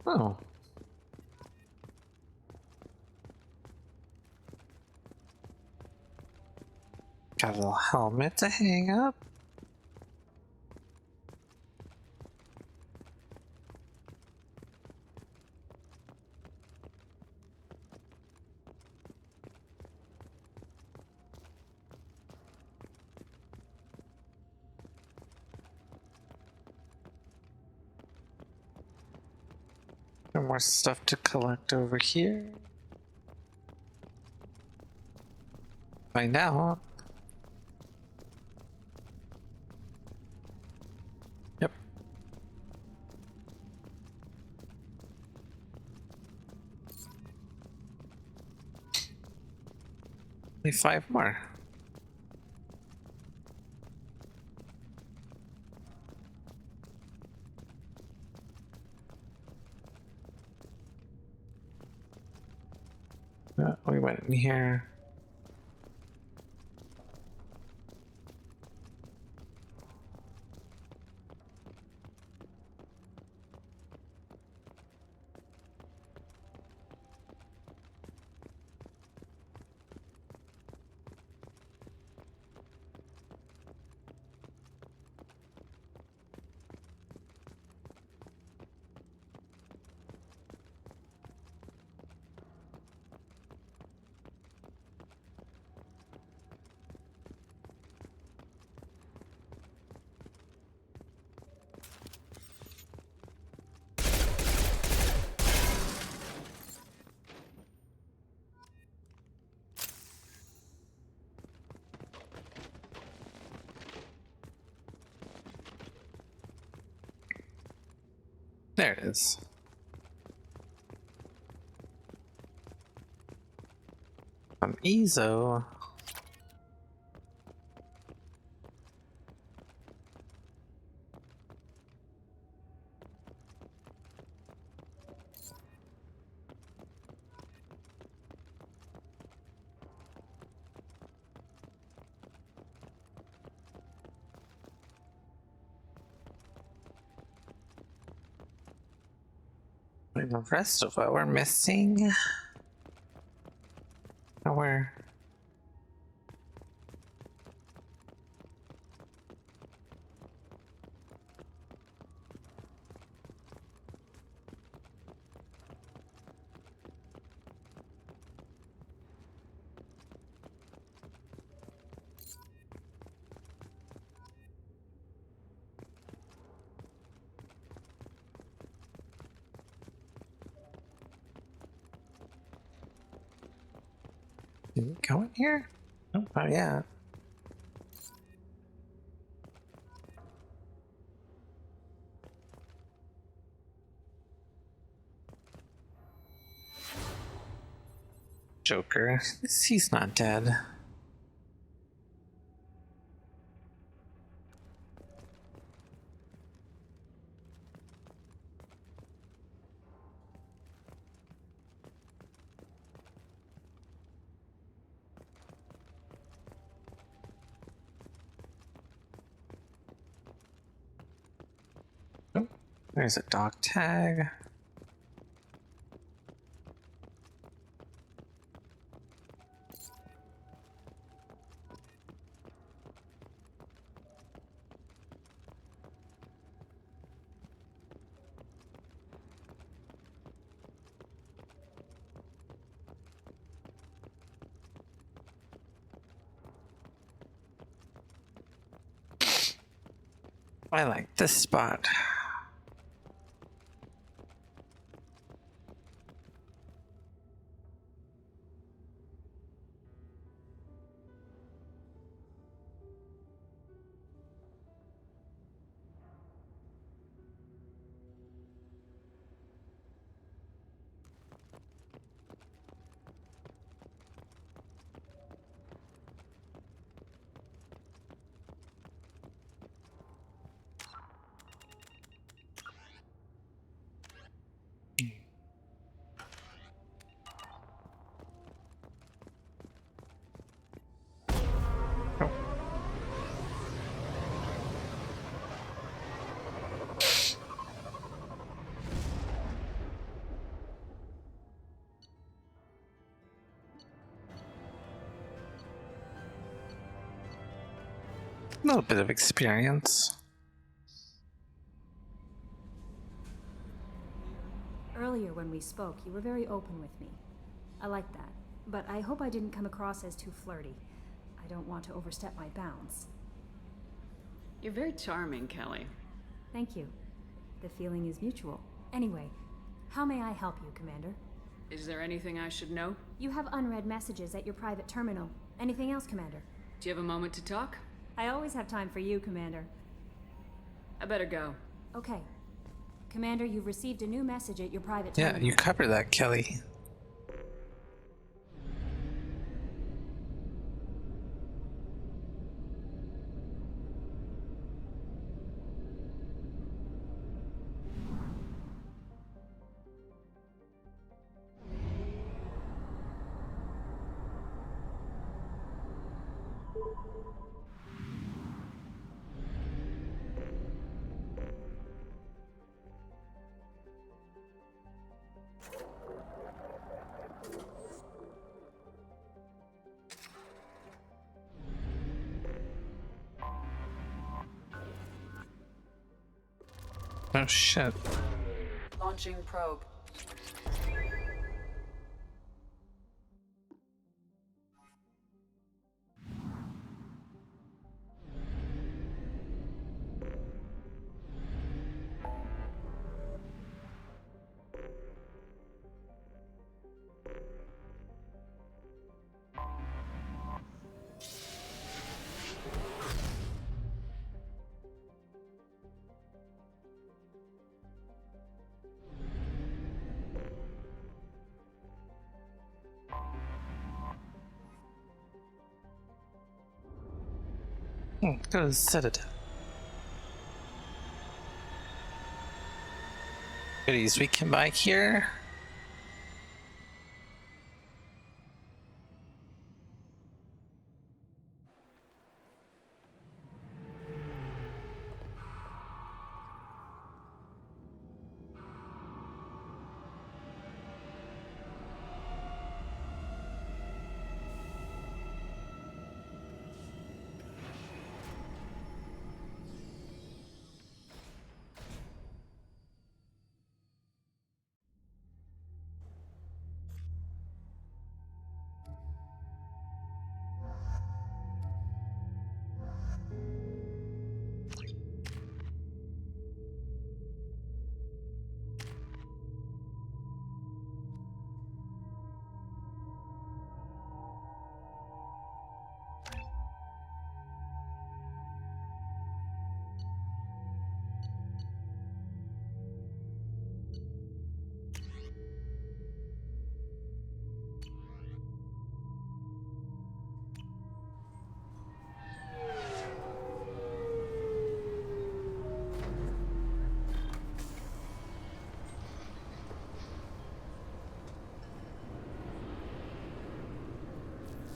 Oh. Got a little helmet to hang up. And more stuff to collect over here. Find out. Yep. Only 5 more. We went in here. There it is. EZO. And the rest of what we're missing. Where? Did we go in here? Oh, not yet. Joker. He's not dead. Oh, there's a dog tag. I like this spot. A little bit of experience. Earlier when we spoke, you were very open with me. I like that, but I hope I didn't come across as too flirty. I don't want to overstep my bounds. You're very charming, Kelly. Thank you. The feeling is mutual. Anyway, how may I help you, Commander? Is there anything I should know? You have unread messages at your private terminal. Anything else, Commander? Do you have a moment to talk? I always have time for you, Commander. I better go. Okay. Commander, you've received a new message at your private terminal. Yeah, you covered that, Kelly. Oh shit. Launching probe. Go to Citadel. Goodies we can buy here.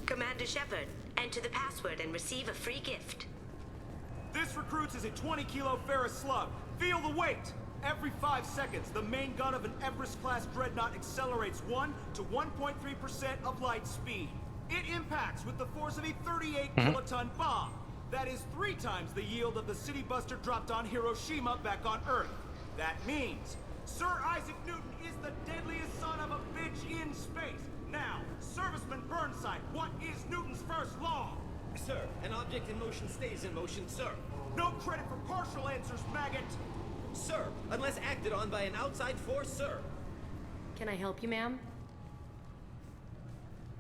Commander Shepard, enter the password and receive a free gift. This recruits is a 20-kilo ferrous slug. Feel the weight! Every 5 seconds, the main gun of an Everest-class dreadnought accelerates 1 to 1.3% of light speed. It impacts with the force of a 38-kiloton bomb. That is 3 times the yield of the City Buster dropped on Hiroshima back on Earth. That means Sir Isaac Newton is the deadliest son of a bitch in space. Now, Serviceman Burnside, what is Newton's first law? sir. An object in motion stays in motion, sir. No credit for partial answers, maggot! Sir, unless acted on by an outside force, sir. Can I help you, ma'am?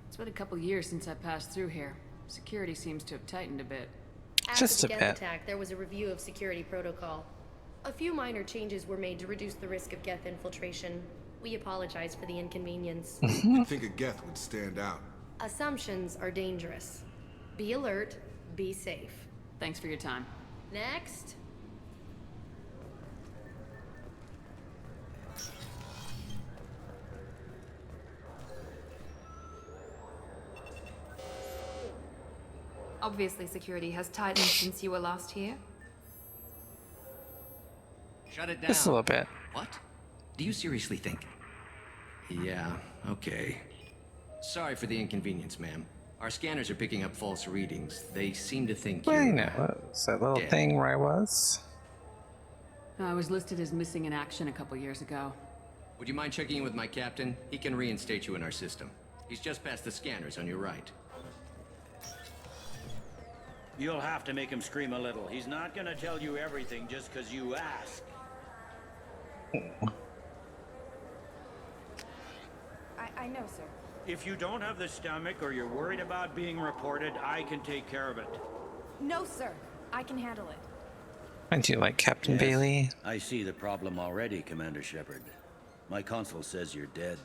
It's been a couple years since I passed through here. Security seems to have tightened a bit. After Just the a Geth bit. attack, there was a review of security protocol. A few minor changes were made to reduce the risk of Geth infiltration. We apologize for the inconvenience. I think a Geth would stand out. Assumptions are dangerous. Be alert, be safe. Thanks for your time. Next. Obviously, security has tightened since you were last here. Shut it down. Just a little bit. What? Do you seriously think? Yeah, okay. Sorry for the inconvenience, ma'am. Our scanners are picking up false readings. They seem to think Well, you you're, know, it's that little dead. thing where I was. I was listed as missing in action a couple years ago. Would you mind checking in with my captain? He can reinstate you in our system. He's just past the scanners on your right. You'll have to make him scream a little. He's not gonna tell you everything just because you ask. I know, sir. If you don't have the stomach or you're worried about being reported, I can take care of it. No, sir. I can handle it. I do like Captain Bailey. I see the problem already, Commander Shepard. My consul says you're dead.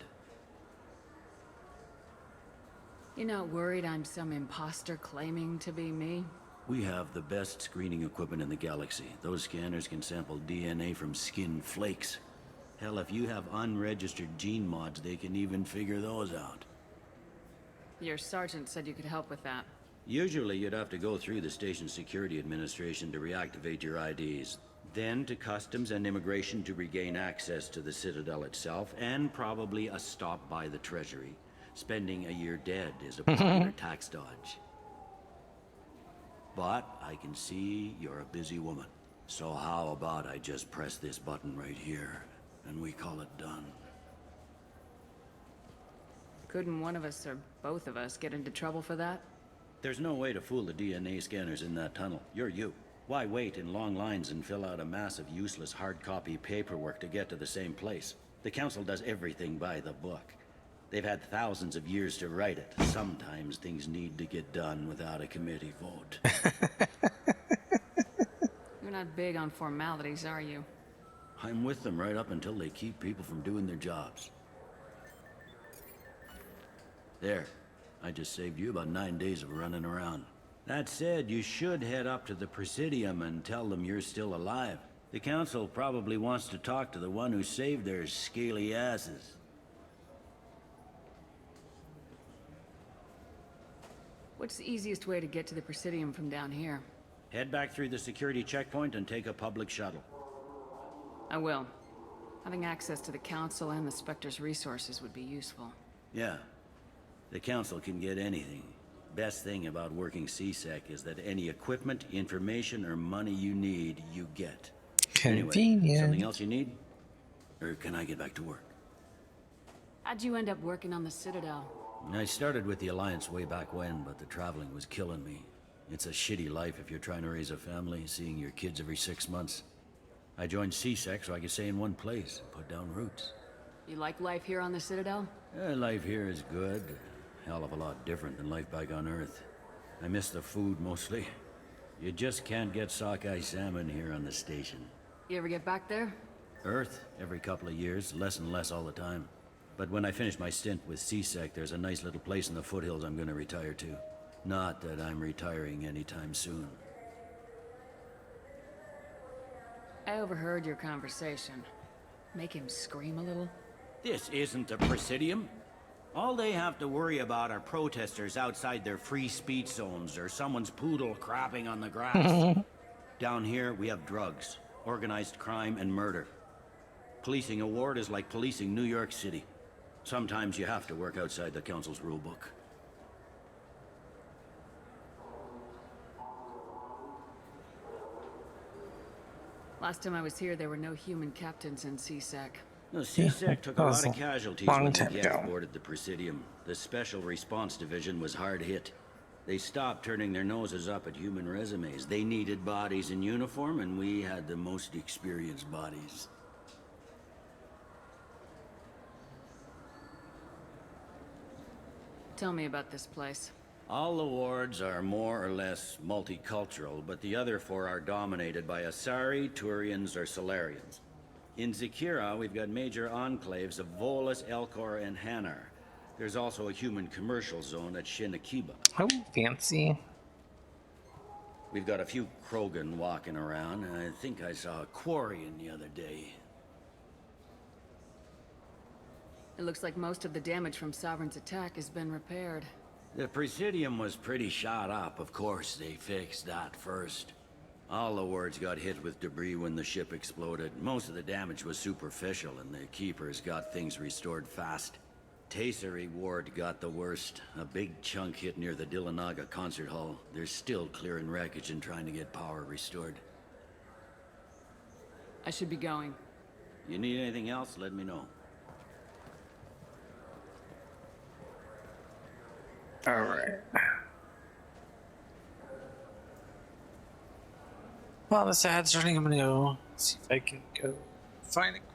You're not worried I'm some imposter claiming to be me? We have the best screening equipment in the galaxy. Those scanners can sample DNA from skin flakes. Hell, if you have unregistered gene mods, they can even figure those out. Your sergeant said you could help with that. Usually you'd have to go through the station security administration to reactivate your IDs. Then to customs and immigration to regain access to the Citadel itself, and probably a stop by the Treasury. Spending a year dead is a popular tax dodge. But I can see you're a busy woman. So how about I just press this button right here, and we call it done? Couldn't one of us or both of us get into trouble for that? There's no way to fool the DNA scanners in that tunnel. You're you. Why wait in long lines and fill out a massive useless hard copy paperwork to get to the same place? The Council does everything by the book. They've had thousands of years to write it. Sometimes things need to get done without a committee vote. You're not big on formalities, are you? I'm with them right up until they keep people from doing their jobs. There. I just saved you about 9 days of running around. That said, you should head up to the Presidium and tell them you're still alive. The Council probably wants to talk to the one who saved their scaly asses. What's the easiest way to get to the Presidium from down here? Head back through the security checkpoint and take a public shuttle. I will. Having access to the Council and the Spectre's resources would be useful. Yeah. The Council can get anything. Best thing about working CSEC is that any equipment, information, or money you need, you get. Convenient. Anyway, something else you need? Or can I get back to work? How'd you end up working on the Citadel? I started with the Alliance way back when, but the traveling was killing me. It's a shitty life if you're trying to raise a family, seeing your kids every 6 months. I joined CSEC so I could stay in one place and put down roots. You like life here on the Citadel? Life here is good. Hell of a lot different than life back on Earth. I miss the food mostly. You just can't get sockeye salmon here on the station. You ever get back there? Earth, every couple of years, less and less all the time. But when I finish my stint with CSEC, there's a nice little place in the foothills I'm gonna retire to. Not that I'm retiring anytime soon. I overheard your conversation. Make him scream a little? This isn't the Presidium. All they have to worry about are protesters outside their free speech zones or someone's poodle crapping on the grass. Down here, we have drugs, organized crime, and murder. Policing a ward is like policing New York City. Sometimes you have to work outside the Council's rulebook. Last time I was here, there were no human captains in CSEC. No, CSEC took a lot of casualties long when the time Geth ago. boarded the Presidium. The Special Response Division was hard hit. They stopped turning their noses up at human resumes. They needed bodies in uniform, and we had the most experienced bodies. Tell me about this place. All the wards are more or less multicultural, but the other four are dominated by Asari, Turians, or Solarians. In Zakira, we've got major enclaves of Volus, Elcor, and Hanar. There's also a human commercial zone at Shinakiba. Oh, fancy. We've got a few Krogan walking around, and I think I saw a Quarian the other day. It looks like most of the damage from Sovereign's attack has been repaired. The Presidium was pretty shot up. Of course, they fixed that first. All the wards got hit with debris when the ship exploded. Most of the damage was superficial, and the Keepers got things restored fast. Tayseri Ward got the worst. A big chunk hit near the Dillanaga concert hall. They're still clearing wreckage and trying to get power restored. I should be going. You need anything else, let me know. Alright. Well, this ad's running. I'm gonna go see if I can go find a quick.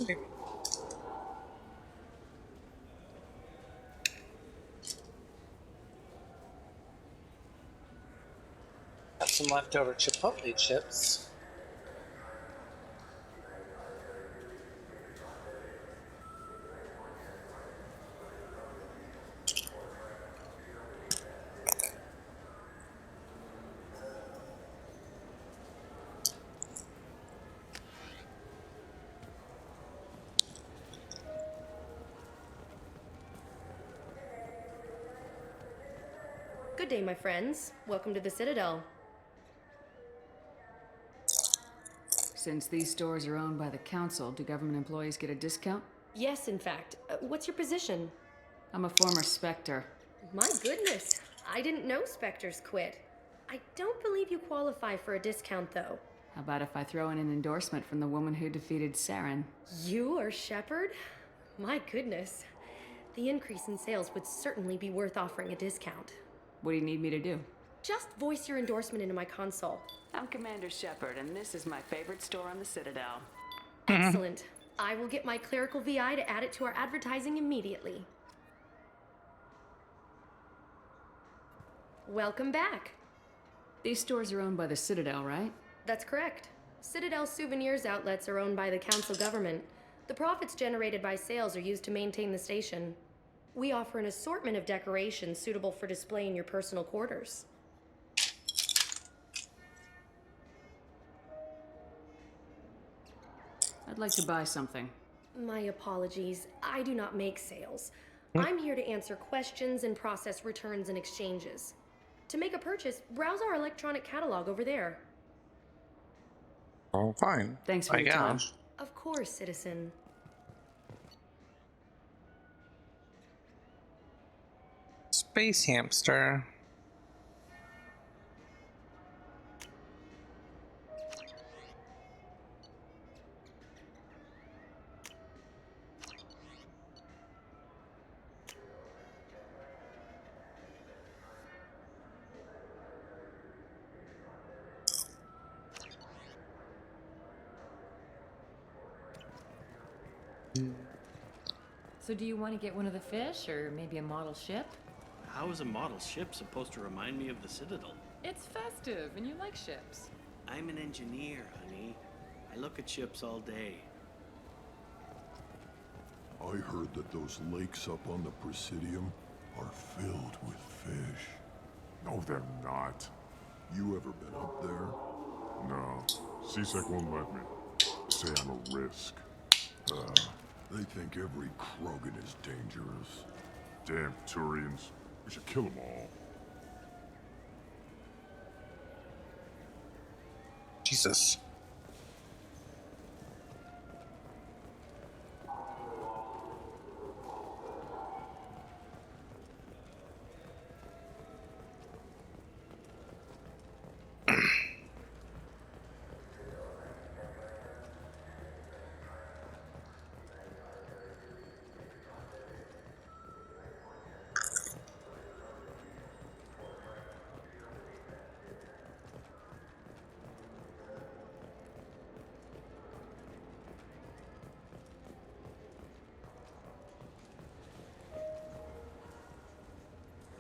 Got some leftover Chipotle chips. Good day, my friends. Welcome to the Citadel. Since these stores are owned by the council, do government employees get a discount? Yes, in fact. What's your position? I'm a former Spectre. My goodness. I didn't know Spectres quit. I don't believe you qualify for a discount, though. How about if I throw in an endorsement from the woman who defeated Saren? You are Shepard? My goodness. The increase in sales would certainly be worth offering a discount. What do you need me to do? Just voice your endorsement into my console. I'm Commander Shepard, and this is my favorite store on the Citadel. Excellent. I will get my clerical VI to add it to our advertising immediately. Welcome back. These stores are owned by the Citadel, right? That's correct. Citadel Souvenirs outlets are owned by the council government. The profits generated by sales are used to maintain the station. We offer an assortment of decorations suitable for display in your personal quarters. I'd like to buy something. My apologies. I do not make sales. I'm here to answer questions and process returns and exchanges. To make a purchase, browse our electronic catalog over there. Oh, fine. Thanks for your time. Of course, citizen. Space hamster. So do you want to get one of the fish, or maybe a model ship? How is a model ship supposed to remind me of the Citadel? It's festive, and you like ships. I'm an engineer, honey. I look at ships all day. I heard that those lakes up on the Presidium are filled with fish. No, they're not. You ever been up there? No. CSEC won't let me. Say I'm a risk. They think every Krogan is dangerous. Damn Turians. We should kill them all. Jesus.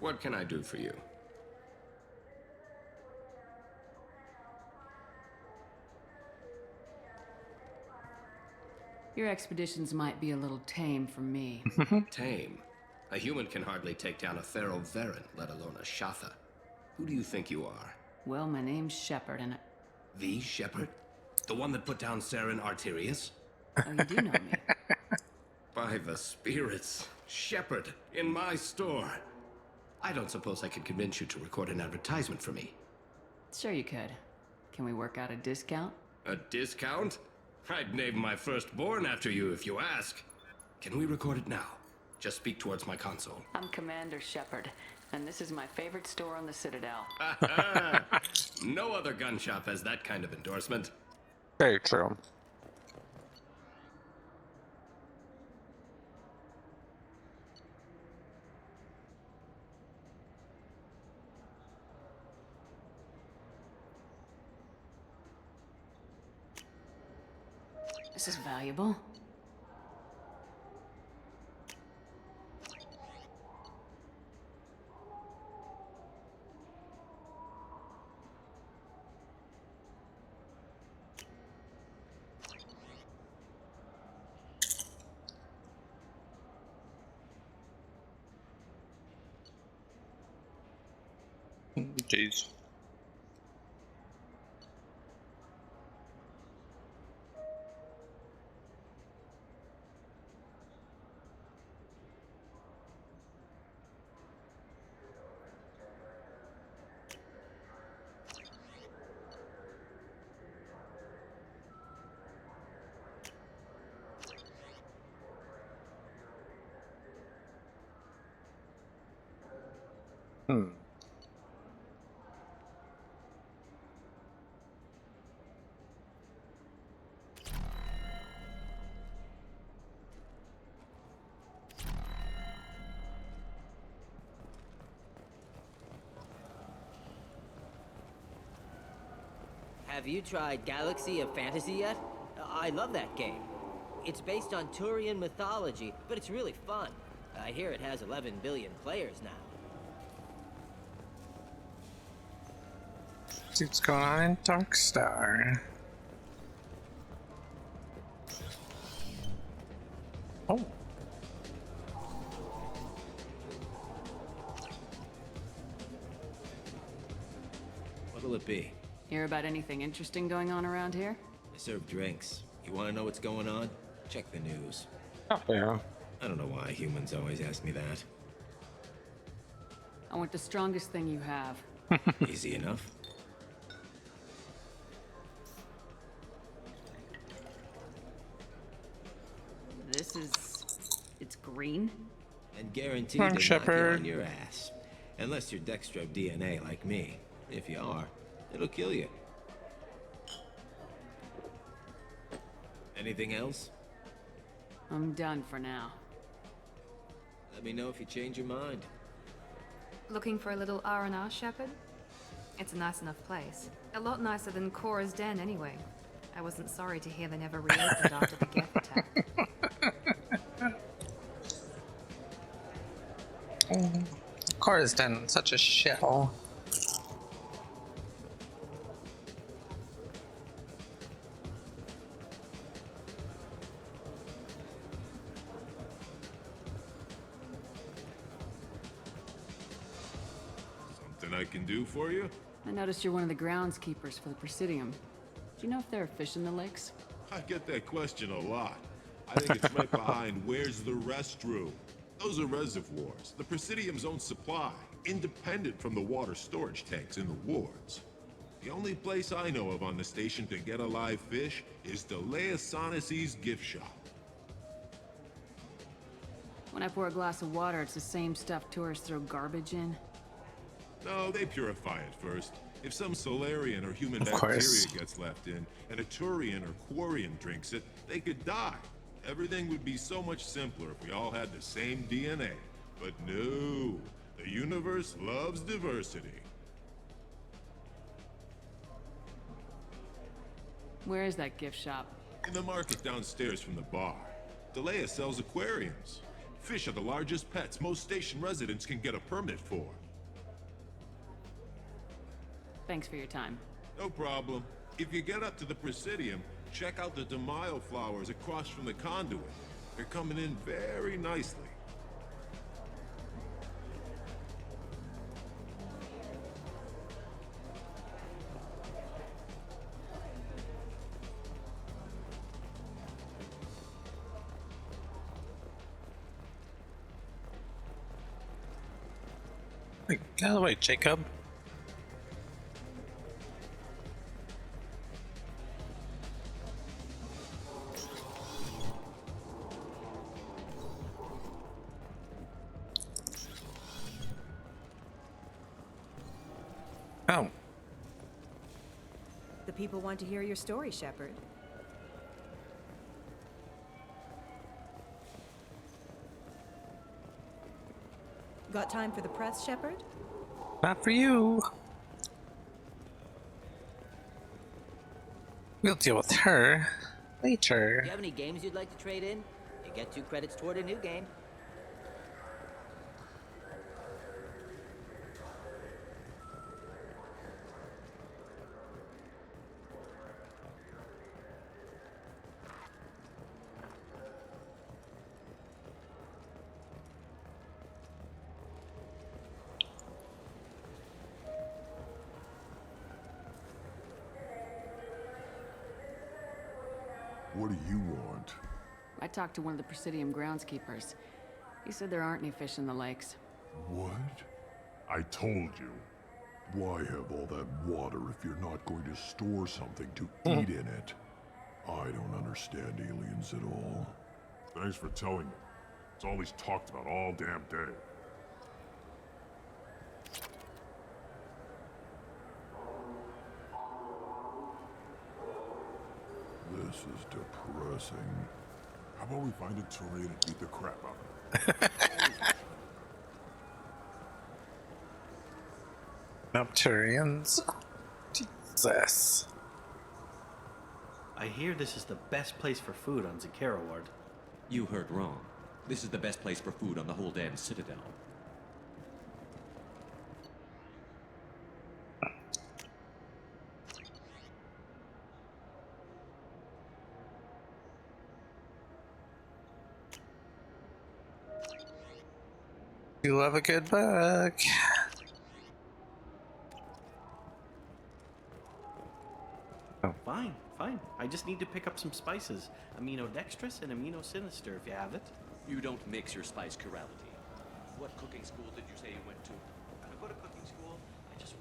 What can I do for you? Your expeditions might be a little tame for me. Tame. A human can hardly take down a Pharaoh Varen, let alone a Shatha. Who do you think you are? Well, my name's Shepard, and The Shepard? The one that put down Saren Arterius? Oh, you do know me. By the spirits. Shepard, in my store. I don't suppose I could convince you to record an advertisement for me. Sure you could. Can we work out a discount? A discount? I'd name my firstborn after you if you ask. Can we record it now? Just speak towards my console. I'm Commander Shepard, and this is my favorite store on the Citadel. No other gun shop has that kind of endorsement. Very true. This is valuable. Jeez. Have you tried Galaxy of Fantasy yet? I love that game. It's based on Turian mythology, but it's really fun. I hear it has 11 billion players now. See what's going on in Darkstar. Oh. What'll it be? Hear about anything interesting going on around here? I serve drinks. You want to know what's going on? Check the news. Oh, yeah. I don't know why humans always ask me that. I want the strongest thing you have. Easy enough. This is... it's green? And guaranteed Wrong to knock you shepherd. on your ass. Unless you're Dextro DNA like me. If you are, it'll kill you. Anything else? I'm done for now. Let me know if you change your mind. Looking for a little R&R, Shepard? It's a nice enough place. A lot nicer than Cora's Den, anyway. I wasn't sorry to hear they never reopened after the Geth attack. Cora's done such a shithole. Something I can do for you? I noticed you're one of the groundskeepers for the Presidium. Do you know if there are fish in the lakes? I get that question a lot. I think it's right behind where's the restroom. Those are reservoirs, the Presidium's own supply, independent from the water storage tanks in the wards. The only place I know of on the station to get a live fish is Delea Sonasy's gift shop. When I pour a glass of water, it's the same stuff tourists throw garbage in. No, they purify it first. If some Solarian or human Of bacteria course. gets left in, and a Turian or Quarian drinks it, they could die. Everything would be so much simpler if we all had the same DNA. But no, the universe loves diversity. Where is that gift shop? In the market downstairs from the bar. Delea sells aquariums. Fish are the largest pets most station residents can get a permit for. Thanks for your time. No problem. If you get up to the Presidium, check out the DeMaio flowers across from the conduit. They're coming in very nicely. Wait, get out of the way, Jacob. Oh. The people want to hear your story, Shepard. Got time for the press, Shepard? Not for you. We'll deal with her later. Do you have any games you'd like to trade in? You get 2 credits toward a new game. What do you want? I talked to one of the Presidium groundskeepers. He said there aren't any fish in the lakes. What? I told you. Why have all that water if you're not going to store something to eat in it? I don't understand aliens at all. Thanks for telling me. It's all he's talked about all damn day. This is depressing. How about we find a Turian and beat the crap out of him? Nocturians? Jesus. I hear this is the best place for food on Zakera Ward. You heard wrong. This is the best place for food on the whole damn Citadel. You love a good book. Fine, fine. I just need to pick up some spices. Aminodextrous and aminosinister, if you have it. You don't mix your spice chirality. What cooking school did you say you went to? I go to cooking school. I just...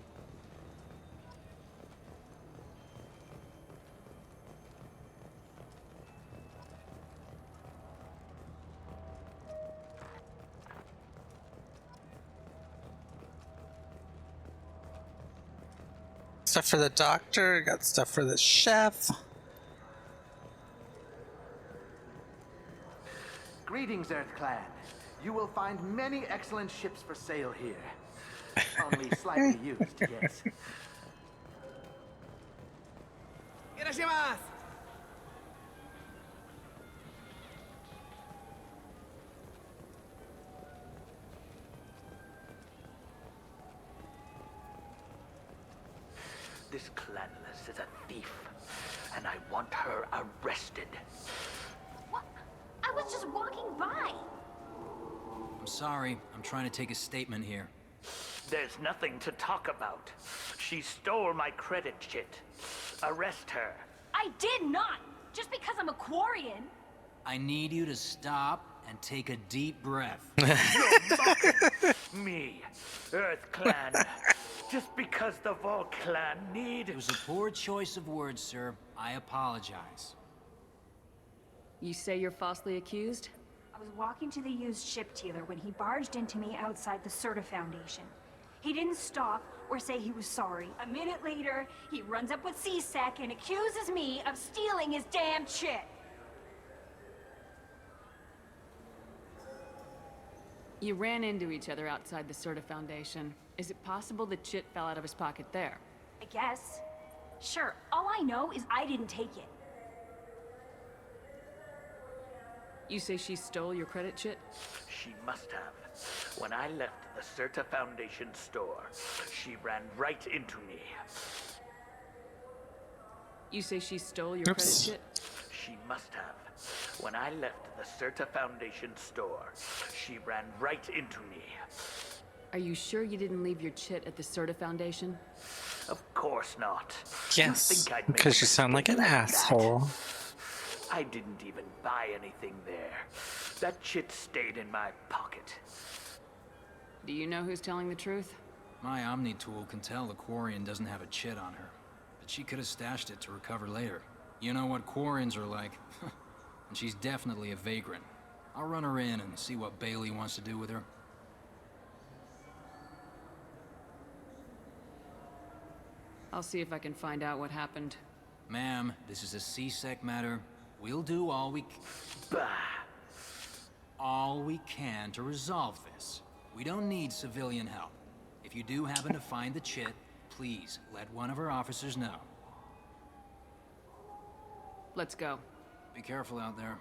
Stuff for the doctor, got stuff for the chef. Greetings, Earth Clan. You will find many excellent ships for sale here. Only slightly used, yes. Irashimasu! This Clanless is a thief, and I want her arrested. What? I was just walking by. I'm sorry. I'm trying to take a statement here. There's nothing to talk about. She stole my credit chit. Arrest her. I did not. Just because I'm a Quarian. I need you to stop and take a deep breath. You're mocking me, Earth Clan. Just because the Vol Clan need... It was a poor choice of words, sir. I apologize. You say you're falsely accused? I was walking to the used ship dealer when he barged into me outside the Serta Foundation. He didn't stop or say he was sorry. A minute later, he runs up with C-Sec and accuses me of stealing his damn chit. You ran into each other outside the Serta Foundation. Is it possible the chit fell out of his pocket there? I guess. Sure, all I know is I didn't take it. You say she stole your credit chit? She must have. When I left the Serta Foundation store, she ran right into me. You say she stole your credit chit? She must have. When I left the Serta Foundation store, she ran right into me. Are you sure you didn't leave your chit at the Serta Foundation? Of course not. Yes, because you sound like an asshole. I didn't even buy anything there. That chit stayed in my pocket. Do you know who's telling the truth? My Omni tool can tell the Quarian doesn't have a chit on her, but she could have stashed it to recover later. You know what Quarians are like. And she's definitely a vagrant. I'll run her in and see what Bailey wants to do with her. I'll see if I can find out what happened. Ma'am, this is a C-Sec matter. We'll do all we can to resolve this. We don't need civilian help. If you do happen to find the chit, please let one of our officers know. Let's go. Be careful out there.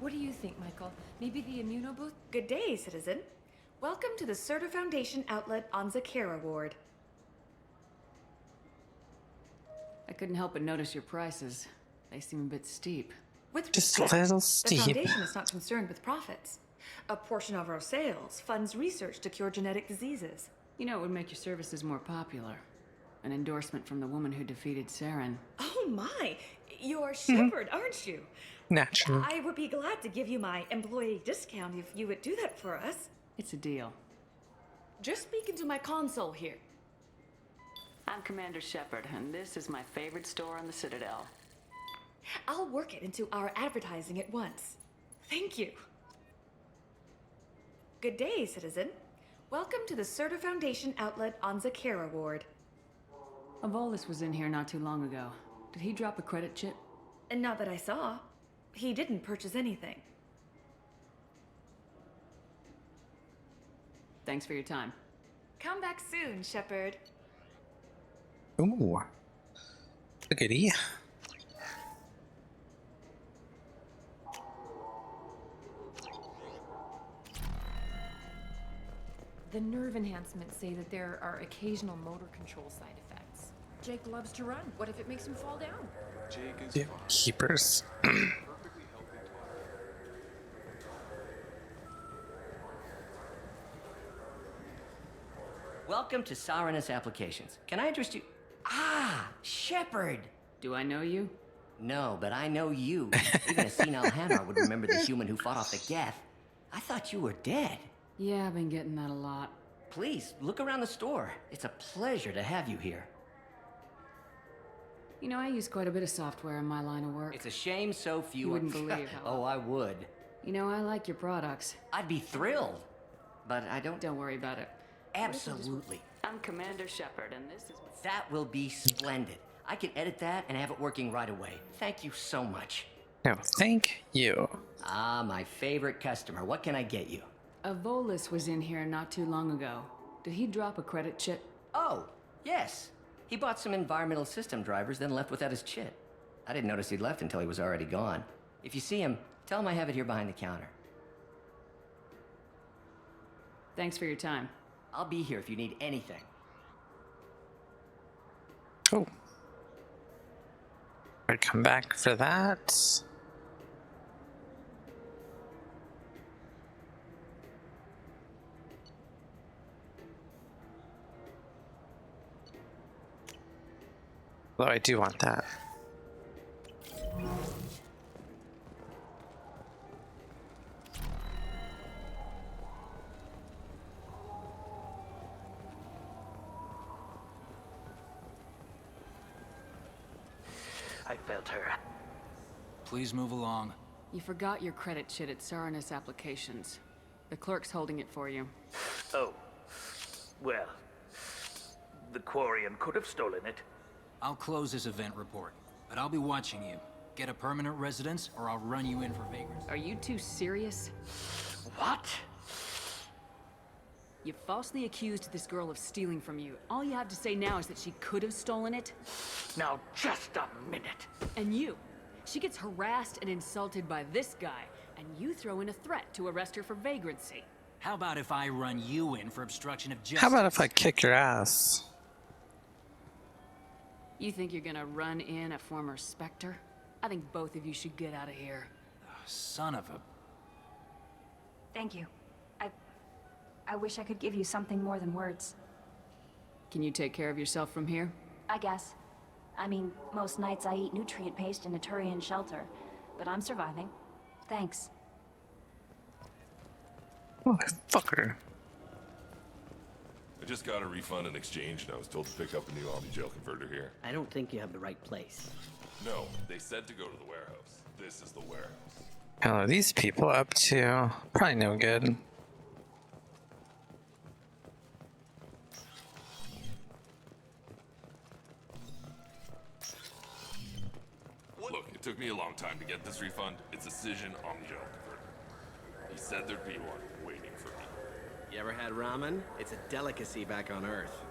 What do you think, Michael? Maybe the immunobooth? Good day, citizen. Welcome to the Serta Foundation outlet on Zakera Ward. I couldn't help but notice your prices. They seem a bit steep. With Just a respect, little the steep. Foundation is not concerned with profits. A portion of our sales funds research to cure genetic diseases. You know, it would make your services more popular. An endorsement from the woman who defeated Saren. Oh my! You're Shepard, aren't you? Naturally. I would be glad to give you my employee discount if you would do that for us. It's a deal. Just speak into my console here. I'm Commander Shepard, and this is my favorite store on the Citadel. I'll work it into our advertising at once. Thank you. Good day, citizen. Welcome to the Serta Foundation outlet on Zakera Ward. Avolis was in here not too long ago. Did he drop a credit chip? And not that I saw. He didn't purchase anything. Thanks for your time. Come back soon, Shepard. Ooh. Lookity. The nerve enhancements say that there are occasional motor control side effects. Jake loves to run. What if it makes him fall down? Jake is Yeah, keepers. Welcome to Saranus Applications. Can I interest you? Ah, Shepard! Do I know you? No, but I know you. Even a senile Hanar would remember the human who fought off the Geth. I thought you were dead. Yeah, I've been getting that a lot. Please, look around the store. It's a pleasure to have you here. You know, I use quite a bit of software in my line of work. It's a shame so few... You wouldn't believe how... Oh, I would. You know, I like your products. I'd be thrilled. But I don't... Don't worry about it. Absolutely. I'm Commander Shepard, and this is... That will be splendid. I can edit that and have it working right away. Thank you so much. No, thank you. Ah, my favorite customer. What can I get you? Avolis was in here not too long ago. Did he drop a credit chip? Oh, yes. He bought some environmental system drivers, then left without his chip. I didn't notice he'd left until he was already gone. If you see him, tell him I have it here behind the counter. Thanks for your time. I'll be here if you need anything. Oh. I'd come back for that. Though I do want that. I felt her. Please move along. You forgot your credit chit at Saranus Applications. The clerk's holding it for you. Oh. Well. The Quarian could have stolen it. I'll close this event report, but I'll be watching you. Get a permanent residence, or I'll run you in for vagrants. Are you two serious? What? You falsely accused this girl of stealing from you. All you have to say now is that she could have stolen it? Now, just a minute. And you. She gets harassed and insulted by this guy, and you throw in a threat to arrest her for vagrancy. How about if I run you in for obstruction of justice? How about if I kick your ass? You think you're gonna run in a former Spectre? I think both of you should get out of here. Son of a... Thank you. I wish I could give you something more than words. Can you take care of yourself from here? I guess. I mean, most nights I eat nutrient paste in a Turian shelter, but I'm surviving. Thanks. Oh, fucker. I just got a refund in exchange, and I was told to pick up a new Omni-Gel converter here. I don't think you have the right place. No, they said to go to the warehouse. This is the warehouse. Hell are these people up to? Probably no good. Look, it took me a long time to get this refund. It's a Cision Omni-Gel converter. He said there'd be one waiting for me. You ever had ramen? It's a delicacy back on Earth.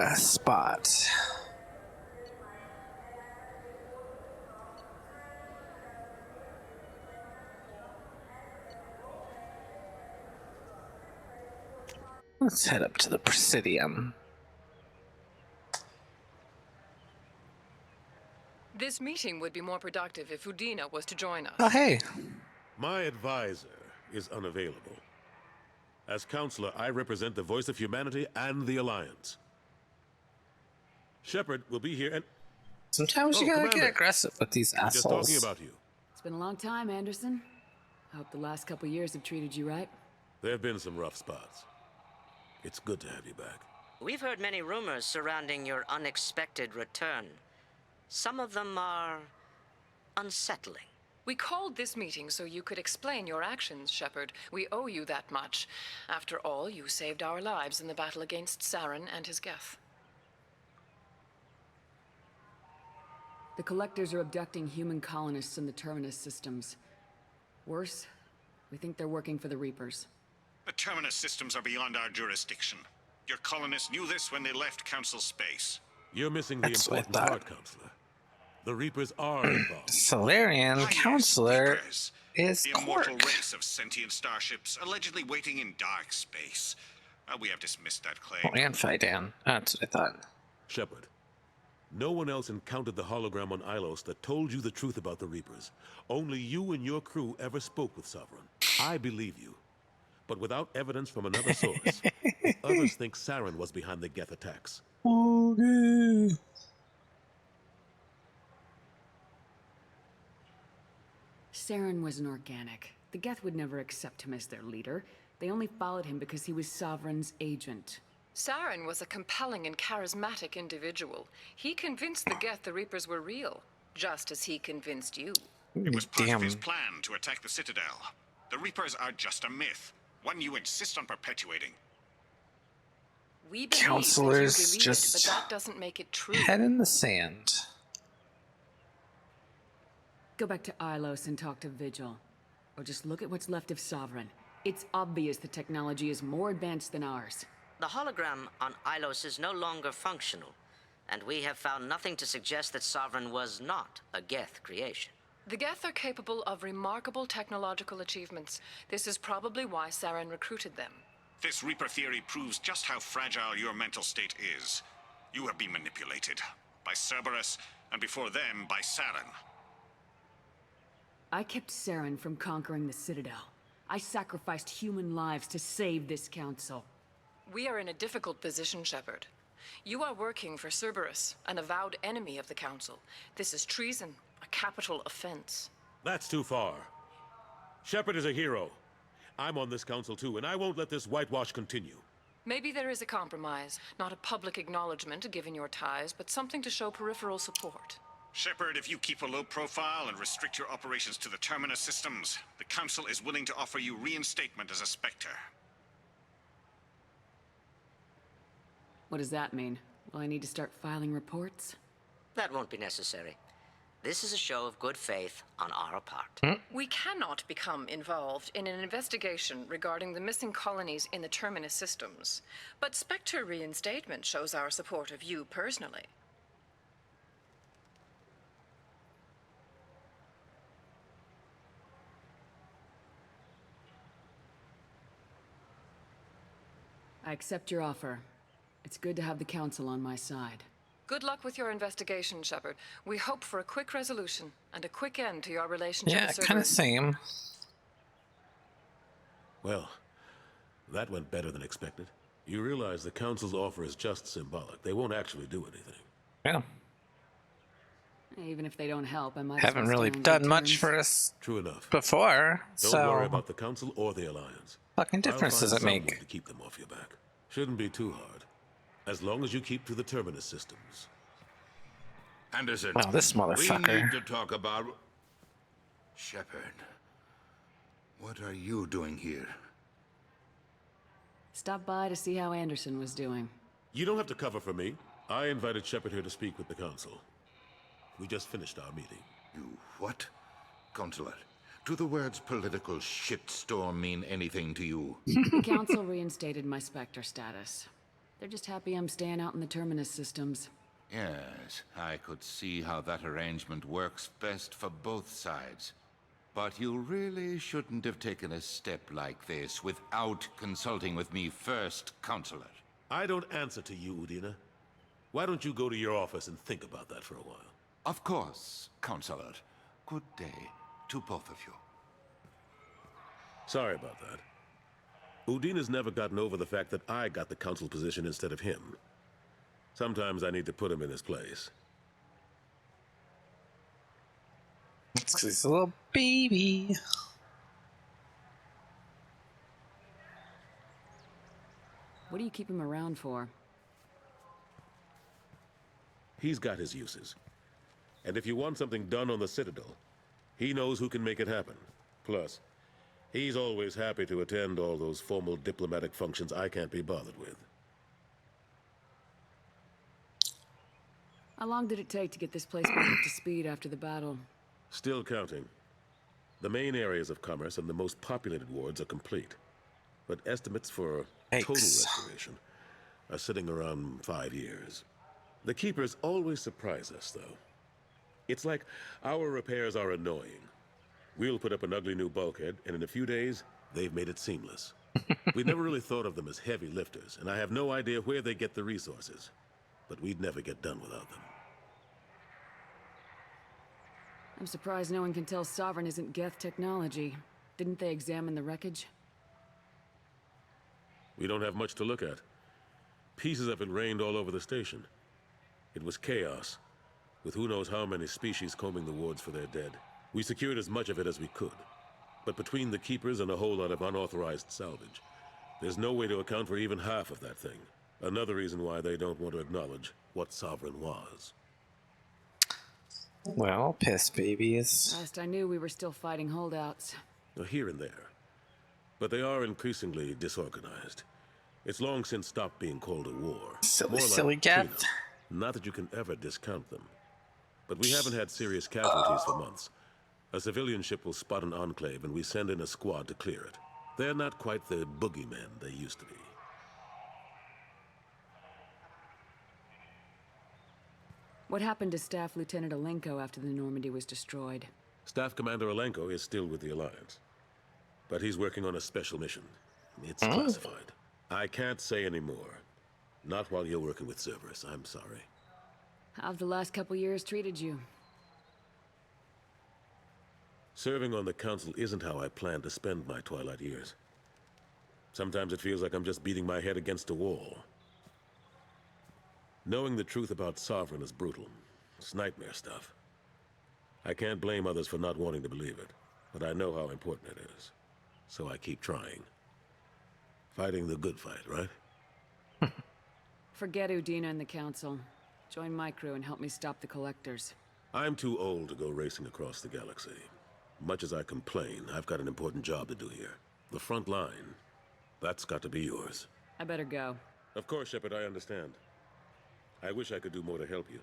spot. Let's head up to the Presidium. This meeting would be more productive if Udina was to join us. Oh, hey. My advisor is unavailable. As counselor, I represent the voice of humanity and the Alliance. Shepard will be here and... Sometimes you gotta Commander. get aggressive with these I'm just assholes. talking about you. It's been a long time, Anderson. I hope the last couple years have treated you right. There have been some rough spots. It's good to have you back. We've heard many rumors surrounding your unexpected return. Some of them are unsettling. We called this meeting so you could explain your actions, Shepard. We owe you that much. After all, you saved our lives in the battle against Saren and his Geth. The Collectors are abducting human colonists in the Terminus systems. Worse, we think they're working for the Reapers. The Terminus systems are beyond our jurisdiction. Your colonists knew this when they left Council space. You're missing the That's what I important thought. part, Counselor. The Reapers are involved. Salarian counselor is The immortal Quark. race of sentient starships allegedly waiting in dark space. We have dismissed that claim. Oh, and Fidan. That's what I thought. Shepard, no one else encountered the hologram on Ilos that told you the truth about the Reapers. Only you and your crew ever spoke with Sovereign. I believe you. But without evidence from another source, others think Saren was behind the Geth attacks. Okay. Saren was an organic. The Geth would never accept him as their leader. They only followed him because he was Sovereign's agent. Saren was a compelling and charismatic individual. He convinced the Geth the Reapers were real, just as he convinced you. It was part of his plan to attack the Citadel. The Reapers are just a myth, one you insist on perpetuating. We believe Counselors that you believe just it, but that doesn't make it true. Head in the sand. Go back to Ilos and talk to Vigil. Or just look at what's left of Sovereign. It's obvious the technology is more advanced than ours. The hologram on Ilos is no longer functional, and we have found nothing to suggest that Sovereign was not a Geth creation. The Geth are capable of remarkable technological achievements. This is probably why Saren recruited them. This Reaper theory proves just how fragile your mental state is. You have been manipulated by Cerberus, and before them, by Saren. I kept Saren from conquering the Citadel. I sacrificed human lives to save this council. We are in a difficult position, Shepard. You are working for Cerberus, an avowed enemy of the Council. This is treason, a capital offense. That's too far. Shepard is a hero. I'm on this council too, and I won't let this whitewash continue. Maybe there is a compromise. Not a public acknowledgement given your ties, but something to show peripheral support. Shepard, if you keep a low profile and restrict your operations to the Terminus systems, the Council is willing to offer you reinstatement as a Spectre. What does that mean? Will I need to start filing reports? That won't be necessary. This is a show of good faith on our part. We cannot become involved in an investigation regarding the missing colonies in the Terminus systems, but Spectre reinstatement shows our support of you personally. I accept your offer. It's good to have the Council on my side. Good luck with your investigation, Shepard. We hope for a quick resolution and a quick end to your relationship Yeah, with kind of Cerberus. same. Well, that went better than expected. You realize the Council's offer is just symbolic. They won't actually do anything. Yeah. Even if they don't help, I might Haven't as well really stay on done good much terms. for us True enough. before, Don't so worry about the Council or the Alliance. fucking difference I'll does find it make? someone to keep them off your back. Shouldn't be too hard. As long as you keep to the Terminus systems. Anderson. Wow, this motherfucker. We need to talk about... Shepard. What are you doing here? Stop by to see how Anderson was doing. You don't have to cover for me. I invited Shepard here to speak with the Council. We just finished our meeting. You what? Consular, do the words political shitstorm mean anything to you? The Council reinstated my Spectre status. They're just happy I'm staying out in the Terminus systems. Yes, I could see how that arrangement works best for both sides. But you really shouldn't have taken a step like this without consulting with me first, Counselor. I don't answer to you, Udina. Why don't you go to your office and think about that for a while? Of course, Counselor. Good day to both of you. Sorry about that. Udina's never gotten over the fact that I got the council position instead of him. Sometimes I need to put him in his place. It's 'cause he's a little baby. What do you keep him around for? He's got his uses. And if you want something done on the Citadel, he knows who can make it happen. Plus, he's always happy to attend all those formal diplomatic functions I can't be bothered with. How long did it take to get this place back up to speed after the battle? Still counting. The main areas of commerce and the most populated wards are complete. But estimates for total restoration are sitting around 5 years. The Keepers always surprise us, though. It's like our repairs are annoying. We'll put up an ugly new bulkhead, and in a few days, they've made it seamless. We never really thought of them as heavy lifters, and I have no idea where they get the resources. But we'd never get done without them. I'm surprised no one can tell Sovereign isn't Geth technology. Didn't they examine the wreckage? We don't have much to look at. Pieces of it rained all over the station. It was chaos, with who knows how many species combing the wards for their dead. We secured as much of it as we could. But between the Keepers and a whole lot of unauthorized salvage, there's no way to account for even half of that thing. Another reason why they don't want to acknowledge what Sovereign was. Well, piss babies. Last I knew, we were still fighting holdouts. Here and there. But they are increasingly disorganized. It's long since stopped being called a war. Silly Geth. Not that you can ever discount them. But we haven't had serious casualties for months. A civilian ship will spot an enclave and we send in a squad to clear it. They're not quite the boogeymen they used to be. What happened to Staff Lieutenant Alenko after the Normandy was destroyed? Staff Commander Alenko is still with the Alliance. But he's working on a special mission. It's classified. I can't say any more. Not while you're working with Cerberus, I'm sorry. How've the last couple years treated you? Serving on the Council isn't how I plan to spend my twilight years. Sometimes it feels like I'm just beating my head against a wall. Knowing the truth about Sovereign is brutal. It's nightmare stuff. I can't blame others for not wanting to believe it, but I know how important it is. So I keep trying. Fighting the good fight, right? Forget Udina and the Council. Join my crew and help me stop the Collectors. I'm too old to go racing across the galaxy. Much as I complain, I've got an important job to do here. The front line. That's got to be yours. I better go. Of course, Shepard, I understand. I wish I could do more to help you.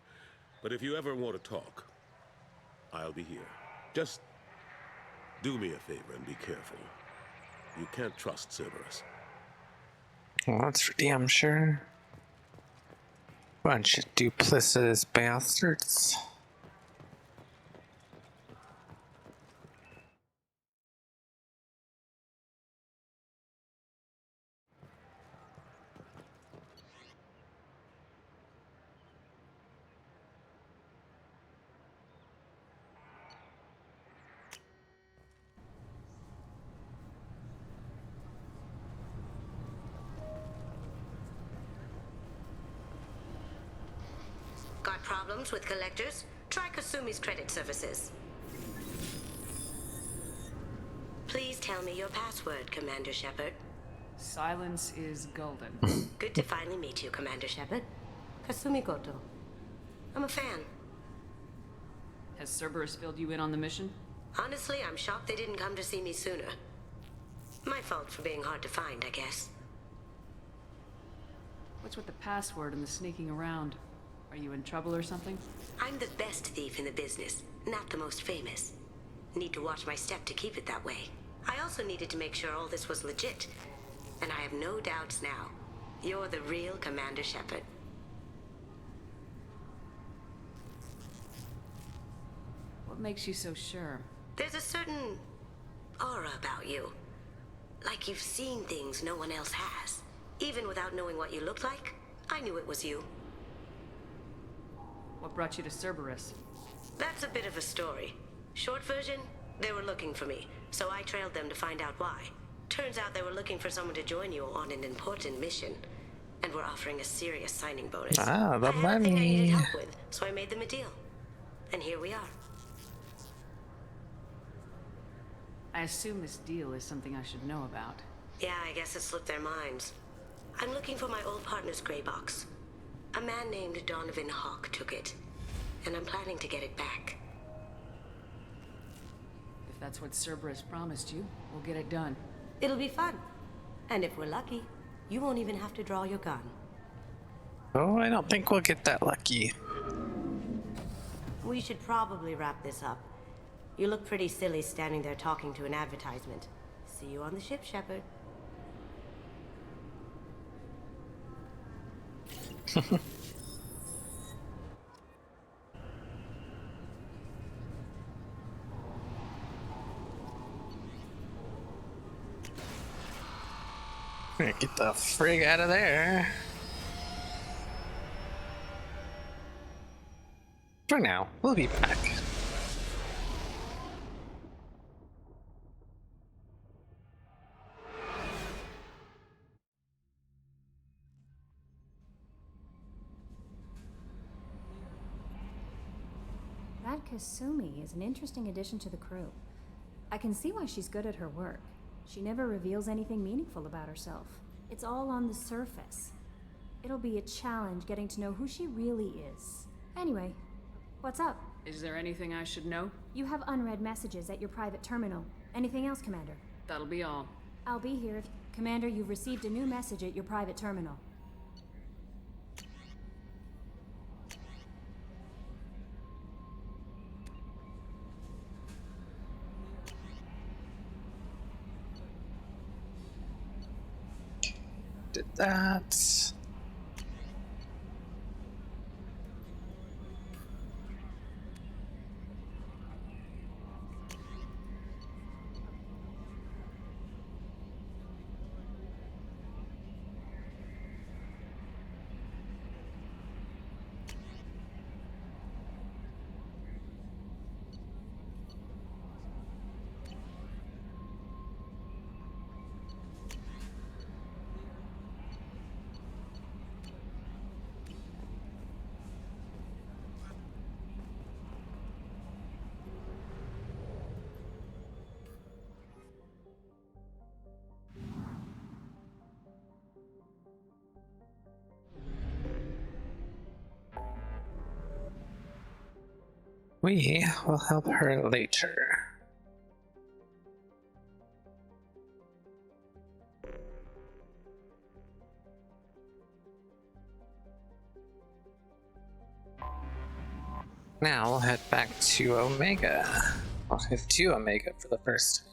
But if you ever want to talk, I'll be here. Just do me a favor and be careful. You can't trust Cerberus. Well, that's for damn sure. Bunch of duplicitous bastards. Got problems with collectors? Try Kasumi's credit services. Please tell me your password, Commander Shepard. Silence is golden. Good to finally meet you, Commander Shepard. Kasumi Goto. I'm a fan. Has Cerberus filled you in on the mission? Honestly, I'm shocked they didn't come to see me sooner. My fault for being hard to find, I guess. What's with the password and the sneaking around? Are you in trouble or something? I'm the best thief in the business, not the most famous. Need to watch my step to keep it that way. I also needed to make sure all this was legit, and I have no doubts now. You're the real Commander Shepard. What makes you so sure? There's a certain aura about you. Like you've seen things no one else has. Even without knowing what you looked like, I knew it was you. What brought you to Cerberus? That's a bit of a story. Short version, they were looking for me, so I trailed them to find out why. Turns out they were looking for someone to join you on an important mission, and were offering a serious signing bonus. Ah, the I had a thing I needed money. help with, so I made them a deal. And here we are. I assume this deal is something I should know about. Yeah, I guess it slipped their minds. I'm looking for my old partner's gray box. A man named Donovan Hawk took it, and I'm planning to get it back. If that's what Cerberus promised you, we'll get it done. It'll be fun. And if we're lucky, you won't even have to draw your gun. Oh, I don't think we'll get that lucky. We should probably wrap this up. You look pretty silly standing there talking to an advertisement. See you on the ship, Shepard. Get the frig out of there. For now, we'll be back. That Kasumi is an interesting addition to the crew. I can see why she's good at her work. She never reveals anything meaningful about herself. It's all on the surface. It'll be a challenge getting to know who she really is. Anyway, what's up? Is there anything I should know? You have unread messages at your private terminal. Anything else, Commander? That'll be all. I'll be here if... Commander, you've received a new message at your private terminal. Did that. We will help her later. Now we'll head back to Omega. I'll head to Omega for the first time.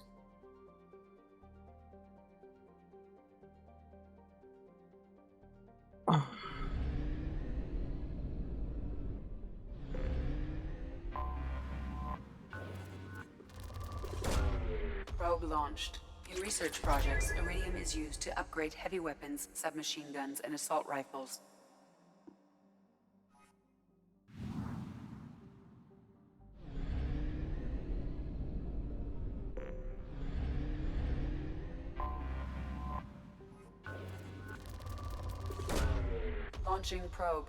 Probe launched. In research projects, Iridium is used to upgrade heavy weapons, submachine guns, and assault rifles. Launching probe.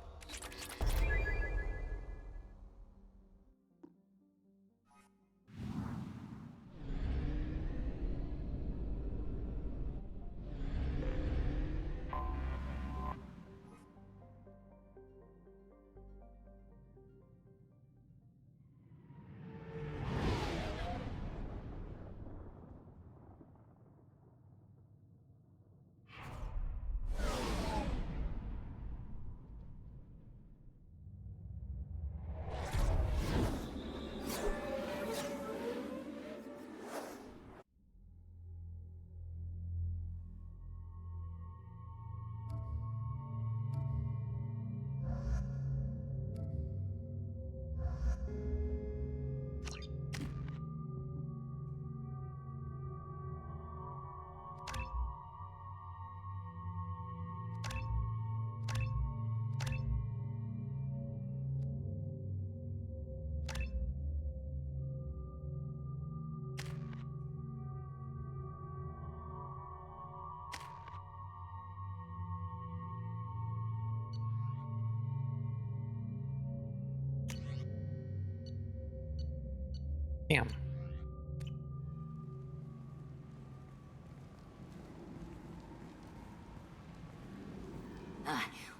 Damn.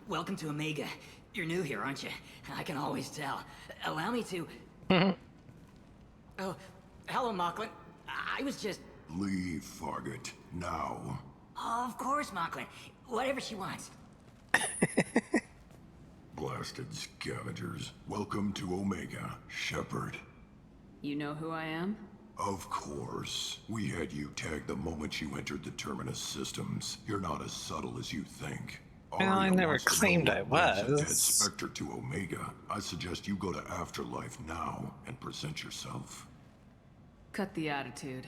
Welcome to Omega. You're new here, aren't you? I can always tell. Allow me to... Oh, hello, Mocklin. I was just... Leave, Fargate. Now. Oh, of course, Mocklin. Whatever she wants. Blasted scavengers. Welcome to Omega, Shepard. You know who I am? Of course. We had you tagged the moment you entered the Terminus systems. You're not as subtle as you think. Well, I never claimed I Dead was. Spectre to Omega. I suggest you go to Afterlife now and present yourself. Cut the attitude.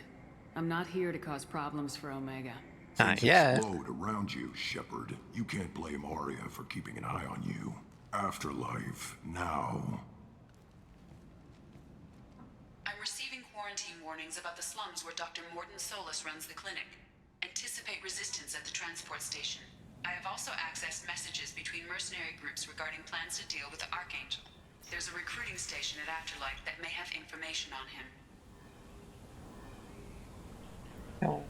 I'm not here to cause problems for Omega. Not yet. Explode around you, Shepard. You can't blame Arya for keeping an eye on you. Afterlife now. I'm receiving quarantine warnings about the slums where Dr. Mordin Solus runs the clinic. Anticipate resistance at the transport station. I have also accessed messages between mercenary groups regarding plans to deal with the Archangel. There's a recruiting station at Afterlife that may have information on him. No.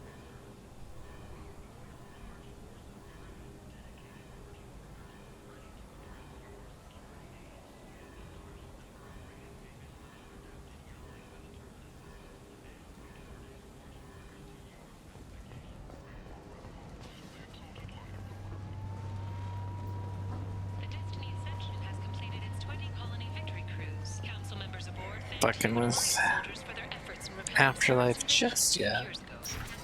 Fucking with Afterlife just yet.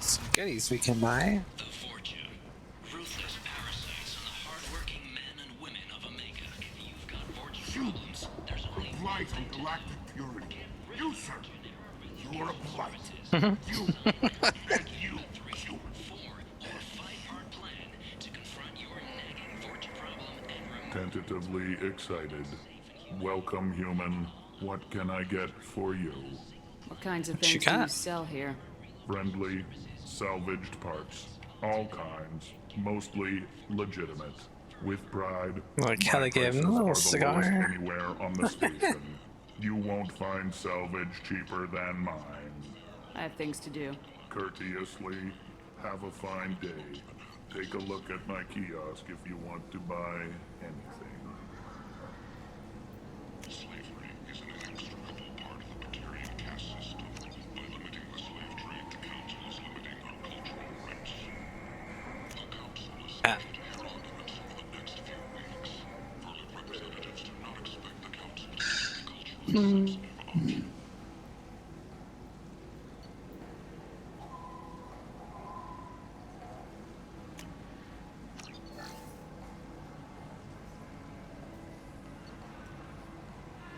Some goodies we can buy. You, a blight on galactic purity. You, sir, you are a blight. You, and you, human. Tentatively excited. Welcome, human. What can I get for you? What kinds of things do you sell here? Friendly, salvaged parts. All kinds. Mostly legitimate. With pride. Like how they gave him a little cigar. Anywhere on the station. You won't find salvage cheaper than mine. I have things to do. Courteously, have a fine day. Take a look at my kiosk if you want to buy anything. Slavery is an inextricable part of the Batarian caste system. By limiting the slave trade, the Council is limiting our cultural rights. The Council is scheduled to hear arguments over the next few weeks. Berlin representatives do not expect the Council to make cultural decisions of an option.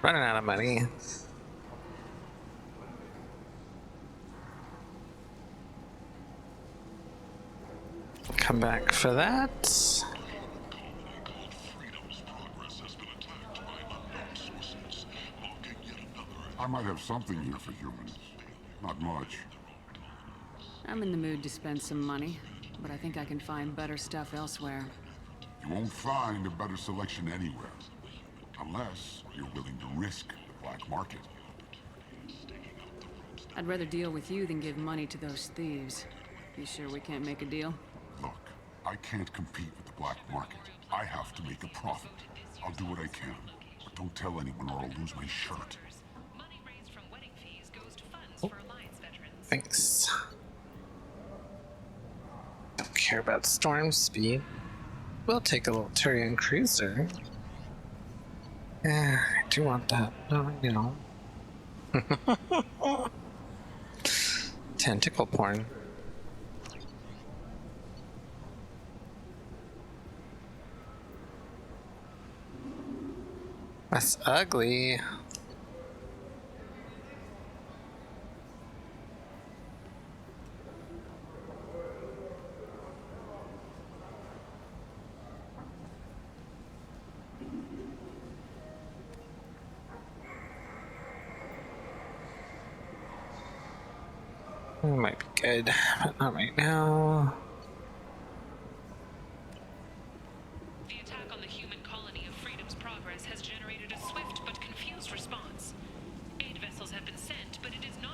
Running out of money. Come back for that. I might have something here for humans. Not much. I'm in the mood to spend some money, but I think I can find better stuff elsewhere. You won't find a better selection anywhere. Unless you're willing to risk the black market. I'd rather deal with you than give money to those thieves. You sure we can't make a deal? Look, I can't compete with the black market. I have to make a profit. I'll do what I can. But don't tell anyone or I'll lose my shirt. Thanks. Don't care about storm speed. We'll take a little Turian cruiser. Yeah, I do want that. No, you know. Tentacle porn. That's ugly. Might be good, but not right now. The attack on the human colony of Freedom's Progress has generated a swift but confused response. Aid vessels have been sent, but it is not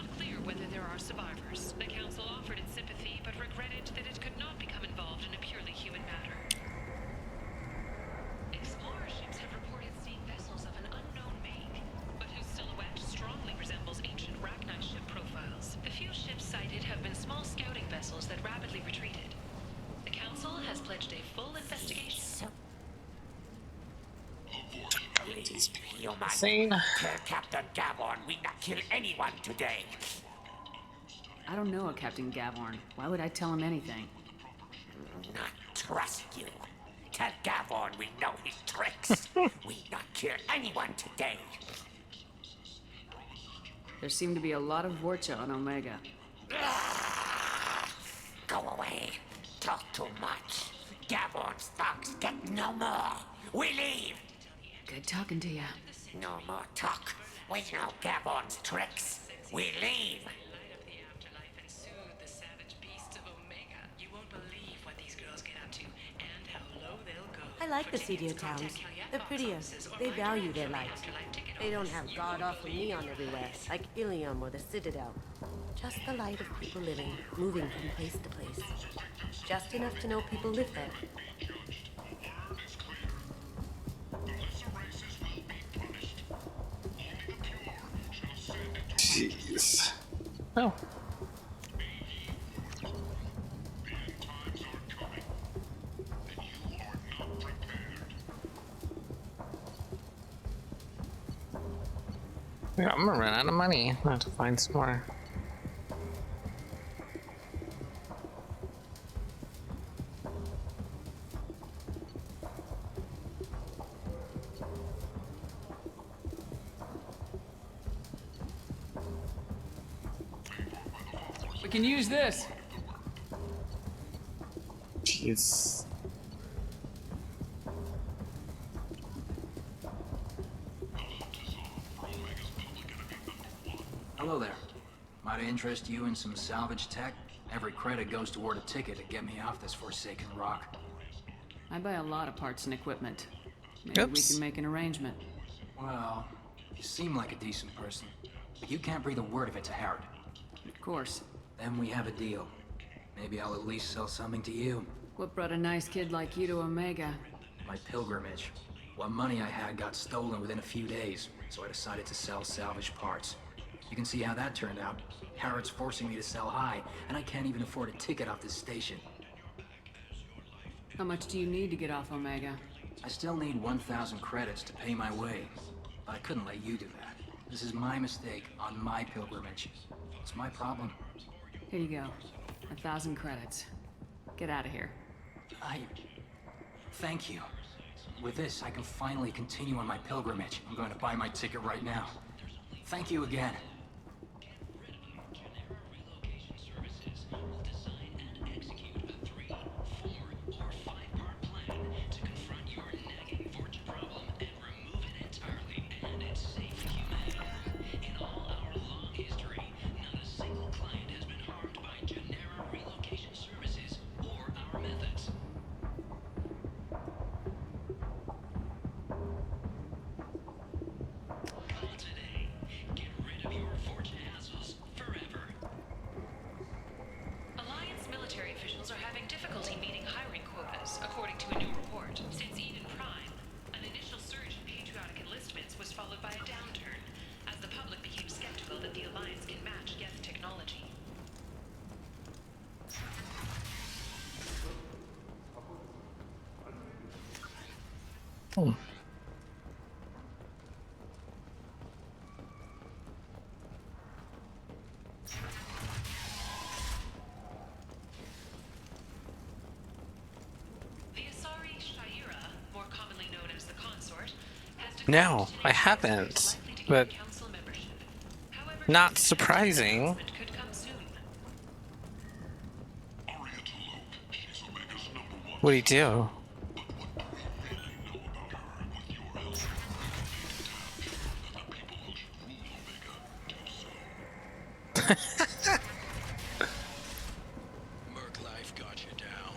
human. Insane. Tell Captain Gavorn we not kill anyone today. I don't know a Captain Gavorn. Why would I tell him anything? Not trust you. Tell Gavorn we know his tricks. We not kill anyone today. There seem to be a lot of Vorcha on Omega. Go away. Talk too much. Gavorn's thugs get no more. We leave. Good talking to you. No more talk. We know Gavorn's tricks. We leave. I like the seedier towns. They're prettier. They value their light. They don't have god-awful neon everywhere, like Ilium or the Citadel. Just the light of people living, moving from place to place. Just enough to know people live there. Jeez. Oh. Yeah, I'm gonna run out of money. I have to find some more. We can use this. Jeez. Hello there. Might I interest you in some salvage tech? Every credit goes toward a ticket to get me off this forsaken rock. I buy a lot of parts and equipment. Maybe we can make an arrangement. Well, you seem like a decent person, but you can't breathe a word of it to Harrod. Of course. Then we have a deal. Maybe I'll at least sell something to you. What brought a nice kid like you to Omega? My pilgrimage. What money I had got stolen within a few days, so I decided to sell salvage parts. You can see how that turned out. Harrod's forcing me to sell high, and I can't even afford a ticket off this station. How much do you need to get off Omega? I still need 1,000 credits to pay my way, but I couldn't let you do that. This is my mistake on my pilgrimage. It's my problem. Here you go. 1,000 credits. Get out of here. Thank you. With this, I can finally continue on my pilgrimage. I'm going to buy my ticket right now. Thank you again. No, I haven't. But not surprising. What do you do? Merc life got you down.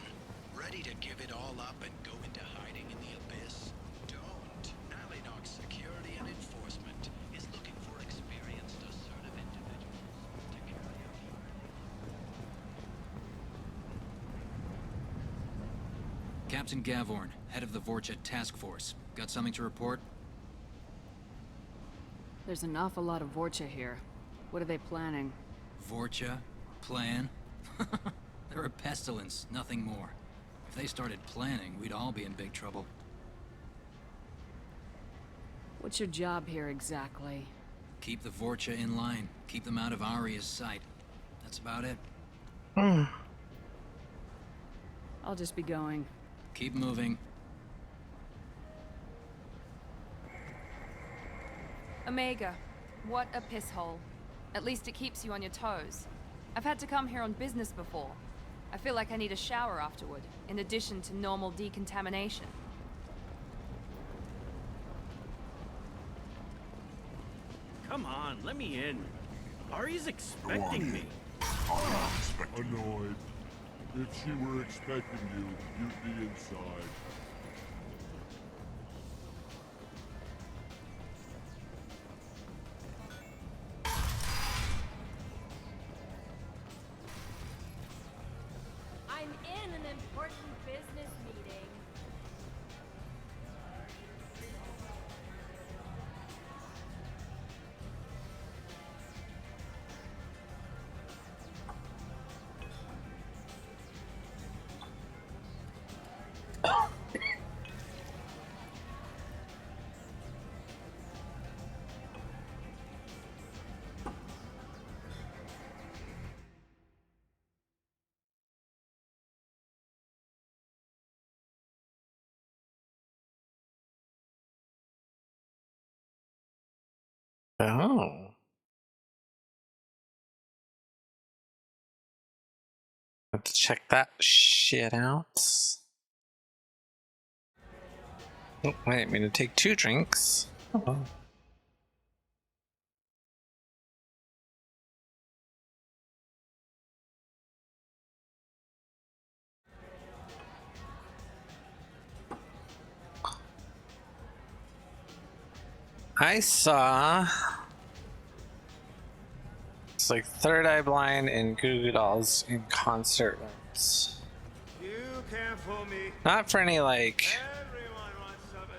Ready to give it all up and go into hiding in the abyss? Don't. Alinox Security and Enforcement is looking for experienced, assertive individuals to carry out. Captain Gavorn, head of the Vorcha Task Force. Got something to report? There's an awful lot of Vorcha here. What are they planning? Vorcha? Plan? They're a pestilence, nothing more. If they started planning, we'd all be in big trouble. What's your job here exactly? Keep the Vorcha in line. Keep them out of Aria's sight. That's about it. I'll just be going. Keep moving. Omega, what a piss hole. At least it keeps you on your toes. I've had to come here on business before. I feel like I need a shower afterward, in addition to normal decontamination. Come on, let me in. Ari's expecting me. Annoyed. If she were expecting you, you'd be inside. I'm in an important business meeting. Oh. Have to check that shit out. Oh, wait, I'm gonna take 2 drinks. Oh. I saw it's like Third Eye Blind and Goo Goo Dolls in concert once. You can't fool me. Not for any like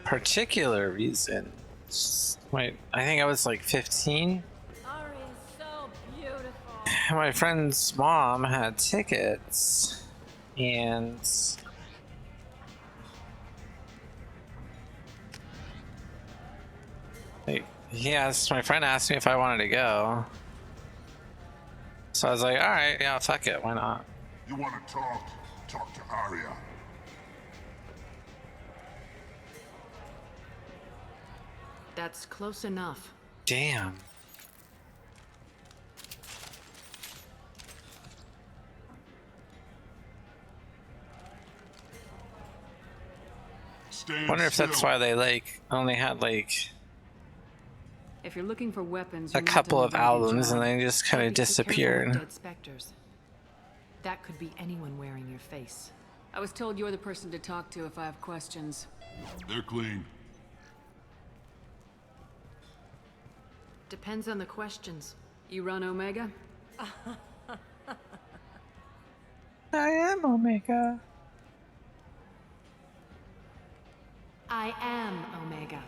particular reason. Wait, I think I was like 15. Ari is so beautiful. And my friend's mom had tickets, and my friend asked me if I wanted to go. So I was like, alright, yeah, fuck it, why not? You want to talk? Talk to Aria. That's close enough. Damn. Stand Wonder if that's still. why they like only had like If you're looking for weapons, a you're not couple doing of a very good albums job. and they just kind of Be careful with disappeared. dead specters. That could be anyone wearing your face. I was told you're the person to talk to if I have questions. They're clean. Depends on the questions. You run Omega? I am Omega. I am Omega.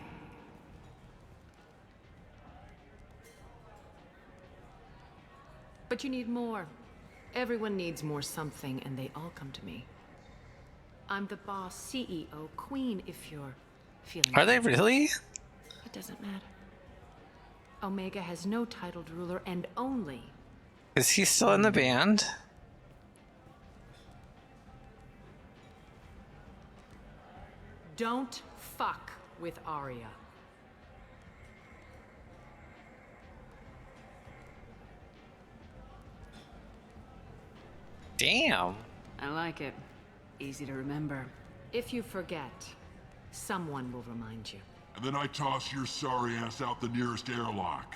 But you need more. Everyone needs more something, and they all come to me. I'm the boss, CEO, queen, if you're feeling... Are they really? It doesn't matter. Omega has no titled ruler, and only... Is he still in the band? Don't fuck with Aria. Damn. I like it. Easy to remember. If you forget, someone will remind you. And then I toss your sorry ass out the nearest airlock.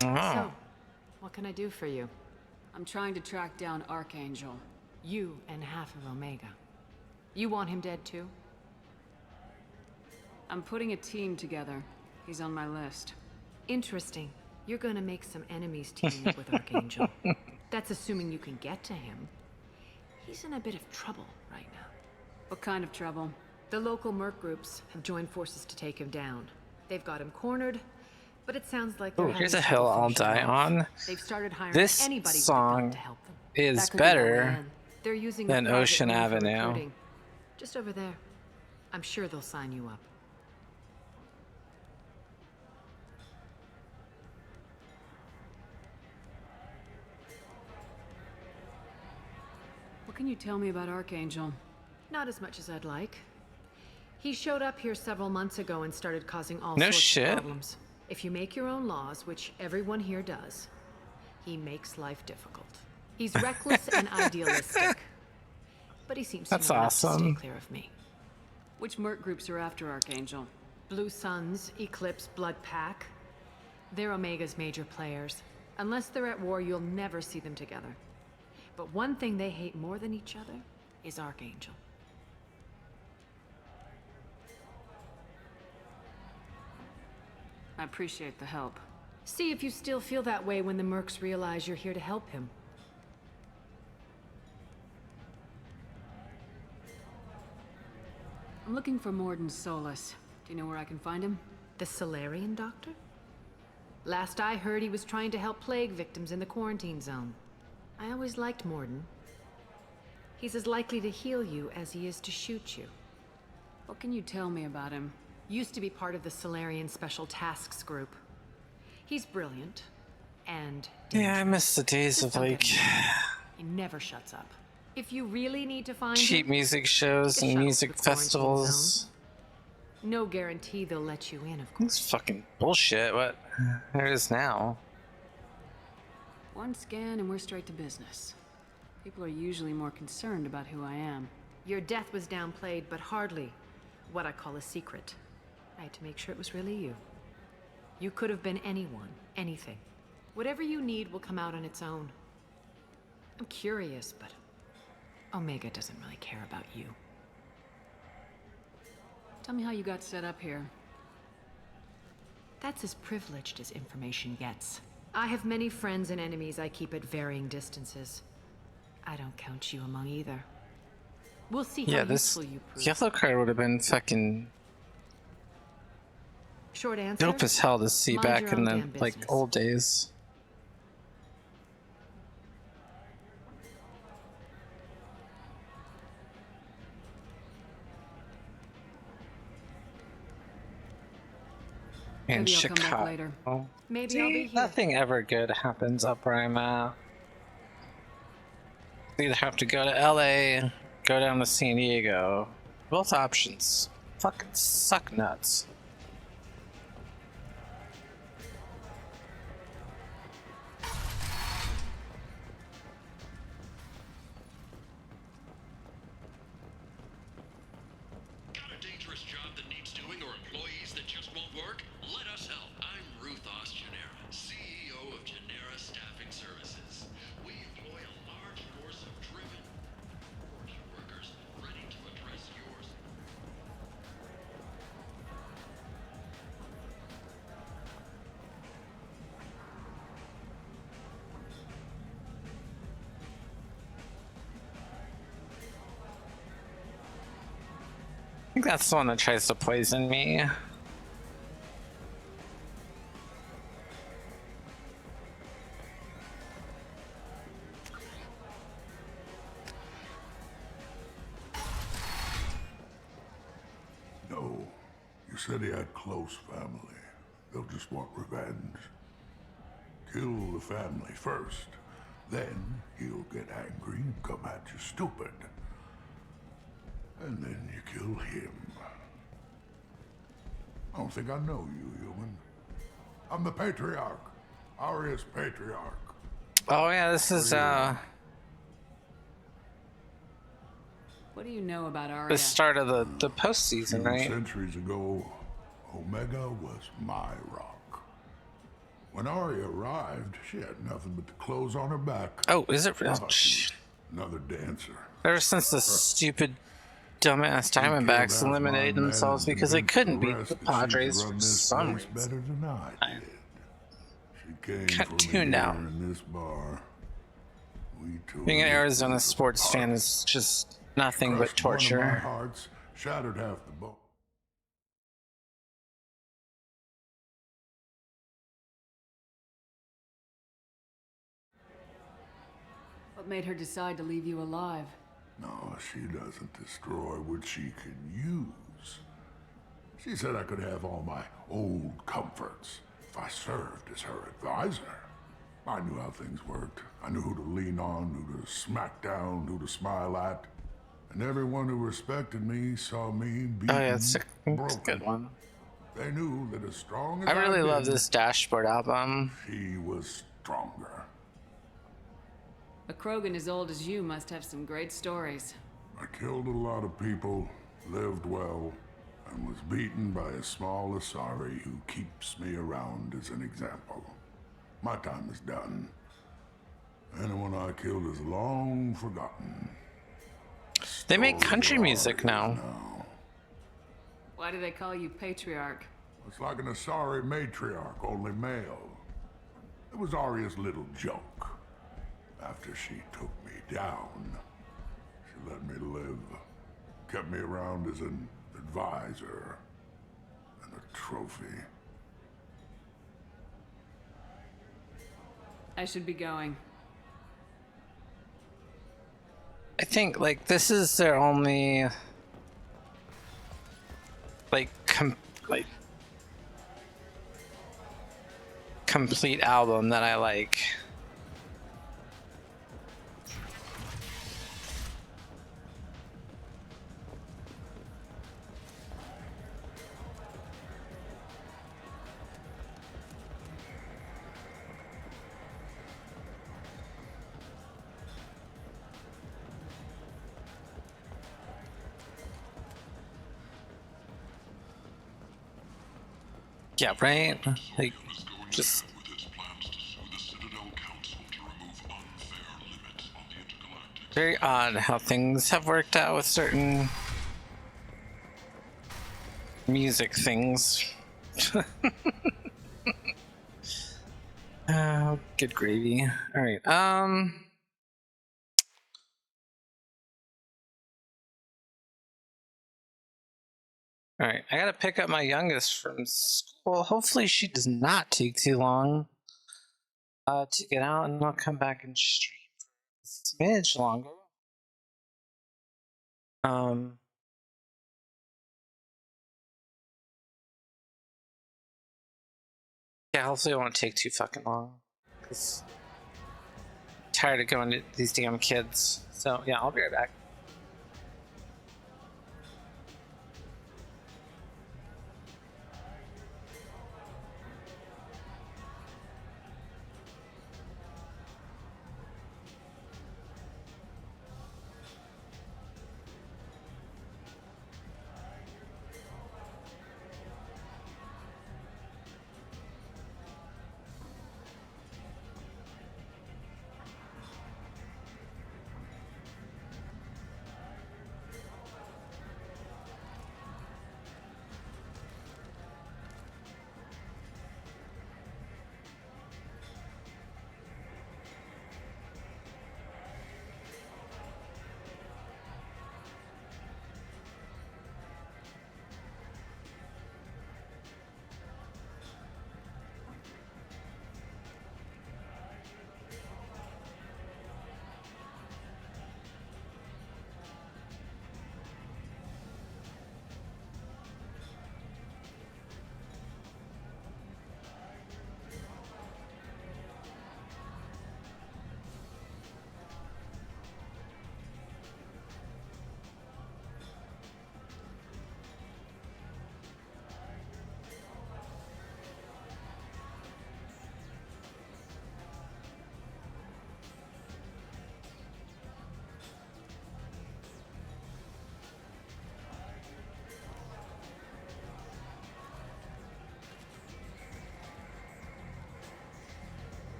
So, what can I do for you? I'm trying to track down Archangel. You and half of Omega. You want him dead too? I'm putting a team together. He's on my list. Interesting. You're gonna make some enemies teaming up with Archangel. That's assuming you can get to him. He's in a bit of trouble right now. What kind of trouble? The local merc groups have joined forces to take him down. They've got him cornered, but it sounds like they're Oh, here's a having hill trouble I'll finishing die him off. on. They've started hiring This anybody song to help them. is That could be the way better in. They're using Then a private Ocean wing for Avenue. recruiting. Just over there. I'm sure they'll sign you up. What can you tell me about Archangel? Not as much as I'd like. He showed up here several months ago and started causing all No sorts shit. of problems. If you make your own laws, which everyone here does, he makes life difficult. He's reckless and idealistic. But he seems That's to know enough to awesome. stay clear of me. Which merc groups are after Archangel? Blue Suns, Eclipse, Blood Pack. They're Omega's major players. Unless they're at war, you'll never see them together. But one thing they hate more than each other is Archangel. I appreciate the help. See if you still feel that way when the mercs realize you're here to help him. I'm looking for Morden Solus. Do you know where I can find him? The Solarian doctor? Last I heard, he was trying to help plague victims in the quarantine zone. I always liked Morden. He's as likely to heal you as he is to shoot you. What can you tell me about him? Used to be part of the Solarian Special Tasks Group. He's brilliant and Yeah, I miss the days Just of don't like get me wrong. He never shuts up. If you really need to find cheap him, music shows take a and shuttle to music the quarantine festivals. zone. No guarantee they'll let you in, of course. It's fucking bullshit. What there is now. One scan and we're straight to business. People are usually more concerned about who I am. Your death was downplayed, but hardly what I call a secret. I had to make sure it was really you. You could have been anyone, anything. Whatever you need will come out on its own. I'm curious, but Omega doesn't really care about you. Tell me how you got set up here. That's as privileged as information gets. I have many friends and enemies I keep at varying distances. I don't count you among either. We'll see how Yeah, this useful you prove. yellow card would have been fucking Short answer? dope as hell to see Mind back your in own the damn like business. old days. In Maybe I'll come back Chicago. later. Maybe I'll be here. Nothing ever good happens up where I'm at. Either have to go to LA, go down to San Diego. Both options fucking suck nuts. Got a dangerous job that needs doing or employees that just won't work? Let us help. I'm Ruthos Genera, CEO of Genera Staffing Services. We employ a large force of driven workers ready to address yours. I think that's the one that tries to poison me. No. You said he had close family. They'll just want revenge. Kill the family first. Then he'll get angry and come at you stupid. And then you kill him. I don't think I know you, human. I'm the Patriarch. Aria's Patriarch. Oh yeah, this is What do you know about Arya? the start of the postseason, Few right? centuries ago, Omega was my rock. When Arya arrived, she had nothing but the clothes on her back. Oh, is it? Now she's another dancer. Ever since the stupid, dumbass Diamondbacks killed eliminated half my themselves men because they and couldn't beat convinced the that she could Padres run for this some place reason. better than I did. She came Cut for tune me down. here in this bar. We took Being an it Arizona to sports fan is just nothing but crushed one of my torture. hearts, shattered half the bone. What made her decide to leave you alive? No, she doesn't destroy what she can use. She said I could have all my old comforts if I served as her advisor. I knew how things worked. I knew who to lean on, who to smack down, who to smile at. And everyone who respected me saw me beaten, Oh yeah, it's a broken. good one. They knew that as strong as I really did, love this Dashboard album. she was stronger. A Krogan as old as you must have some great stories. I killed a lot of people, lived well, and was beaten by a small Asari who keeps me around as an example. My time is done. Anyone I killed is long forgotten. They make country music now. Why do they call you Patriarch? It's like an Asari matriarch, only male. It was Arya's little joke. After she took me down, she let me live. Kept me around as an advisor and a trophy. I should be going. I think like this is their only complete album that I like. Yeah, right? Like, just... Very odd how things have worked out with certain... music things. Oh, good gravy. Alright, Alright, I gotta pick up my youngest from school. Hopefully she does not take too long to get out, and I'll come back and stream for a smidge longer. Yeah, hopefully it won't take too fucking long. 'Cause I'm tired of going to these damn kids. So yeah, I'll be right back.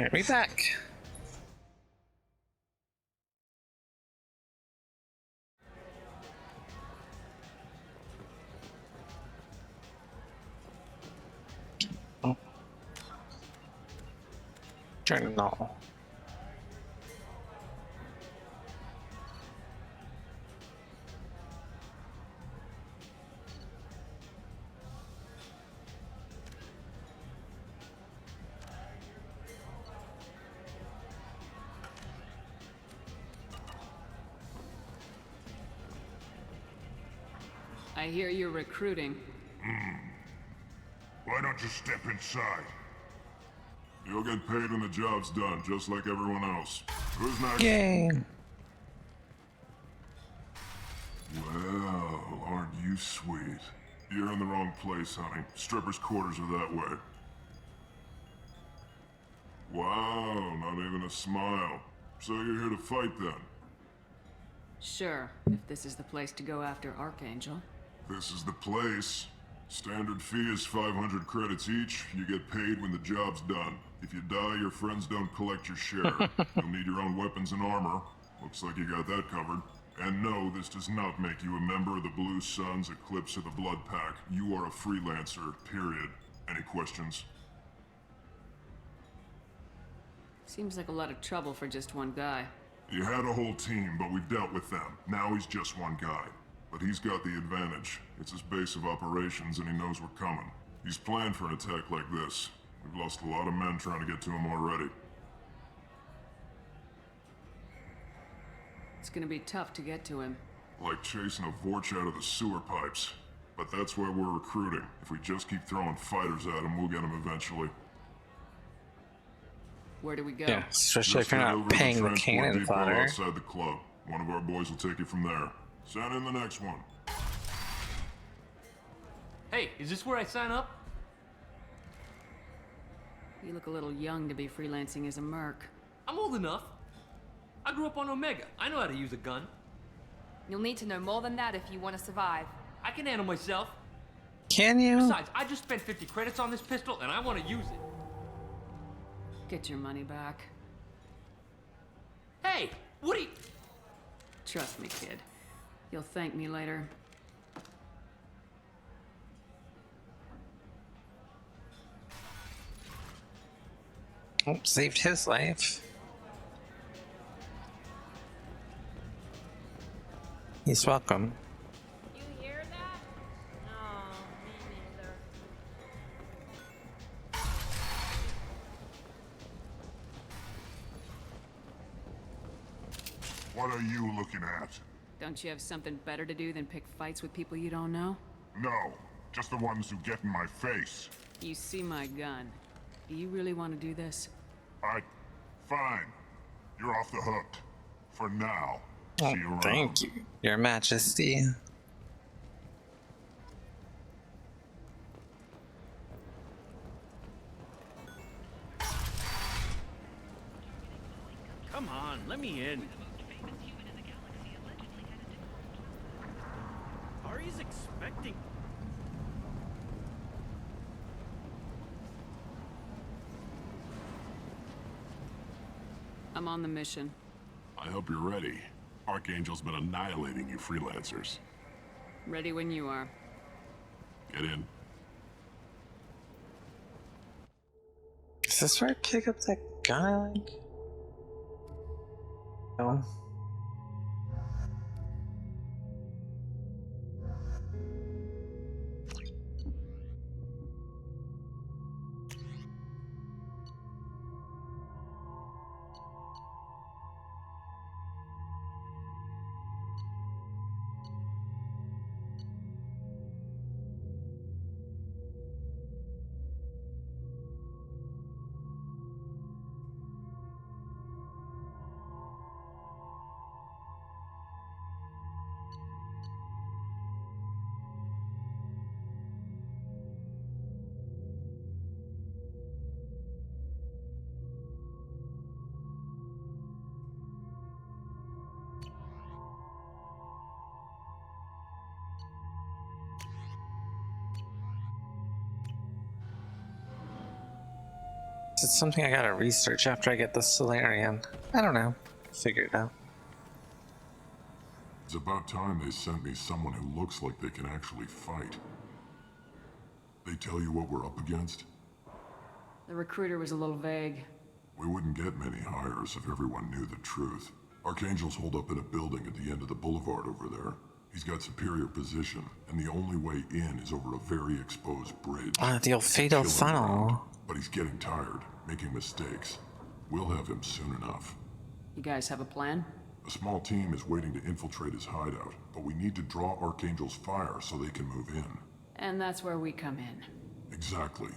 Alright, we back. Oh. Journal. I hear you're recruiting. Why don't you step inside? You'll get paid when the job's done, just like everyone else. Who's next? Yay! Well, aren't you sweet? You're in the wrong place, honey. Strippers' quarters are that way. Wow, not even a smile. So you're here to fight then? Sure, if this is the place to go after Archangel. This is the place. Standard fee is 500 credits each. You get paid when the job's done. If you die, your friends don't collect your share. You'll need your own weapons and armor. Looks like you got that covered. And no, this does not make you a member of the Blue Suns, Eclipse, or the Blood Pack. You are a freelancer, period. Any questions? Seems like a lot of trouble for just one guy. You had a whole team, but we've dealt with them. Now he's just one guy. But he's got the advantage. It's his base of operations, and he knows we're coming. He's planned for an attack like this. We've lost a lot of men trying to get to him already. It's gonna be tough to get to him. Like chasing a Vorch out of the sewer pipes. But that's why we're recruiting. If we just keep throwing fighters at him, we'll get him eventually. Where do we go? Yeah, especially Just if you're head not over to paying the transport cannon depot fodder. outside the club. One of our boys will take you from there. Send in the next one. Hey, is this where I sign up? You look a little young to be freelancing as a merc. I'm old enough. I grew up on Omega. I know how to use a gun. You'll need to know more than that if you want to survive. I can handle myself. Can you? Besides, I just spent 50 credits on this pistol and I want to use it. Get your money back. Hey, what are you... Trust me, kid. You'll thank me later. Oh, saved his life. He's welcome. You hear that? No, me neither. What are you looking at? Don't you have something better to do than pick fights with people you don't know? No, just the ones who get in my face. You see my gun. Do you really want to do this? Fine. You're off the hook. For now. Oh, See you around. thank you, Your Majesty. Come on, let me in. Ari's expecting... I'm on the mission. I hope you're ready. Archangel's been annihilating you freelancers. Ready when you are. Get in. Is this where I pick up that gun I like? No. guess it's something I gotta research after I get the Solarian. I don't know. Figure it out. It's about time they sent me someone who looks like they can actually fight. They tell you what we're up against? The recruiter was a little vague. We wouldn't get many hires if everyone knew the truth. Archangel's holed up in a building at the end of the boulevard over there. He's got superior position, and the only way in is over a very exposed bridge. The old fatal Kill him funnel. around, but he's getting tired, making mistakes. We'll have him soon enough. You guys have a plan? A small team is waiting to infiltrate his hideout, but we need to draw Archangel's fire so they can move in. And that's where we come in. Exactly.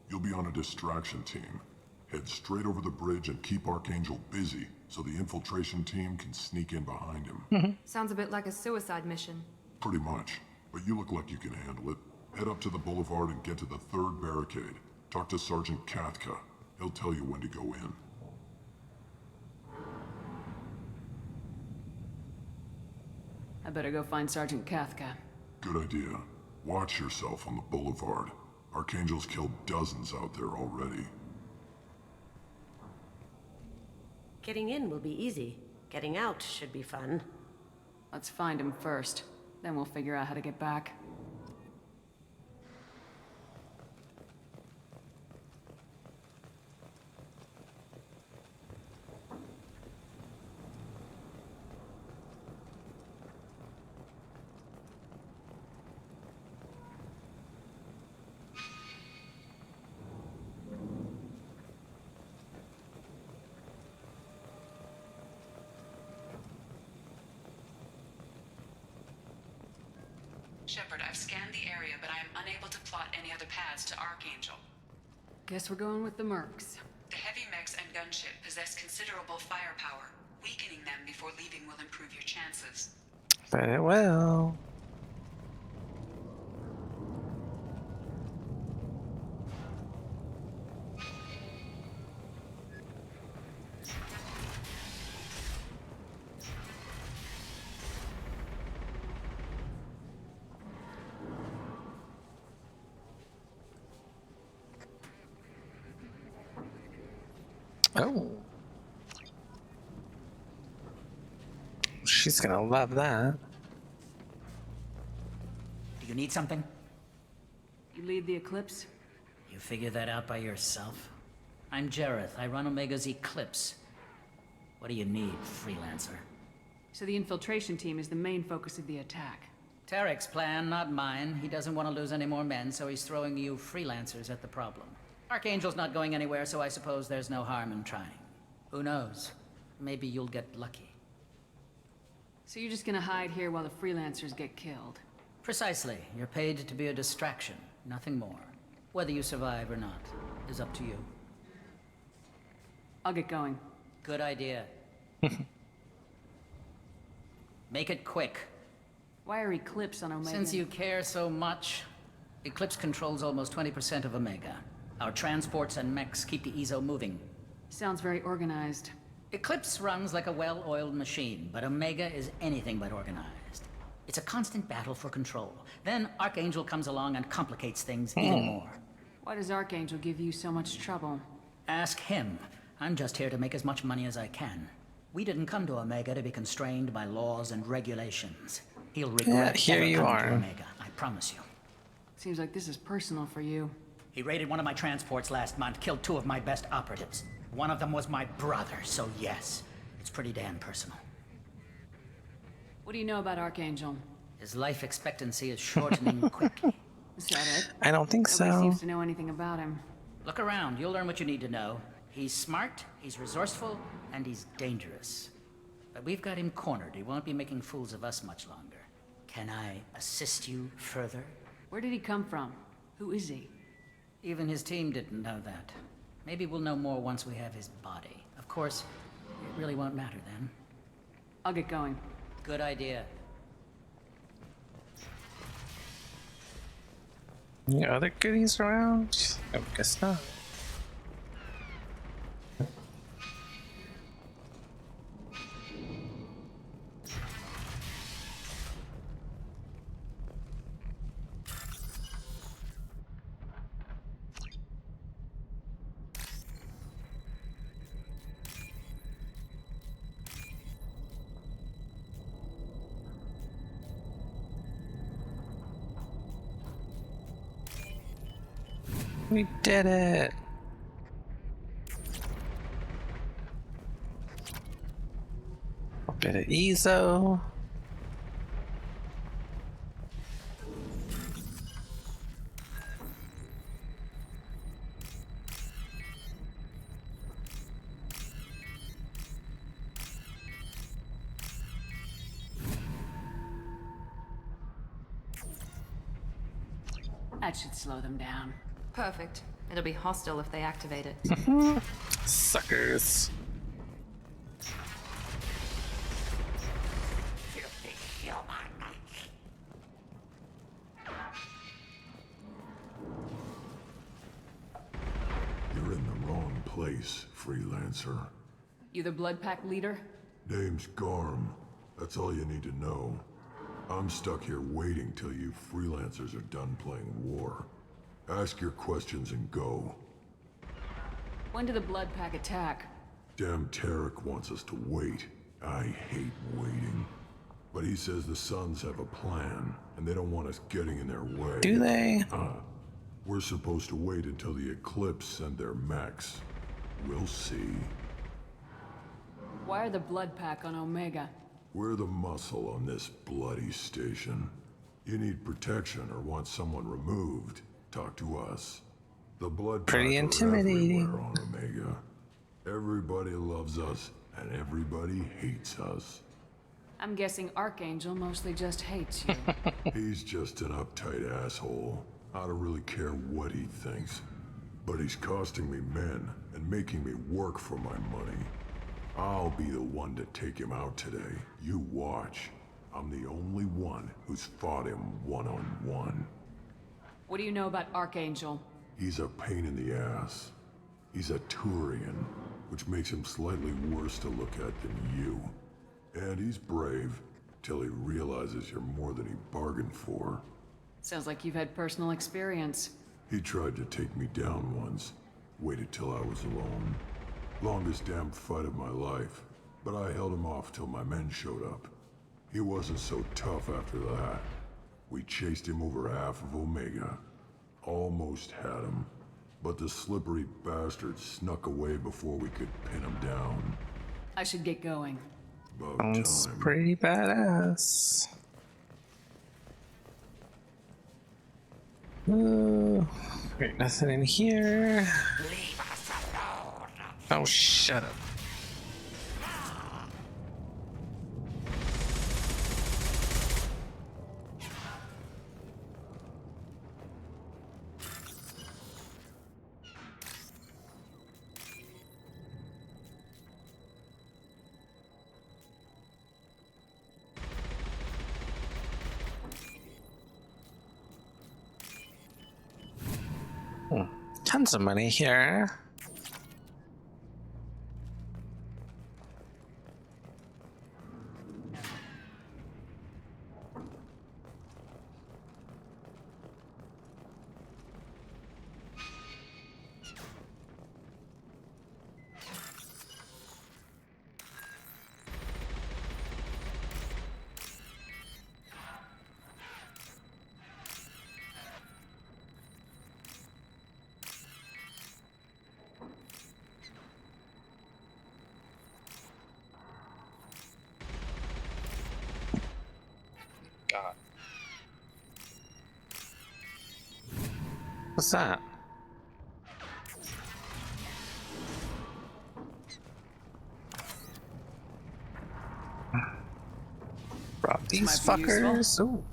You'll be on a distraction team. Head straight over the bridge and keep Archangel busy so the infiltration team can sneak in behind him. Sounds a bit like a suicide mission. Pretty much. But you look like you can handle it. Head up to the boulevard and get to the 3rd barricade. Talk to Sergeant Kathka. He'll tell you when to go in. I better go find Sergeant Kathka. Good idea. Watch yourself on the boulevard. Archangel's killed dozens out there already. Getting in will be easy. Getting out should be fun. Let's find him first. Then we'll figure out how to get back. Shepard, I've scanned the area, but I am unable to plot any other paths to Archangel. Guess we're going with the Mercs. The heavy mechs and gunship possess considerable firepower. Weakening them before leaving will improve your chances. Very well. Oh. She's gonna love that. Do you need something? You lead the Eclipse? You figure that out by yourself? I'm Jareth. I run Omega's Eclipse. What do you need, freelancer? So the infiltration team is the main focus of the attack. Tarek's plan, not mine. He doesn't want to lose any more men, so he's throwing you freelancers at the problem. Archangel's not going anywhere, so I suppose there's no harm in trying. Who knows? Maybe you'll get lucky. So you're just gonna hide here while the freelancers get killed? Precisely. You're paid to be a distraction, nothing more. Whether you survive or not is up to you. I'll get going. Good idea. Make it quick. Why are Eclipse on Omega? Since you care so much, Eclipse controls almost 20% of Omega. Our transports and mechs keep the EZO moving. Sounds very organized. Eclipse runs like a well-oiled machine, but Omega is anything but organized. It's a constant battle for control. Then Archangel comes along and complicates things even more. Why does Archangel give you so much trouble? Ask him. I'm just here to make as much money as I can. We didn't come to Omega to be constrained by laws and regulations. He'll regret here ever you coming are. to Omega, I promise you. Seems like this is personal for you. He raided one of my transports last month, killed 2 of my best operatives. One of them was my brother, so yes, it's pretty damn personal. What do you know about Archangel? His life expectancy is shortening quickly. Is that it? I don't think Nobody so. seems to know anything about him. Look around, you'll learn what you need to know. He's smart, he's resourceful, and he's dangerous. But we've got him cornered. He won't be making fools of us much longer. Can I assist you further? Where did he come from? Who is he? Even his team didn't know that. Maybe we'll know more once we have his body. Of course, it really won't matter then. I'll get going. Good idea. Any other goodies around? I guess not. We did it! A bit of Ezo. That should slow them down. Perfect. It'll be hostile if they activate it. Suckers. You're in the wrong place, freelancer. You the Blood Pack leader? Name's Garm. That's all you need to know. I'm stuck here waiting till you freelancers are done playing war. Ask your questions and go. When did the Blood Pack attack? Damn Tarek wants us to wait. I hate waiting. But he says the Suns have a plan, and they don't want us getting in their way. Do they? We're supposed to wait until the Eclipse send their mechs. We'll see. Why are the Blood Pack on Omega? We're the muscle on this bloody station. You need protection or want someone removed, talk to us. The Blood Pretty Pack are intimidating. everywhere on Omega. Everybody loves us, and everybody hates us. I'm guessing Archangel mostly just hates you. He's just an uptight asshole. I don't really care what he thinks. But he's costing me men and making me work for my money. I'll be the one to take him out today. You watch. I'm the only one who's fought him one-on-one. What do you know about Archangel? He's a pain in the ass. He's a Turian, which makes him slightly worse to look at than you. And he's brave, till he realizes you're more than he bargained for. Sounds like you've had personal experience. He tried to take me down once. Waited till I was alone. Longest damn fight of my life. But I held him off till my men showed up. He wasn't so tough after that. We chased him over half of Omega. Almost had him. But the slippery bastard snuck away before we could pin him down. I should get going. About Sounds time. pretty badass. Wait, nothing in here. Leave us alone. Oh, shut up. Tons of money here. God. What's that? Rob these might be fuckers. useful. Ooh.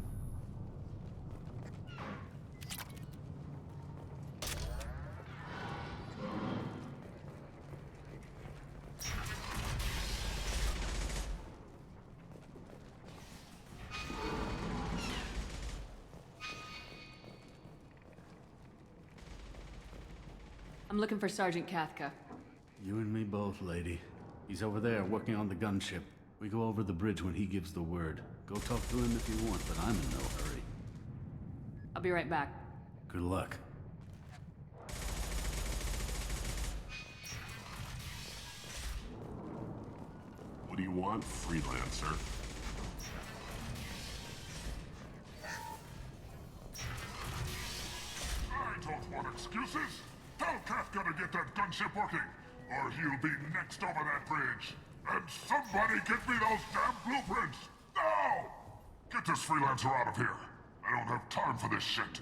I'm looking for Sergeant Kathka. You and me both, lady. He's over there working on the gunship. We go over the bridge when he gives the word. Go talk to him if you want, but I'm in no hurry. I'll be right back. Good luck. What do you want, freelancer? don't want excuses. Tell Kafka to get that gunship working, or he'll be next over that bridge. And somebody get me those damn blueprints! Now! Get this freelancer out of here. I don't have time for this shit.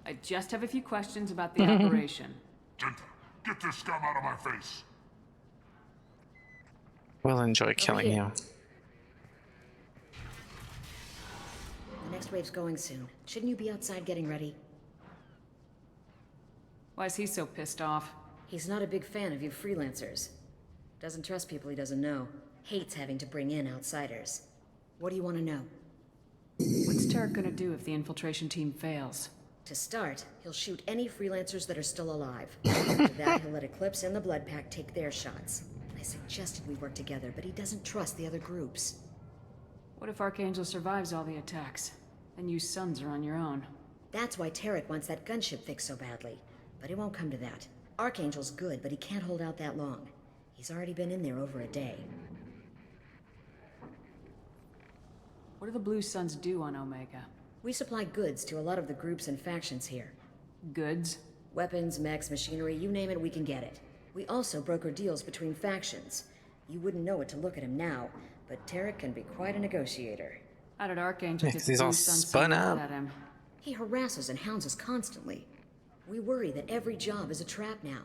I just have a few questions about the operation. Genta, get this scum out of my face. We'll enjoy killing you. The next wave's going soon. Shouldn't you be outside getting ready? Why is he so pissed off? He's not a big fan of you freelancers. Doesn't trust people he doesn't know. Hates having to bring in outsiders. What do you want to know? What's Tarek gonna do if the infiltration team fails? To start, he'll shoot any freelancers that are still alive. After that, he'll let Eclipse and the Blood Pack take their shots. I suggested we work together, but he doesn't trust the other groups. What if Archangel survives all the attacks? Then you sons are on your own. That's why Tarek wants that gunship fixed so badly. But it won't come to that. Archangel's good, but he can't hold out that long. He's already been in there over a day. What do the Blue Suns do on Omega? We supply goods to a lot of the groups and factions here. Goods? Weapons, mechs, machinery, you name it, we can get it. We also broker deals between factions. You wouldn't know it to look at him now, but Tarek can be quite a negotiator. How did Archangel get the He's all Blue Suns spun so mad up. at him? He harasses and hounds us constantly. We worry that every job is a trap now.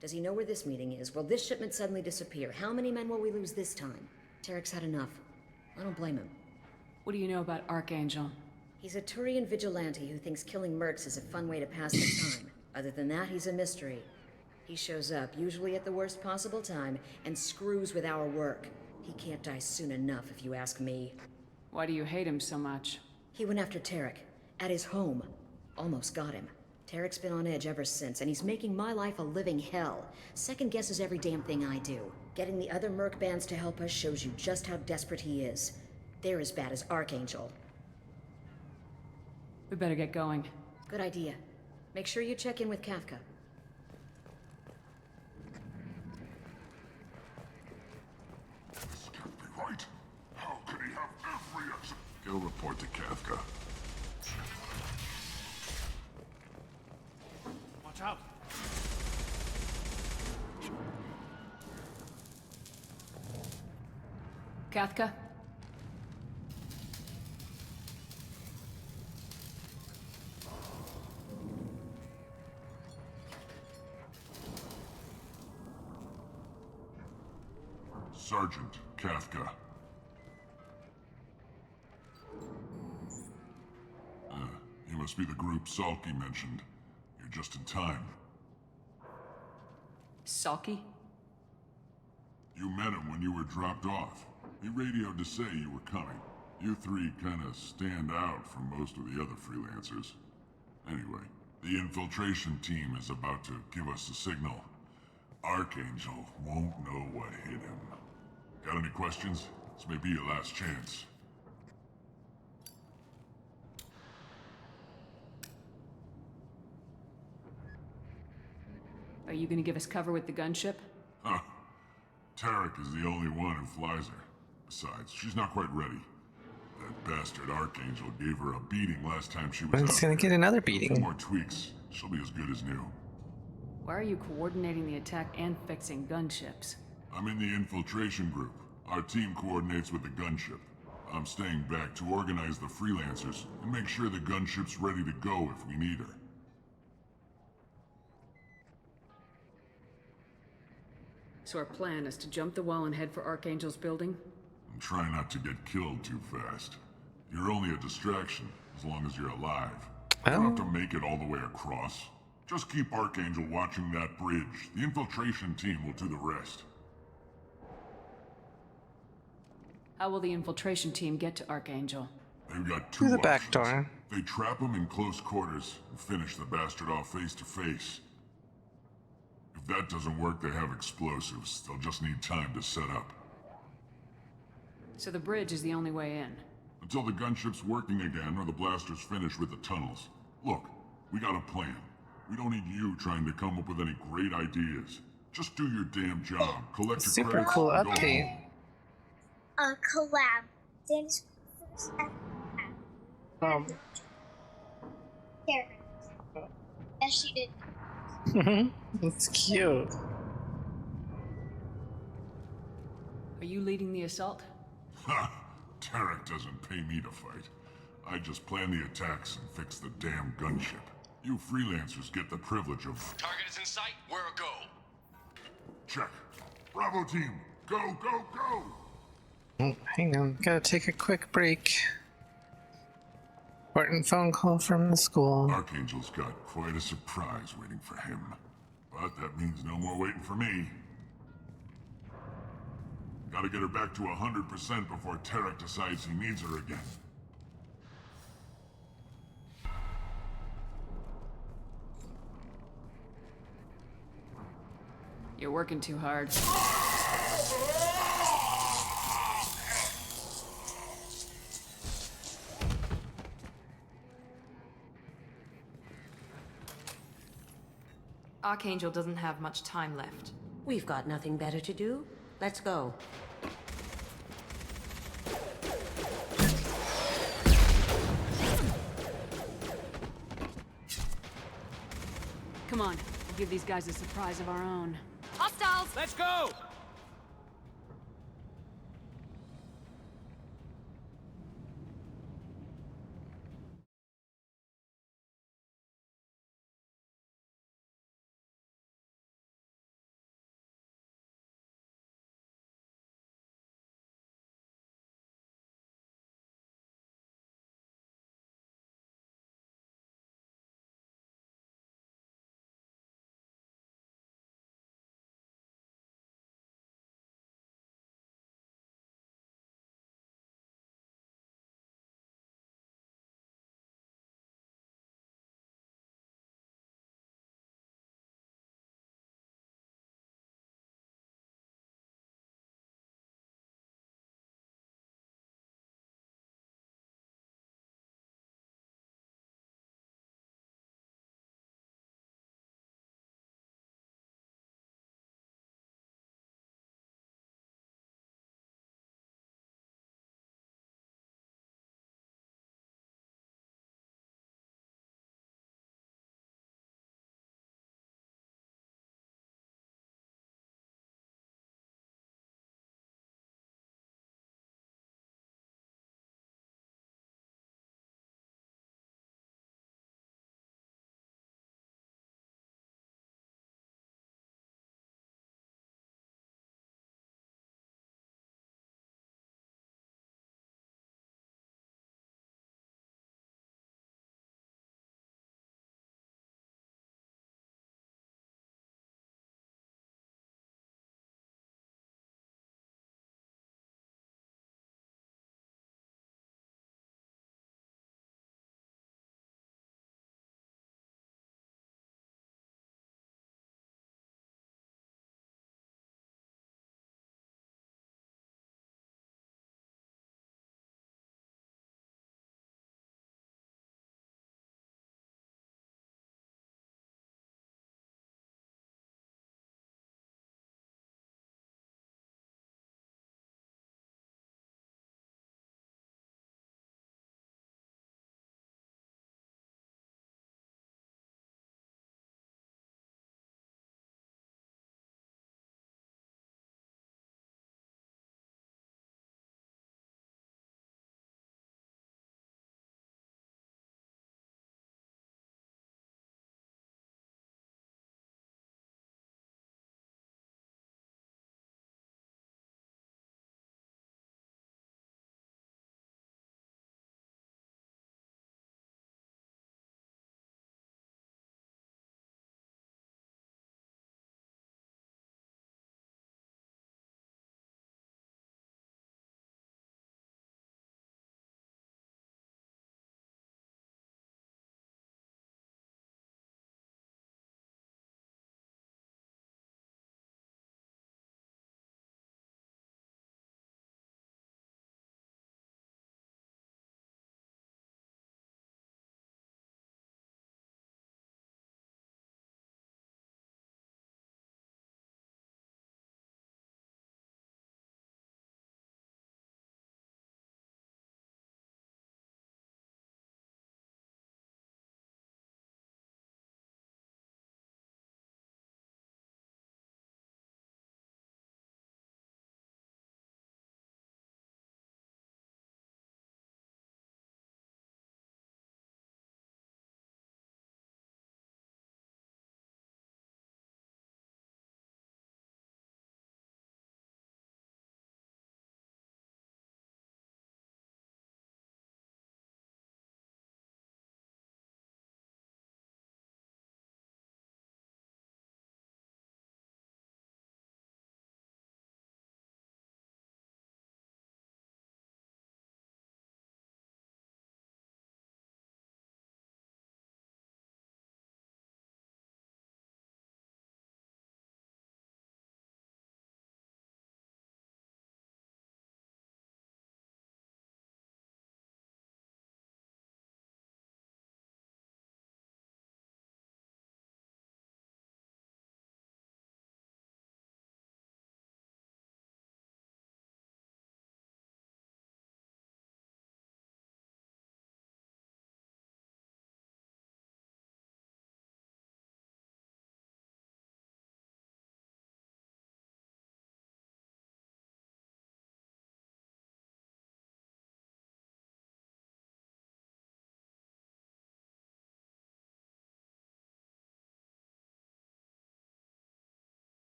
Does he know where this meeting is? Will this shipment suddenly disappear? How many men will we lose this time? Tarek's had enough. I don't blame him. What do you know about Archangel? He's a Turian vigilante who thinks killing mercs is a fun way to pass the time. Other than that, he's a mystery. He shows up, usually at the worst possible time, and screws with our work. He can't die soon enough, if you ask me. Why do you hate him so much? He went after Tarek, at his home. Almost got him. Tarek's been on edge ever since, and he's making my life a living hell. Second guesses every damn thing I do. Getting the other merc bands to help us shows you just how desperate he is. They're as bad as Archangel. We better get going. Good idea. Make sure you check in with Kafka. This can't be right. How could he have every exit? Go report to Kafka. Watch out. Kafka? Sergeant Kafka. You must be the group Salky mentioned. You're just in time. Salky? You met him when you were dropped off. He radioed to say you were coming. You three kinda stand out from most of the other freelancers. Anyway, the infiltration team is about to give us a signal. Archangel won't know what hit him. Got any questions? This may be your last chance. Are you gonna give us cover with the gunship? Huh. Tarek is the only one who flies her. Besides, she's not quite ready. That bastard Archangel gave her a beating last time she was But out it's gonna there. get another A few beating. more tweaks. She'll be as good as new. Why are you coordinating the attack and fixing gunships? I'm in the infiltration group. Our team coordinates with the gunship. I'm staying back to organize the freelancers and make sure the gunship's ready to go if we need her. So our plan is to jump the wall and head for Archangel's building? And try not to get killed too fast. You're only a distraction, as long as you're alive. You don't have to make it all the way across. Just keep Archangel watching that bridge. The infiltration team will do the rest. How will the infiltration team get to Archangel? They've got two Through the back options. door. They trap him in close quarters and finish the bastard off face to face. If that doesn't work, they have explosives. They'll just need time to set up. So the bridge is the only way in. Until the gunship's working again or the blasters finish with the tunnels. Look, we got a plan. We don't need you trying to come up with any great ideas. Just do your damn job. Collect your Super credits cool and go update. home. A collab. Danny's first ever collab. Characters. Yes, she did. That's cute. Are you leading the assault? Ha! Tarek doesn't pay me to fight. I just plan the attacks and fix the damn gunship. You freelancers get the privilege of... Target is in sight. Where a go? Check. Bravo team, go, go, go! Oh, hang on, gotta take a quick break. Important phone call from the school. Archangel's got quite a surprise waiting for him. But that means no more waiting for me. Gotta get her back to 100% before Tarek decides he needs her again. You're working too hard. Archangel doesn't have much time left. We've got nothing better to do. Let's go. Come on, we'll give these guys a surprise of our own. Hostiles! Let's go!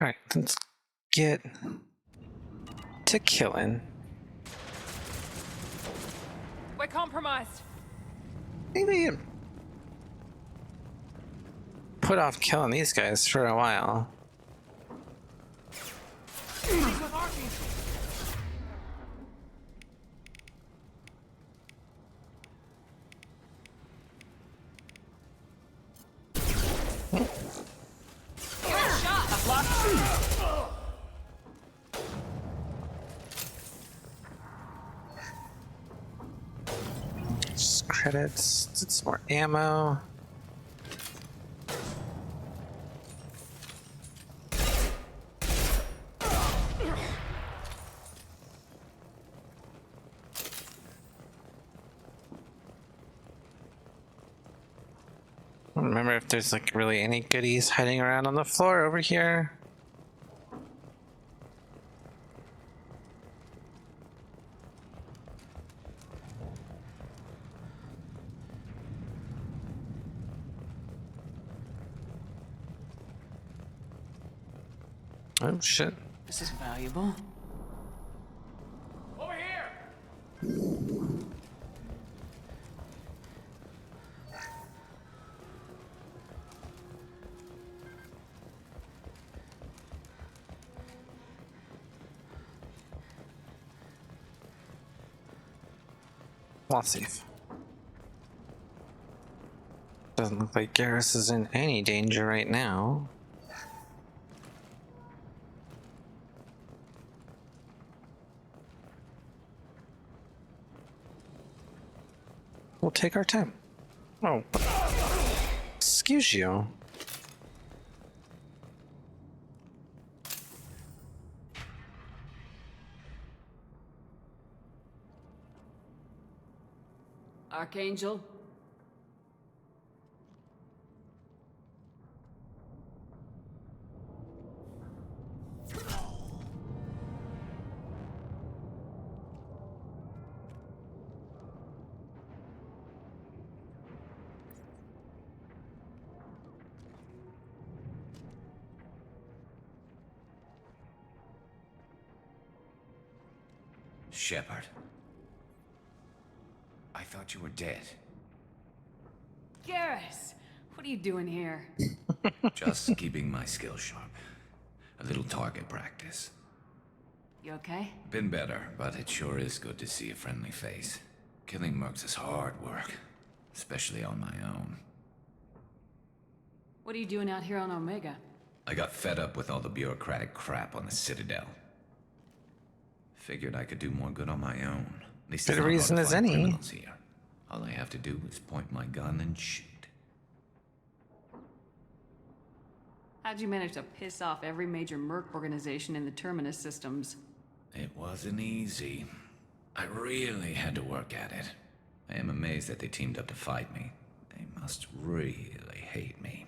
Alright, let's get to killing. We're compromised. Maybe put off killing these guys for a while. Just credits, it's more ammo. I don't remember if there's like really any goodies hiding around on the floor over here. Oh shit. This is valuable. Over here! Well, safe. Doesn't look like Garrus is in any danger right now. We'll take our time. Oh. Excuse you. Archangel? Shepard. I thought you were dead. Garrus! What are you doing here? Just keeping my skills sharp. A little target practice. You okay? Been better, but it sure is good to see a friendly face. Killing mercs is hard work, especially on my own. What are you doing out here on Omega? I got fed up with all the bureaucratic crap on the Citadel. Figured I could do more good on my own. At least Good reason as any. criminals here. All I have to do is point my gun and shoot. How'd you manage to piss off every major merc organization in the Terminus systems? It wasn't easy. I really had to work at it. I am amazed that they teamed up to fight me. They must really hate me.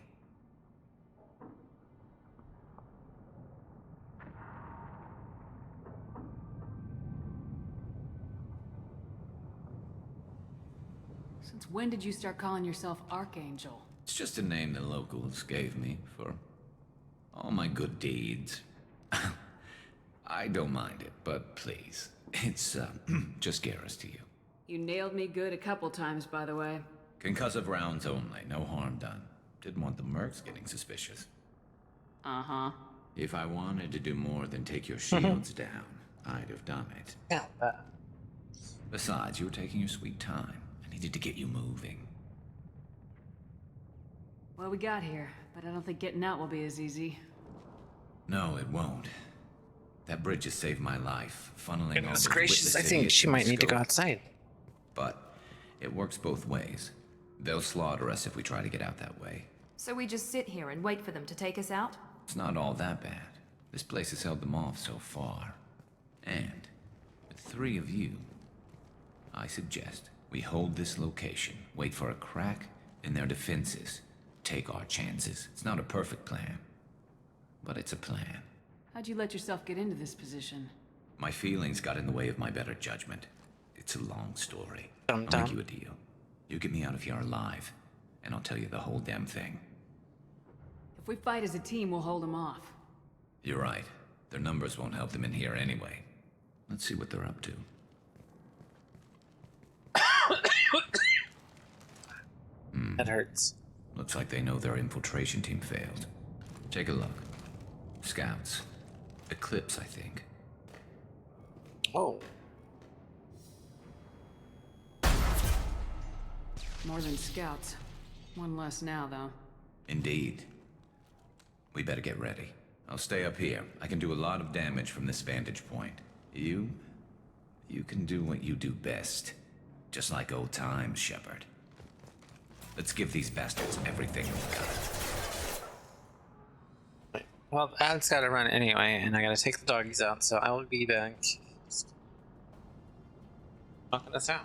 Since when did you start calling yourself Archangel? It's just a name the locals gave me for all my good deeds. I don't mind it, but please, it's just Garrus to you. You nailed me good a couple times, by the way. Concussive rounds only, no harm done. Didn't want the mercs getting suspicious. Uh-huh. If I wanted to do more than take your shields down, I'd have done it. Yeah. Besides, you were taking your sweet time. I needed to get you moving. Well, we got here, but I don't think getting out will be as easy. No, it won't. That bridge has saved my life, funneling all Goodness those gracious, I witless think idiots she in the might need to go scope. outside. But it works both ways. They'll slaughter us if we try to get out that way. So we just sit here and wait for them to take us out? It's not all that bad. This place has held them off so far. And with 3 of you, I suggest we hold this location, wait for a crack in their defenses, take our chances. It's not a perfect plan, but it's a plan. How'd you let yourself get into this position? My feelings got in the way of my better judgment. It's a long story. Dum I'll make dum. you a deal. You get me out of here alive, and I'll tell you the whole damn thing. If we fight as a team, we'll hold them off. You're right. Their numbers won't help them in here anyway. Let's see what they're up to. That hurts. Looks like they know their infiltration team failed. Take a look. Scouts. Eclipse, I think. Oh. More than scouts. One less now, though. Indeed. We better get ready. I'll stay up here. I can do a lot of damage from this vantage point. You can do what you do best. Just like old times, Shepard. Let's give these bastards everything we've got. Well, Ad's gotta run anyway, and I gotta take the doggies out, so I will be back. Knocking us out.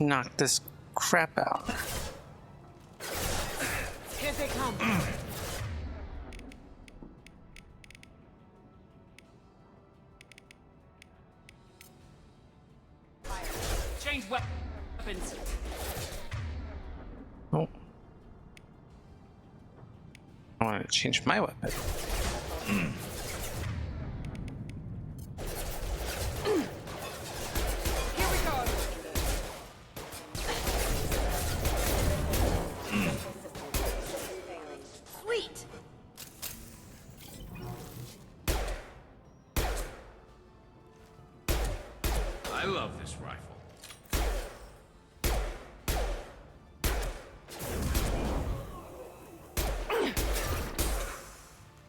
knock this crap out. Here they come. Change weapons. Oh. I want to change my weapon. Here we go. Sweet. I love this rifle.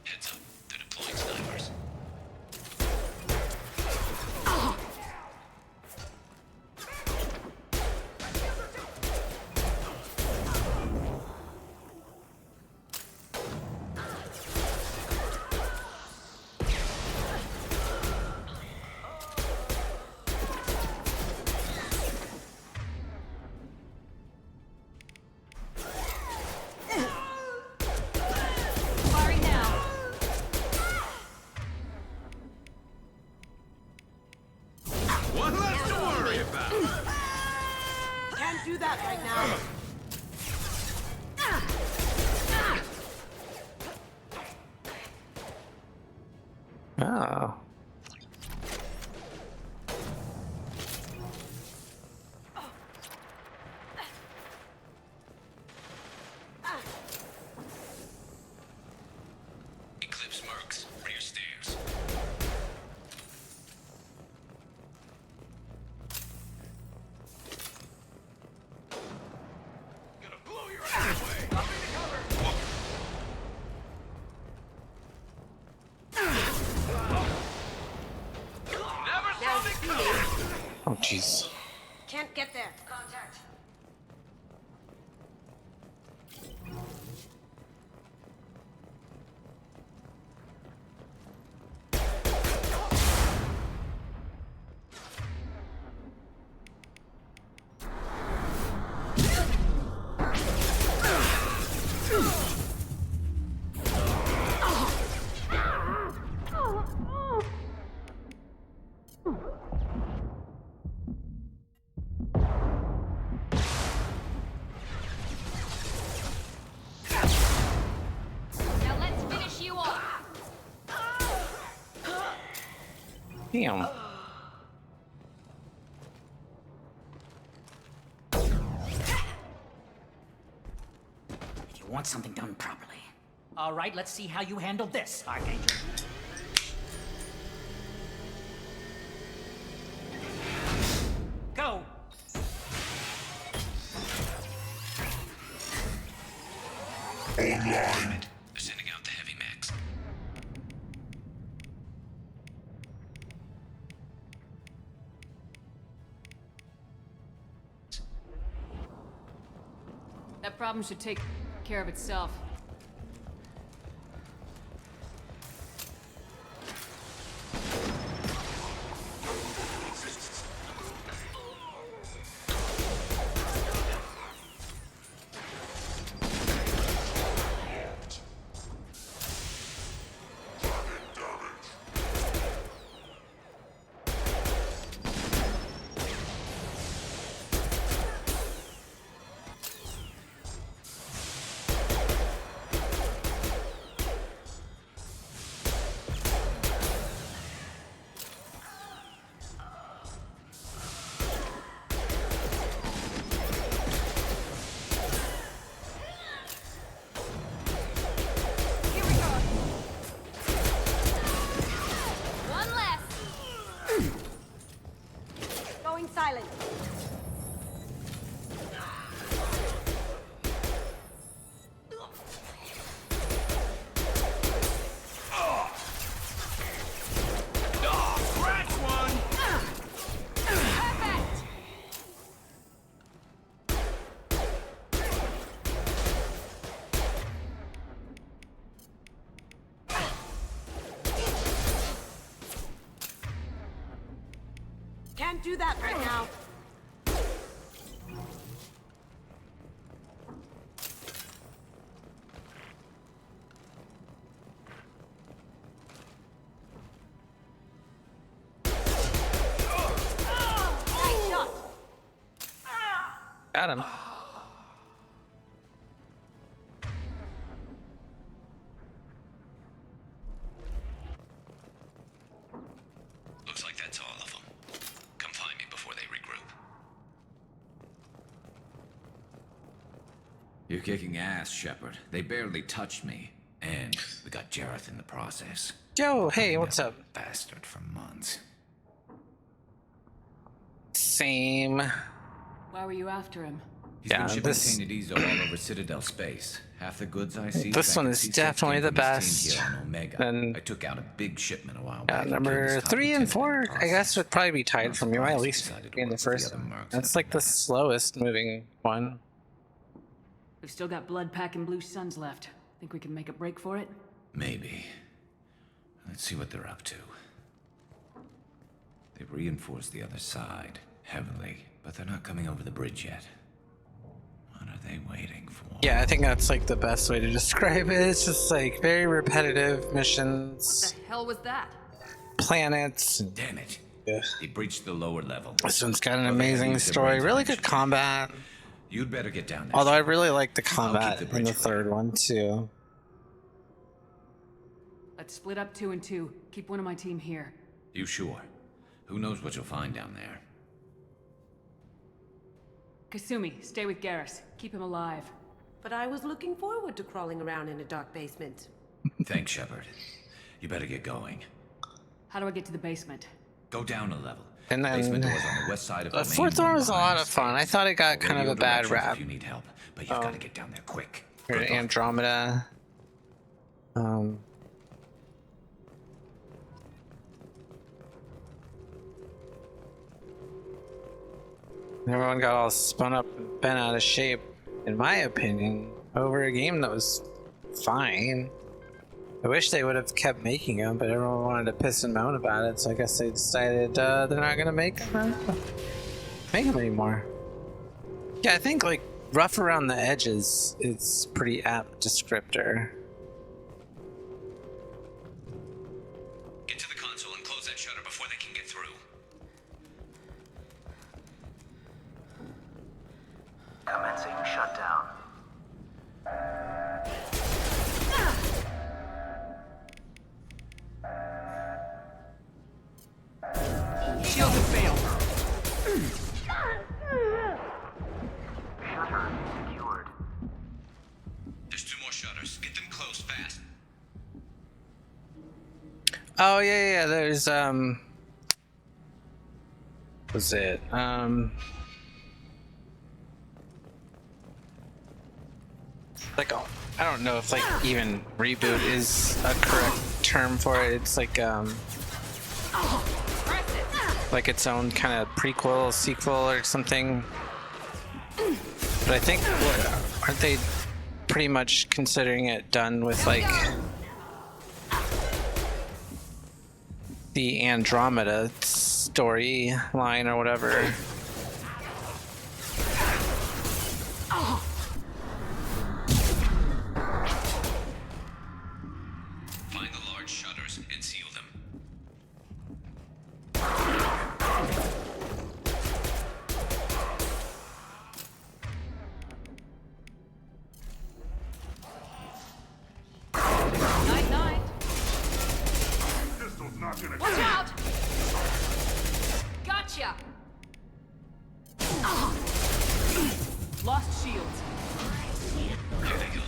Heads up, they're deploying snipers. Firing now. One less to worry about. Can't do that right now. Oh. Eclipse Mercs, rear stairs. Gonna blow your ass away. Up into cover. Never saw me coming. Oh, jeez. Can't get there. Contact. Now let's finish you off. Damn. You want something done properly. All right, let's see how you handle this, Archangel. Go! Online. They're sending out the heavy max. That problem should take care of itself. silent. Can't do that right now. got him. Looks like that's all of them. Come find me before they regroup. You're kicking ass, Shepard. They barely touched me. And we got Jareth in the process. Yo, hey, what's up? Bastard for months. Same. Why were you after him? He's been shipping tainted Ezo all over Citadel space. Half the goods I see. This one is definitely the best. And I took out a big shipment a while back. Number 3 and 4, I guess, would probably be tied for me, or at least in the first. That's like the slowest moving one. We've still got Blood Pack and Blue Suns left. Think we can make a break for it? Maybe. Let's see what they're up to. They've reinforced the other side heavily, but they're not coming over the bridge yet. What are they waiting for? Yeah, I think that's like the best way to describe it. It's just like very repetitive missions. What the hell was that? Planets. Damn it. Yeah. They breached the lower level. This one's got an amazing story. Really good combat. You'd better get down there. Although I really like the combat in the third one too. Let's split up 2 and 2. Keep one of my team here. You sure? Who knows what you'll find down there? Kasumi, stay with Garrus. Keep him alive. But I was looking forward to crawling around in a dark basement. Thanks, Shepard. You better get going. How do I get to the basement? Go down a level. And then basement doors on the west side of the fourth one was a lot of fun. I thought it got kind of a bad rap. If you need help, but you've got to get down there quick. Andromeda. Everyone got all spun up and bent out of shape, in my opinion, over a game that was fine. I wish they would have kept making them, but everyone wanted to piss and moan about it, so I guess they decided they're not gonna make them anymore. Yeah, I think like rough around the edges is pretty apt descriptor. Get to the console and close that shutter before they can get through. Commencing shutdown. Shield has failed. Shutter secured. There's 2 more shutters. Get them closed fast. Oh yeah, there's was it like, oh, I don't know if like even reboot is a correct term for it. It's like its own kind of prequel, sequel, or something. But I think, aren't they pretty much considering it done with like the Andromeda storyline or whatever? Find the large shutters and seal them. Night. Pistol's not gonna Watch out! Gotcha! Lost shields. Here they go.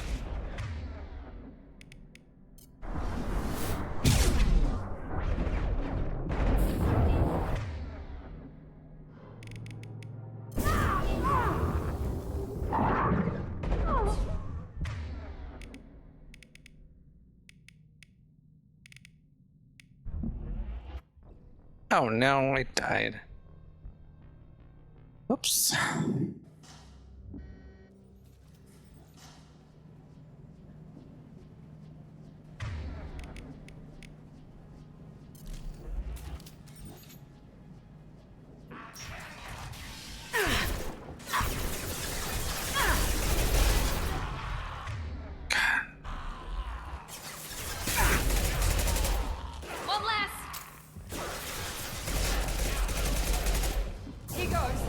Oh no, I died. Oops. One less! Here goes.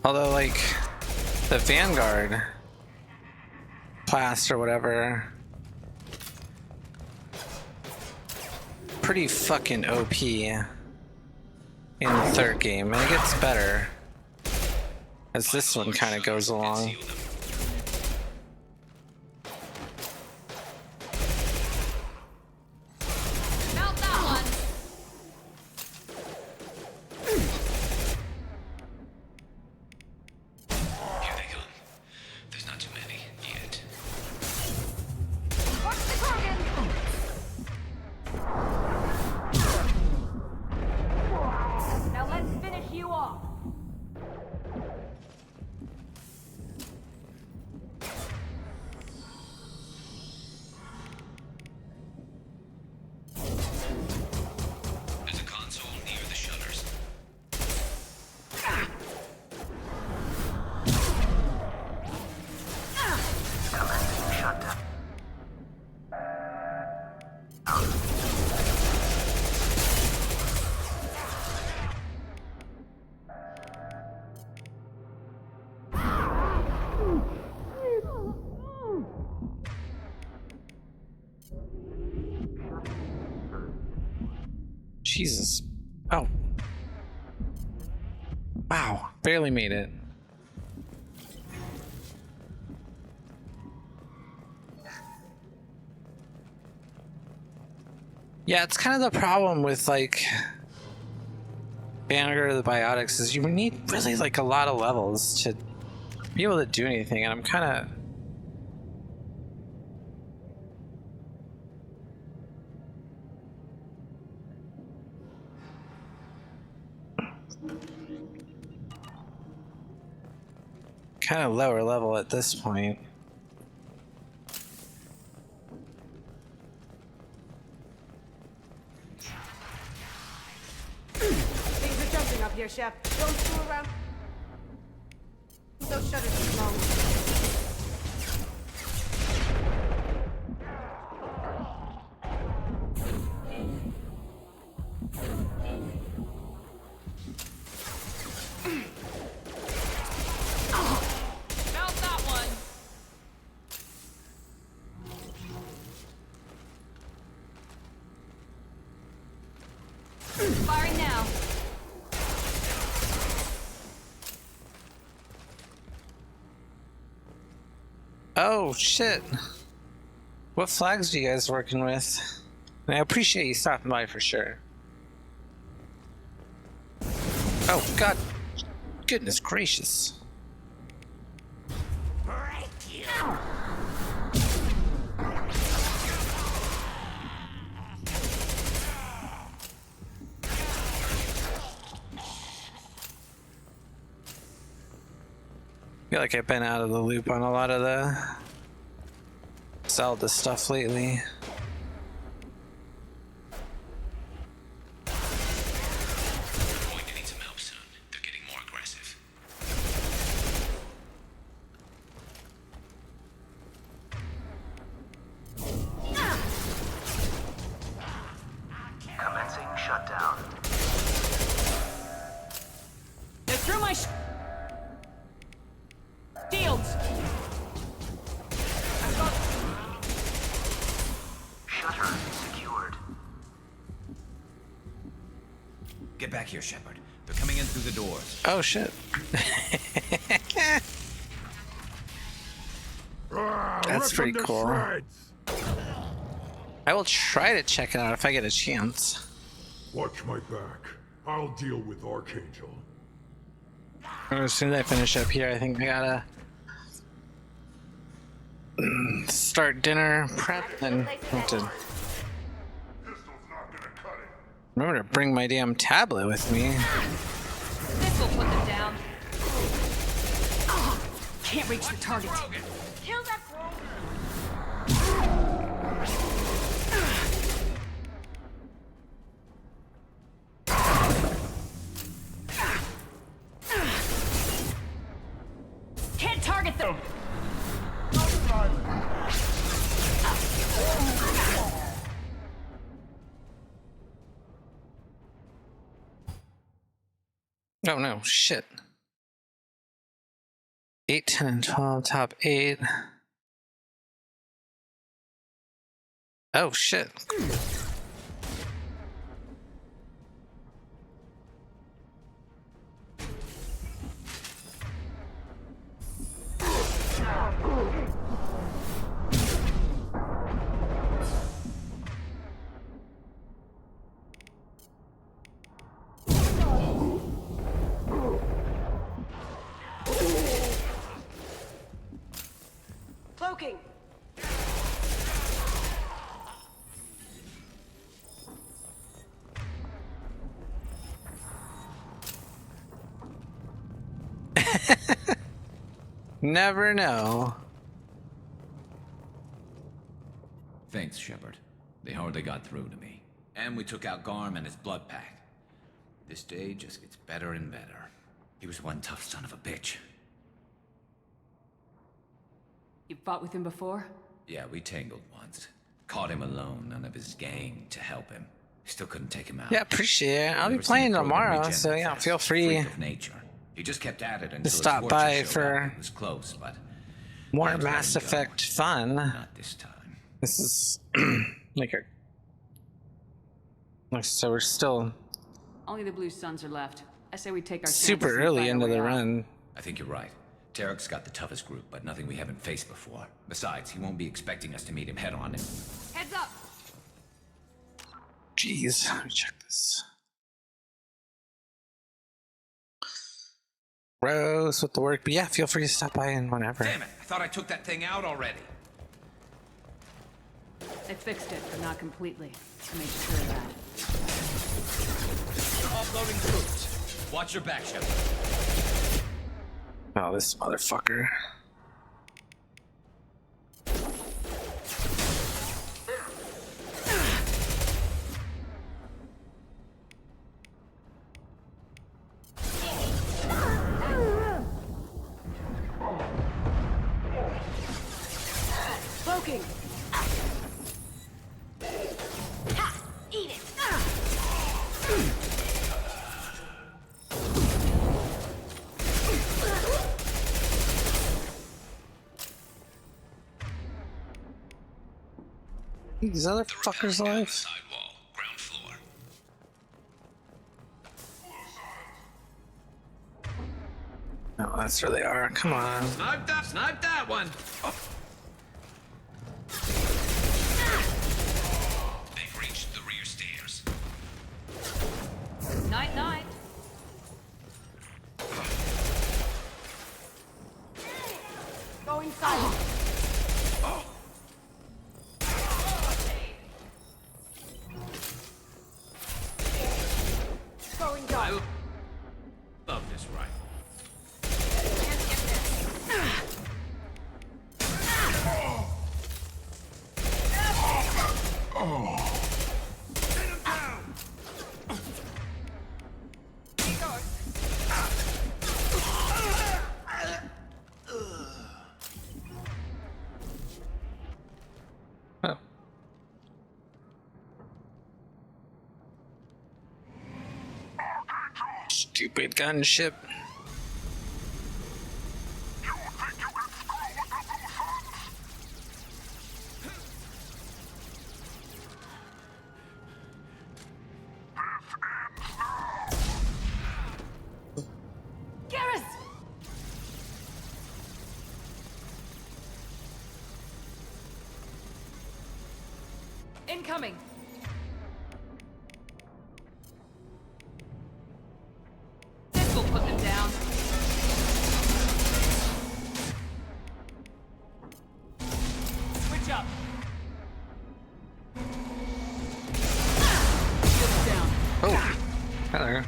Although, like, the Vanguard class or whatever, pretty fucking OP in the third game, and it gets better as this one kind of goes along. Mount that one. Here they come. There's not too many yet. Watch the Krogan. Now let's finish you off. There's a console near the shutters. Commencing shutdown. Jesus. Oh. Wow. Barely made it. Yeah, it's kind of the problem with, like, Vanguard of the Biotics is you need really, like, a lot of levels to be able to do anything, and I'm kind of... kind of lower level at this point. Things are jumping up here, Shep. Don't screw around. Those shutters are long. Mount that one. Firing now. Oh, shit. What flags are you guys working with? And I appreciate you stopping by for sure. Oh, God. Goodness gracious. I feel like I've been out of the loop on a lot of the Zelda stuff lately. Going to need some help soon. They're getting more aggressive. Commencing shutdown. They're through my shields. Shutter secured. Get back here, Shepard. They're coming in through the doors. Oh, shit. That's pretty cool. I will try to check it out if I get a chance. Watch my back. I'll deal with Archangel. As soon as I finish up here, I think I gotta start dinner prep and have to remember to bring my damn tablet with me. This will put them down. Can't reach the target. Kill that Can't target them. Oh no, shit. 8, 10, and 12, top 8. Oh shit. Cloaking! Never know. Thanks, Shepard. They hardly got through to me. And we took out Garm and his blood pack. This day just gets better and better. He was one tough son of a bitch. You fought with him before? Yeah, we tangled once. Caught him alone, none of his gang to help him. Still couldn't take him out. Yeah, appreciate it. I'll be Never seen playing a program tomorrow, regen so yeah, fast. feel free Freak of nature. He just kept at it until to his stop fortune by showed for up. It was close, but more I had to let Mass him go. Effect fun. Not this time. This is like so we're still Only the Blue Suns are left. I say we take our super chances and early find our into way the out. run. I think you're right. Tarek's got the toughest group, but nothing we haven't faced before. Besides, he won't be expecting us to meet him head on. And Heads up! Jeez, let me check this. Gross with the work, but yeah, feel free to stop by and whenever. damn it! I thought I took that thing out already. They fixed it, but not completely. I made sure of that. Offloading troops. Watch your back, Shepard. Oh, this motherfucker. Cloaking! Ha! Eat it! These other fuckers alive? Sidewall, ground floor. No, that's where they are. Come on. Snipe that one! Oh. They've reached the rear stairs. Night, night. Go inside! Going down! Love this rifle. Oh. Stupid gunship. Garrus! Incoming! This will put them down. Switch up. Shields down. Oh, hello.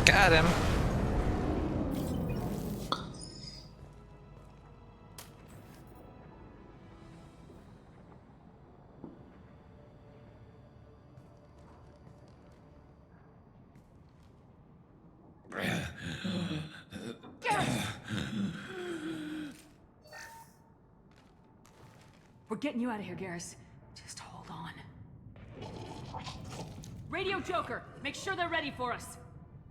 Got him. We're getting you out of here, Garrus. Just hold on. Radio Joker! Make sure they're ready for us!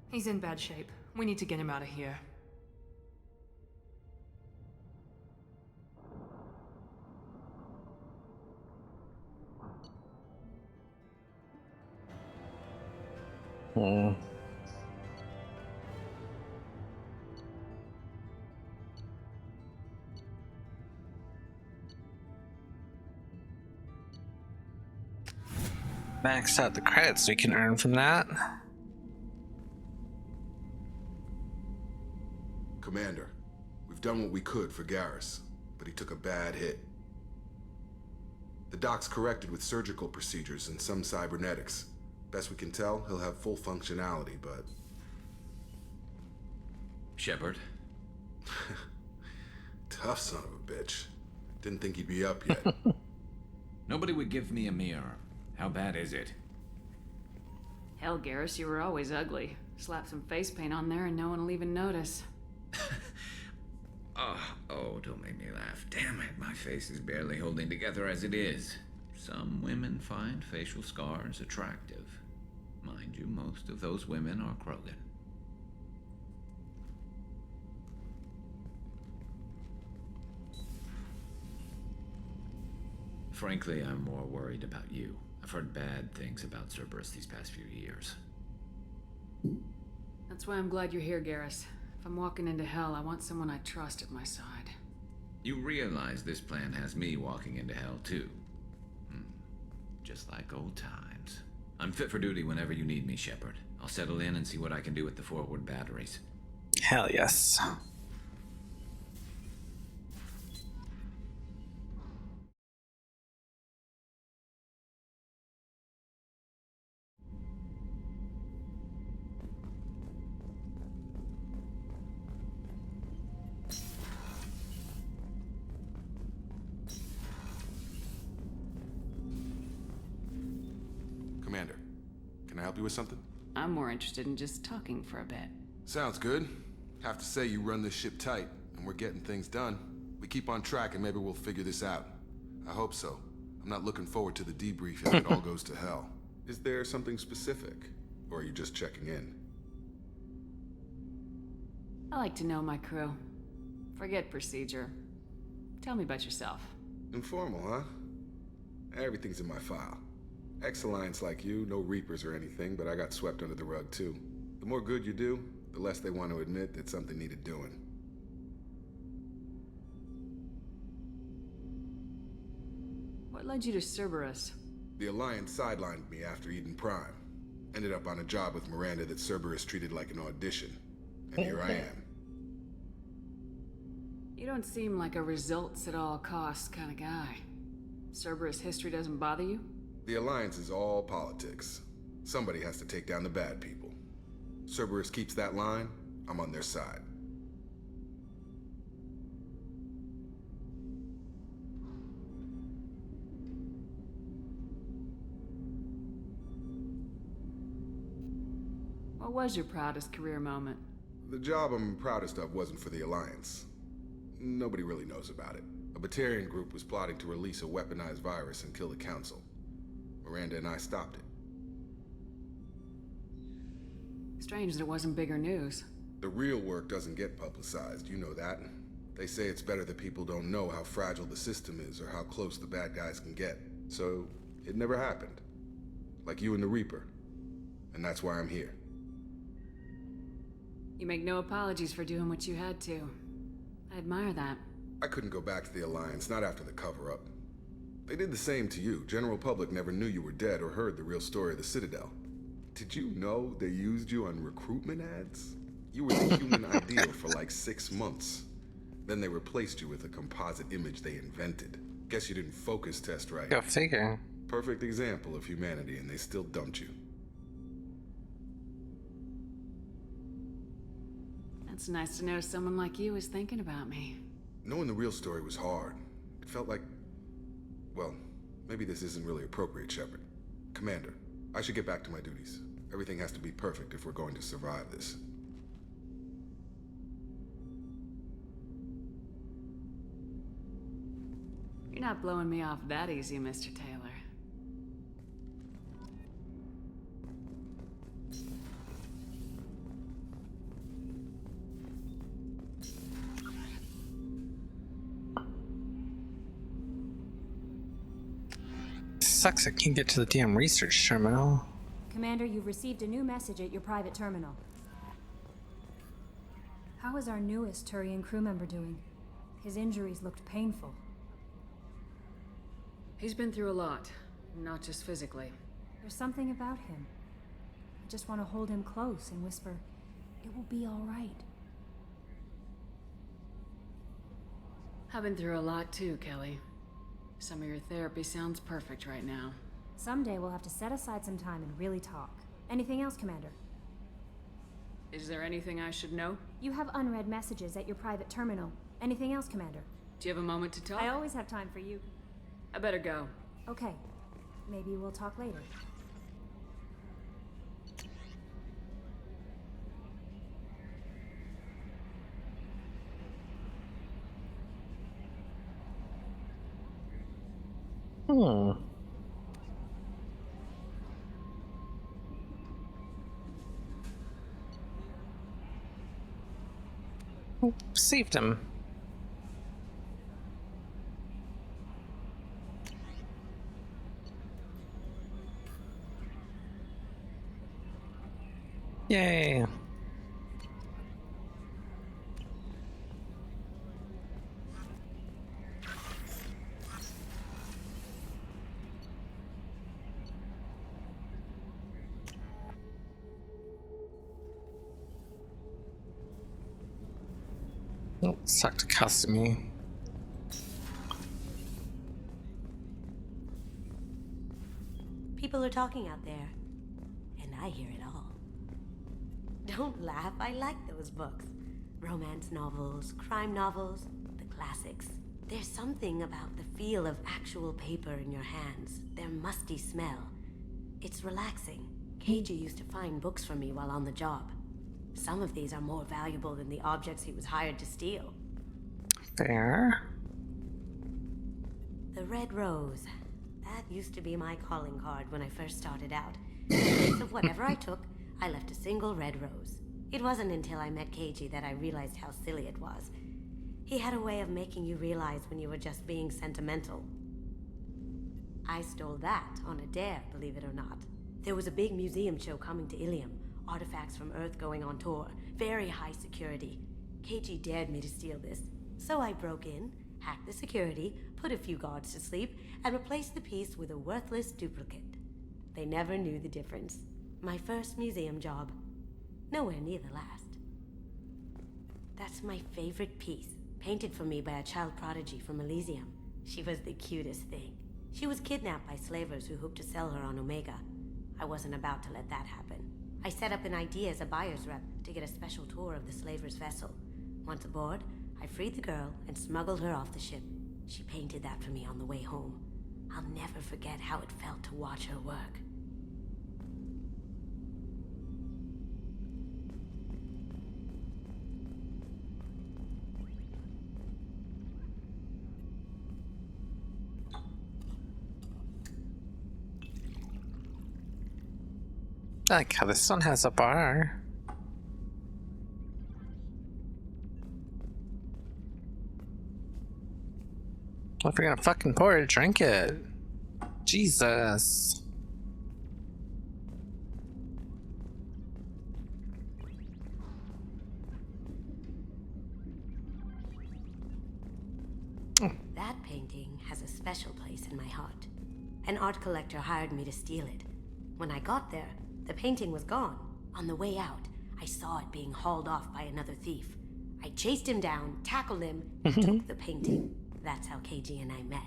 He's in bad shape. We need to get him out of here. Max out the credits we can earn from that. Commander, we've done what we could for Garrus, but he took a bad hit. The doc's corrected with surgical procedures and some cybernetics. Best we can tell, he'll have full functionality, but... Shepard? Tough son of a bitch. Didn't think he'd be up yet. Nobody would give me a mirror. How bad is it? Hell, Garrus, you were always ugly. Slap some face paint on there and no one will even notice. Oh, don't make me laugh. Damn it, my face is barely holding together as it is. Some women find facial scars attractive. Mind you, most of those women are Krogan. Frankly, I'm more worried about you. I've heard bad things about Cerberus these past few years. That's why I'm glad you're here, Garrus. If I'm walking into hell, I want someone I trust at my side. You realize this plan has me walking into hell, too. Just like old times. I'm fit for duty whenever you need me, Shepard. I'll settle in and see what I can do with the forward batteries. Hell yes. Commander, can I help you with something? I'm more interested in just talking for a bit. Sounds good. Have to say you run this ship tight, and we're getting things done. We keep on track and maybe we'll figure this out. I hope so. I'm not looking forward to the debrief if it all goes to hell. Is there something specific? Or are you just checking in? I like to know my crew. Forget procedure. Tell me about yourself. Informal, huh? Everything's in my file. Ex-Alliance like you, no Reapers or anything, but I got swept under the rug too. The more good you do, the less they want to admit that something needed doing. What led you to Cerberus? The Alliance sidelined me after Eden Prime. Ended up on a job with Miranda that Cerberus treated like an audition. And here I am. You don't seem like a results at all costs kind of guy. Cerberus history doesn't bother you? The Alliance is all politics. Somebody has to take down the bad people. Cerberus keeps that line, I'm on their side. What was your proudest career moment? The job I'm proudest of wasn't for the Alliance. Nobody really knows about it. A Batarian group was plotting to release a weaponized virus and kill the Council. Miranda and I stopped it. Strange that it wasn't bigger news. The real work doesn't get publicized, you know that. They say it's better that people don't know how fragile the system is or how close the bad guys can get. So, it never happened. Like you and the Reaper. And that's why I'm here. You make no apologies for doing what you had to. I admire that. I couldn't go back to the Alliance, not after the cover-up. They did the same to you. General public never knew you were dead or heard the real story of the Citadel. Did you know they used you on recruitment ads? You were the human ideal for like 6 months. Then they replaced you with a composite image they invented. Guess you didn't focus test right. Go figure. Perfect example of humanity, and they still dumped you. It's nice to know someone like you is thinking about me. Knowing the real story was hard. It felt like... Well, maybe this isn't really appropriate, Shepard. Commander, I should get back to my duties. Everything has to be perfect if we're going to survive this. You're not blowing me off that easy, Mr. Taylor. Sucks I can't get to the damn research terminal. Commander, you've received a new message at your private terminal. How is our newest Turian crew member doing? His injuries looked painful. He's been through a lot, not just physically. There's something about him. I just want to hold him close and whisper, "It will be all right." I've been through a lot too, Kelly. Some of your therapy sounds perfect right now. Someday we'll have to set aside some time and really talk. Anything else, Commander? Is there anything I should know? You have unread messages at your private terminal. Anything else, Commander? Do you have a moment to talk? I always have time for you. I better go. Okay. Maybe we'll talk later. Saved him. Yay. Oh, sucked accustom me. People are talking out there, and I hear it all. Don't laugh, I like those books. Romance novels, crime novels, the classics. There's something about the feel of actual paper in your hands, their musty smell. It's relaxing. KG used to find books for me while on the job. Some of these are more valuable than the objects he was hired to steal. Fair. The Red Rose. That used to be my calling card when I first started out. In place of whatever I took, I left a single red rose. It wasn't until I met KG that I realized how silly it was. He had a way of making you realize when you were just being sentimental. I stole that on a dare, believe it or not. There was a big museum show coming to Ilium. Artifacts from Earth going on tour. Very high security. KG dared me to steal this. So I broke in, hacked the security, put a few guards to sleep, and replaced the piece with a worthless duplicate. They never knew the difference. My first museum job. Nowhere near the last. That's my favorite piece, painted for me by a child prodigy from Elysium. She was the cutest thing. She was kidnapped by slavers who hoped to sell her on Omega. I wasn't about to let that happen. I set up an idea as a buyer's rep to get a special tour of the slaver's vessel. Once aboard, I freed the girl and smuggled her off the ship. She painted that for me on the way home. I'll never forget how it felt to watch her work. I like how this one has a bar. Well, if you're gonna fucking pour it, drink it. Jesus. That painting has a special place in my heart. An art collector hired me to steal it. When I got there, the painting was gone. On the way out, I saw it being hauled off by another thief. I chased him down, tackled him, and took the painting. That's how KG and I met.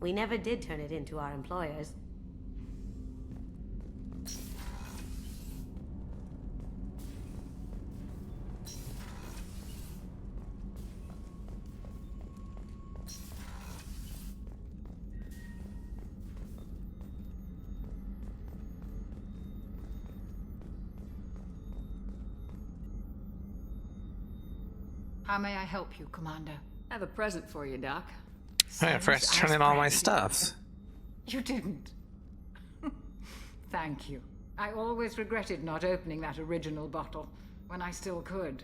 We never did turn it into our employers. How may I help you, Commander? I have a present for you, Doc. I first turn in all my stuff. You didn't. Thank you. I always regretted not opening that original bottle when I still could.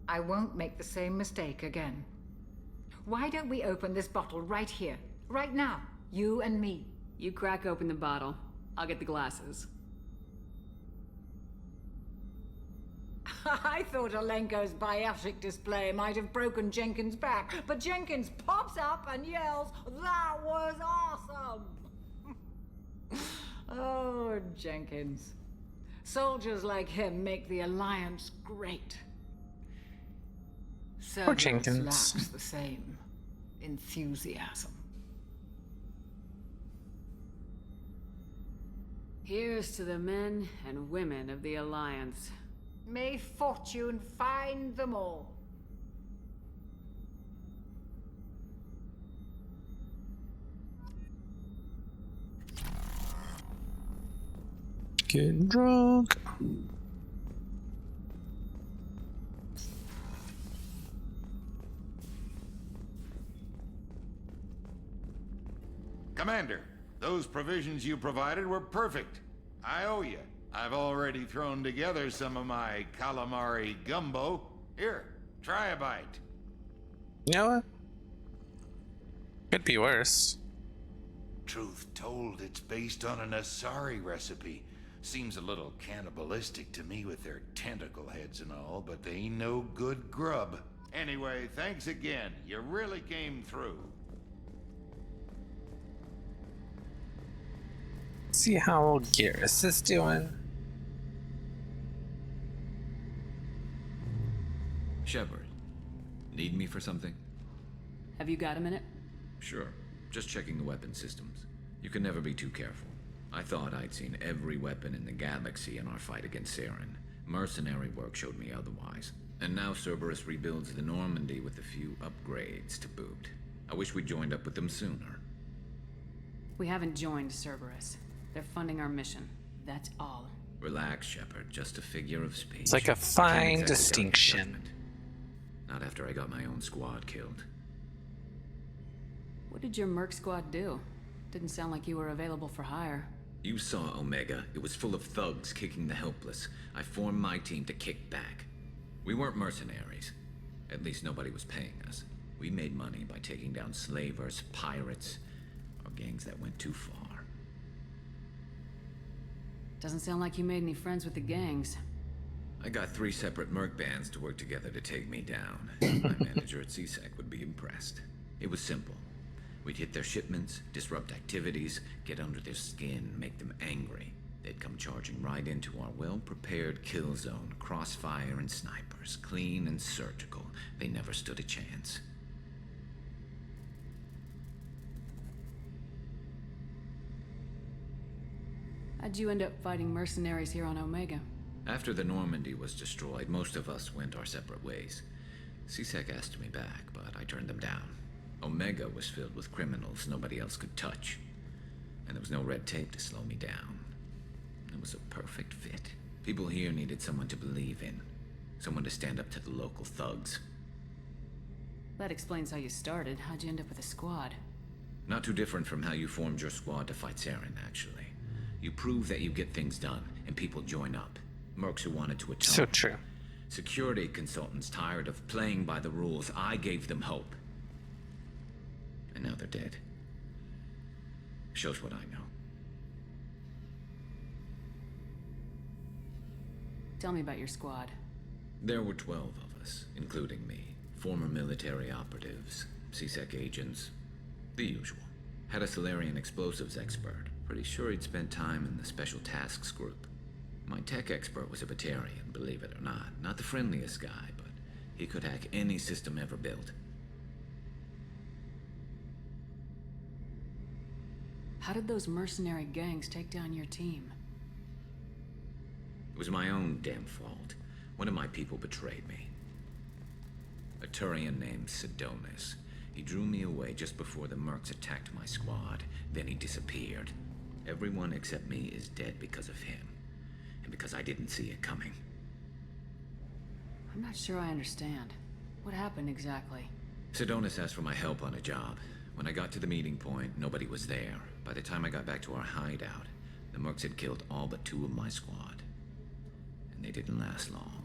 I won't make the same mistake again. Why don't we open this bottle right here, right now? You and me. You crack open the bottle. I'll get the glasses. I thought Alenko's biotic display might have broken Jenkins' back, but Jenkins pops up and yells, "That was awesome!" Oh, Jenkins. Soldiers like him make the Alliance great. Poor Jenkins. Lacks the same enthusiasm. Here's to the men and women of the Alliance. May fortune find them all. Getting drunk. Commander, those provisions you provided were perfect. I owe you. I've already thrown together some of my calamari gumbo. Here, try a bite. You know what? Could be worse. Truth told, it's based on an Asari recipe. Seems a little cannibalistic to me with their tentacle heads and all, but they ain't no good grub. Anyway, thanks again. You really came through. See how old Garrus is doing. Shepard, need me for something? Have you got a minute? Sure. Just checking the weapon systems. You can never be too careful. I thought I'd seen every weapon in the galaxy in our fight against Saren. Mercenary work showed me otherwise. And now Cerberus rebuilds the Normandy with a few upgrades to boot. I wish we'd joined up with them sooner. We haven't joined Cerberus. They're funding our mission. That's all. Relax, Shepard. Just a figure of speech. It's like a I can't fine exactly distinction. doubt your judgment. Not after I got my own squad killed. What did your Merc squad do? Didn't sound like you were available for hire. You saw Omega. It was full of thugs kicking the helpless. I formed my team to kick back. We weren't mercenaries. At least nobody was paying us. We made money by taking down slavers, pirates, or gangs that went too far. Doesn't sound like you made any friends with the gangs. I got 3 separate merc bands to work together to take me down. My manager at CSEC would be impressed. It was simple. We'd hit their shipments, disrupt activities, get under their skin, make them angry. They'd come charging right into our well-prepared kill zone, crossfire and snipers, clean and surgical. They never stood a chance. How'd you end up fighting mercenaries here on Omega? After the Normandy was destroyed, most of us went our separate ways. CSEC asked me back, but I turned them down. Omega was filled with criminals nobody else could touch. And there was no red tape to slow me down. It was a perfect fit. People here needed someone to believe in. Someone to stand up to the local thugs. That explains how you started. How'd you end up with a squad? Not too different from how you formed your squad to fight Saren, actually. You prove that you get things done, and people join up. Mercs who wanted to atone. So true. Security consultants tired of playing by the rules. I gave them hope. And now they're dead. Shows what I know. Tell me about your squad. There were 12 of us, including me. Former military operatives, CSEC agents, the usual. Had a Solarian explosives expert. Pretty sure he'd spent time in the Special Tasks Group. My tech expert was a Batarian, believe it or not. Not the friendliest guy, but he could hack any system ever built. How did those mercenary gangs take down your team? It was my own damn fault. One of my people betrayed me. A Turian named Sidonis. He drew me away just before the Mercs attacked my squad. Then he disappeared. Everyone except me is dead because of him. And because I didn't see it coming. I'm not sure I understand. What happened exactly? Sedonis asked for my help on a job. When I got to the meeting point, nobody was there. By the time I got back to our hideout, the mercs had killed all but 2 of my squad. And they didn't last long.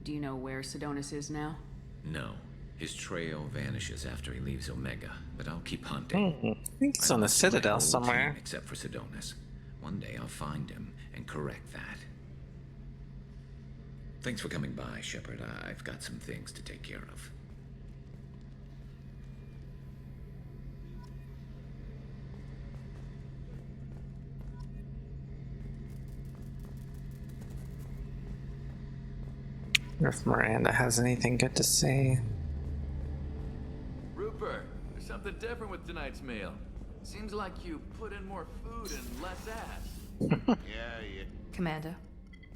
Do you know where Sedonis is now? No. His trail vanishes after he leaves Omega, but I'll keep hunting. I think it's on the Citadel somewhere. Except for Sedonis. One day I'll find him and correct that. Thanks for coming by, Shepard. I've got some things to take care of. If Miranda has anything good to say. Rupert, there's something different with tonight's meal. Seems like you put in more food and less ass. Yeah. Commander,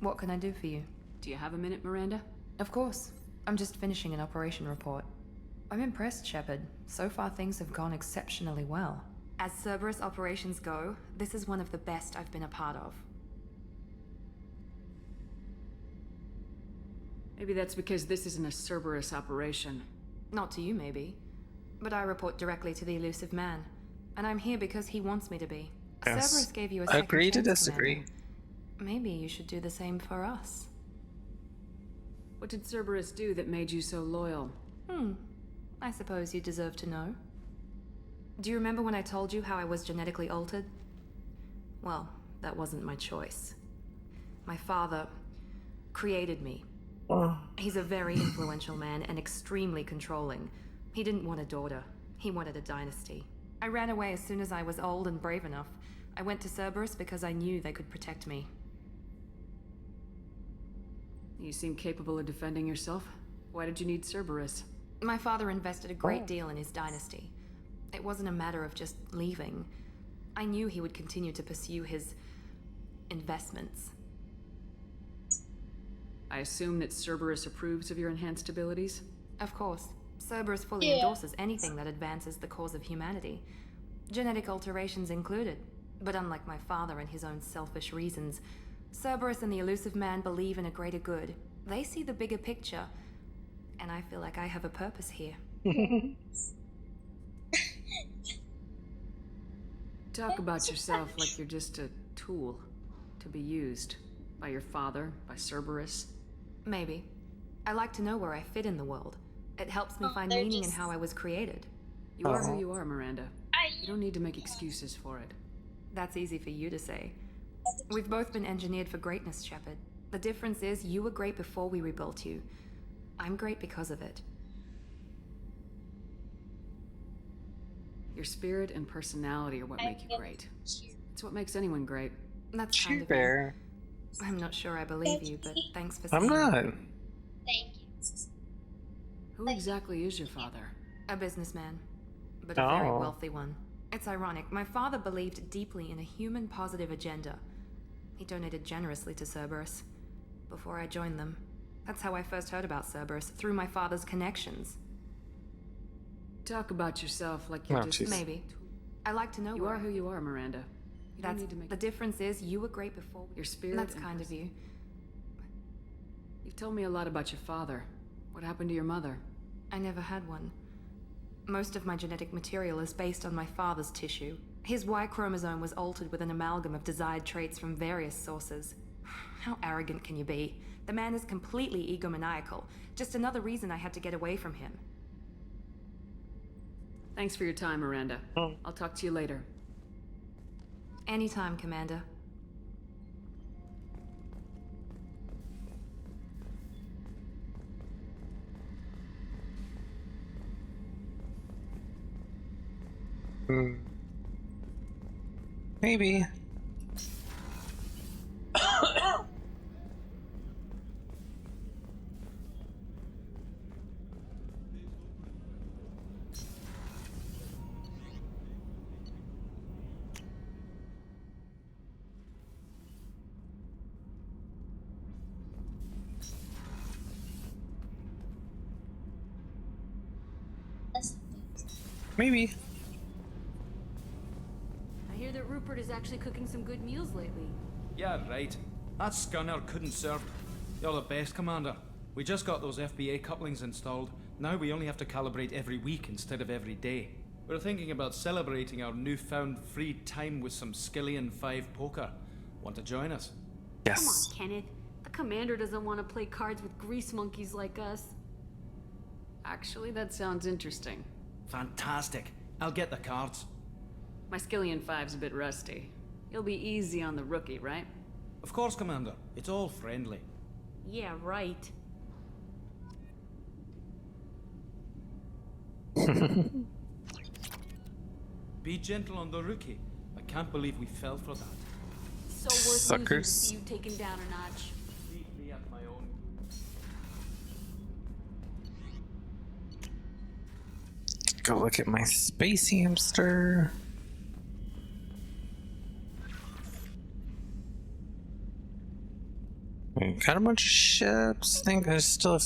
what can I do for you? Do you have a minute, Miranda? Of course. I'm just finishing an operation report. I'm impressed, Shepard. So far things have gone exceptionally well. As Cerberus operations go, this is one of the best I've been a part of. Maybe that's because this isn't a Cerberus operation. Not to you, maybe. But I report directly to the Elusive Man. And I'm here because he wants me to be. Yes. Cerberus gave you a second Agree to chance, disagree. Commander. Maybe you should do the same for us. What did Cerberus do that made you so loyal? I suppose you deserve to know. Do you remember when I told you how I was genetically altered? Well, that wasn't my choice. My father created me. He's a very influential man and extremely controlling. He didn't want a daughter. He wanted a dynasty. I ran away as soon as I was old and brave enough. I went to Cerberus because I knew they could protect me. You seem capable of defending yourself. Why did you need Cerberus? My father invested a great deal in his dynasty. It wasn't a matter of just leaving. I knew he would continue to pursue his investments. I assume that Cerberus approves of your enhanced abilities? Of course. Cerberus fully endorses anything that advances the cause of humanity. Genetic alterations included. But unlike my father and his own selfish reasons, Cerberus and the Elusive Man believe in a greater good. They see the bigger picture, and I feel like I have a purpose here. Talk about yourself like you're just a tool to be used by your father, by Cerberus. Maybe. I like to know where I fit in the world. It helps me find meaning in how I was created. You are who you are, Miranda. You don't need to make excuses for it. That's easy for you to say. We've both been engineered for greatness, Shepard. The difference is you were great before we rebuilt you. I'm great because of it. Your spirit and personality are what make you great. It's what makes anyone great. That's kind of Fair. I'm not sure I believe you, but thanks for I'm saying not. that. Thank you. Who exactly is your father? A businessman, but a very Oh. wealthy one. It's ironic. My father believed deeply in a human-positive agenda. He donated generously to Cerberus before I joined them. That's how I first heard about Cerberus, through my father's connections. Talk about yourself like you're just... Maybe. I like to know You where are who you are, Miranda. You don't That's need to make... the difference is you were great before. Your spirit That's and kind of you. You've told me a lot about your father. What happened to your mother? I never had one. Most of my genetic material is based on my father's tissue. His Y chromosome was altered with an amalgam of desired traits from various sources. How arrogant can you be? The man is completely egomaniacal. Just another reason I had to get away from him. Thanks for your time, Miranda. I'll talk to you later. Anytime, Commander. Maybe. Maybe. I hear that Rupert is actually cooking some good meals lately. Yeah, right. That scunner couldn't serve. You're the best, Commander. We just got those FBA couplings installed. Now we only have to calibrate every week instead of every day. We're thinking about celebrating our newfound free time with some Skillian 5 poker. Want to join us? Come on, Kenneth. The commander doesn't want to play cards with grease monkeys like us. Actually, that sounds interesting. Fantastic. I'll get the cards. My Skillian 5's a bit rusty. You'll be easy on the rookie, right? Of course, Commander. It's all friendly. Yeah, right. Be gentle on the rookie. I can't believe we fell for that. So worth losing to see you taken down a notch. Leave me at my own. Go look at my space hamster. Got a bunch of ships. I think there's still a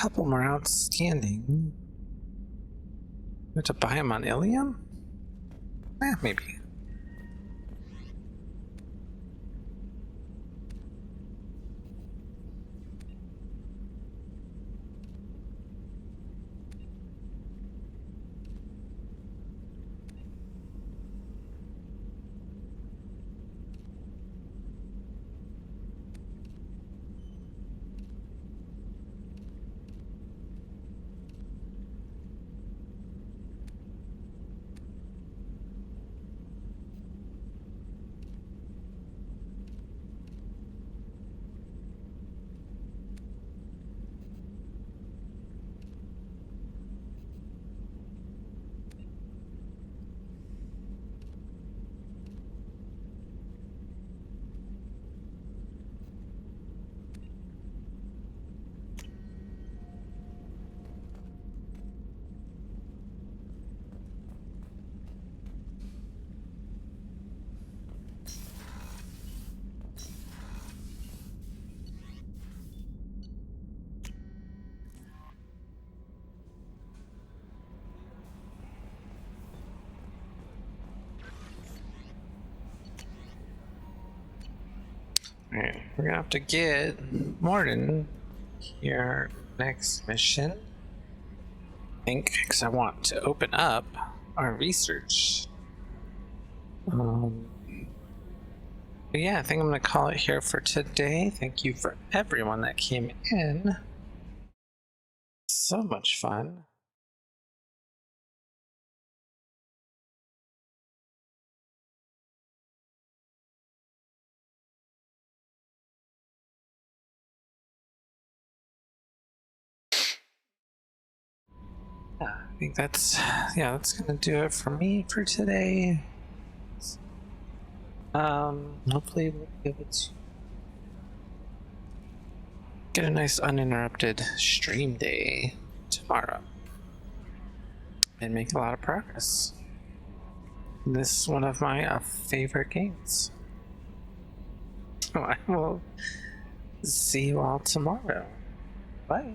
couple more outstanding. We have to buy them on Ilium? Maybe. Alright, we're gonna have to get Morden here next mission. I think because I want to open up our research. But yeah, I think I'm gonna call it here for today. Thank you for everyone that came in. So much fun. I think that's gonna do it for me for today. Hopefully we'll be able to get a nice uninterrupted stream day tomorrow and make a lot of progress. This is one of my favorite games. So I will see you all tomorrow. Bye.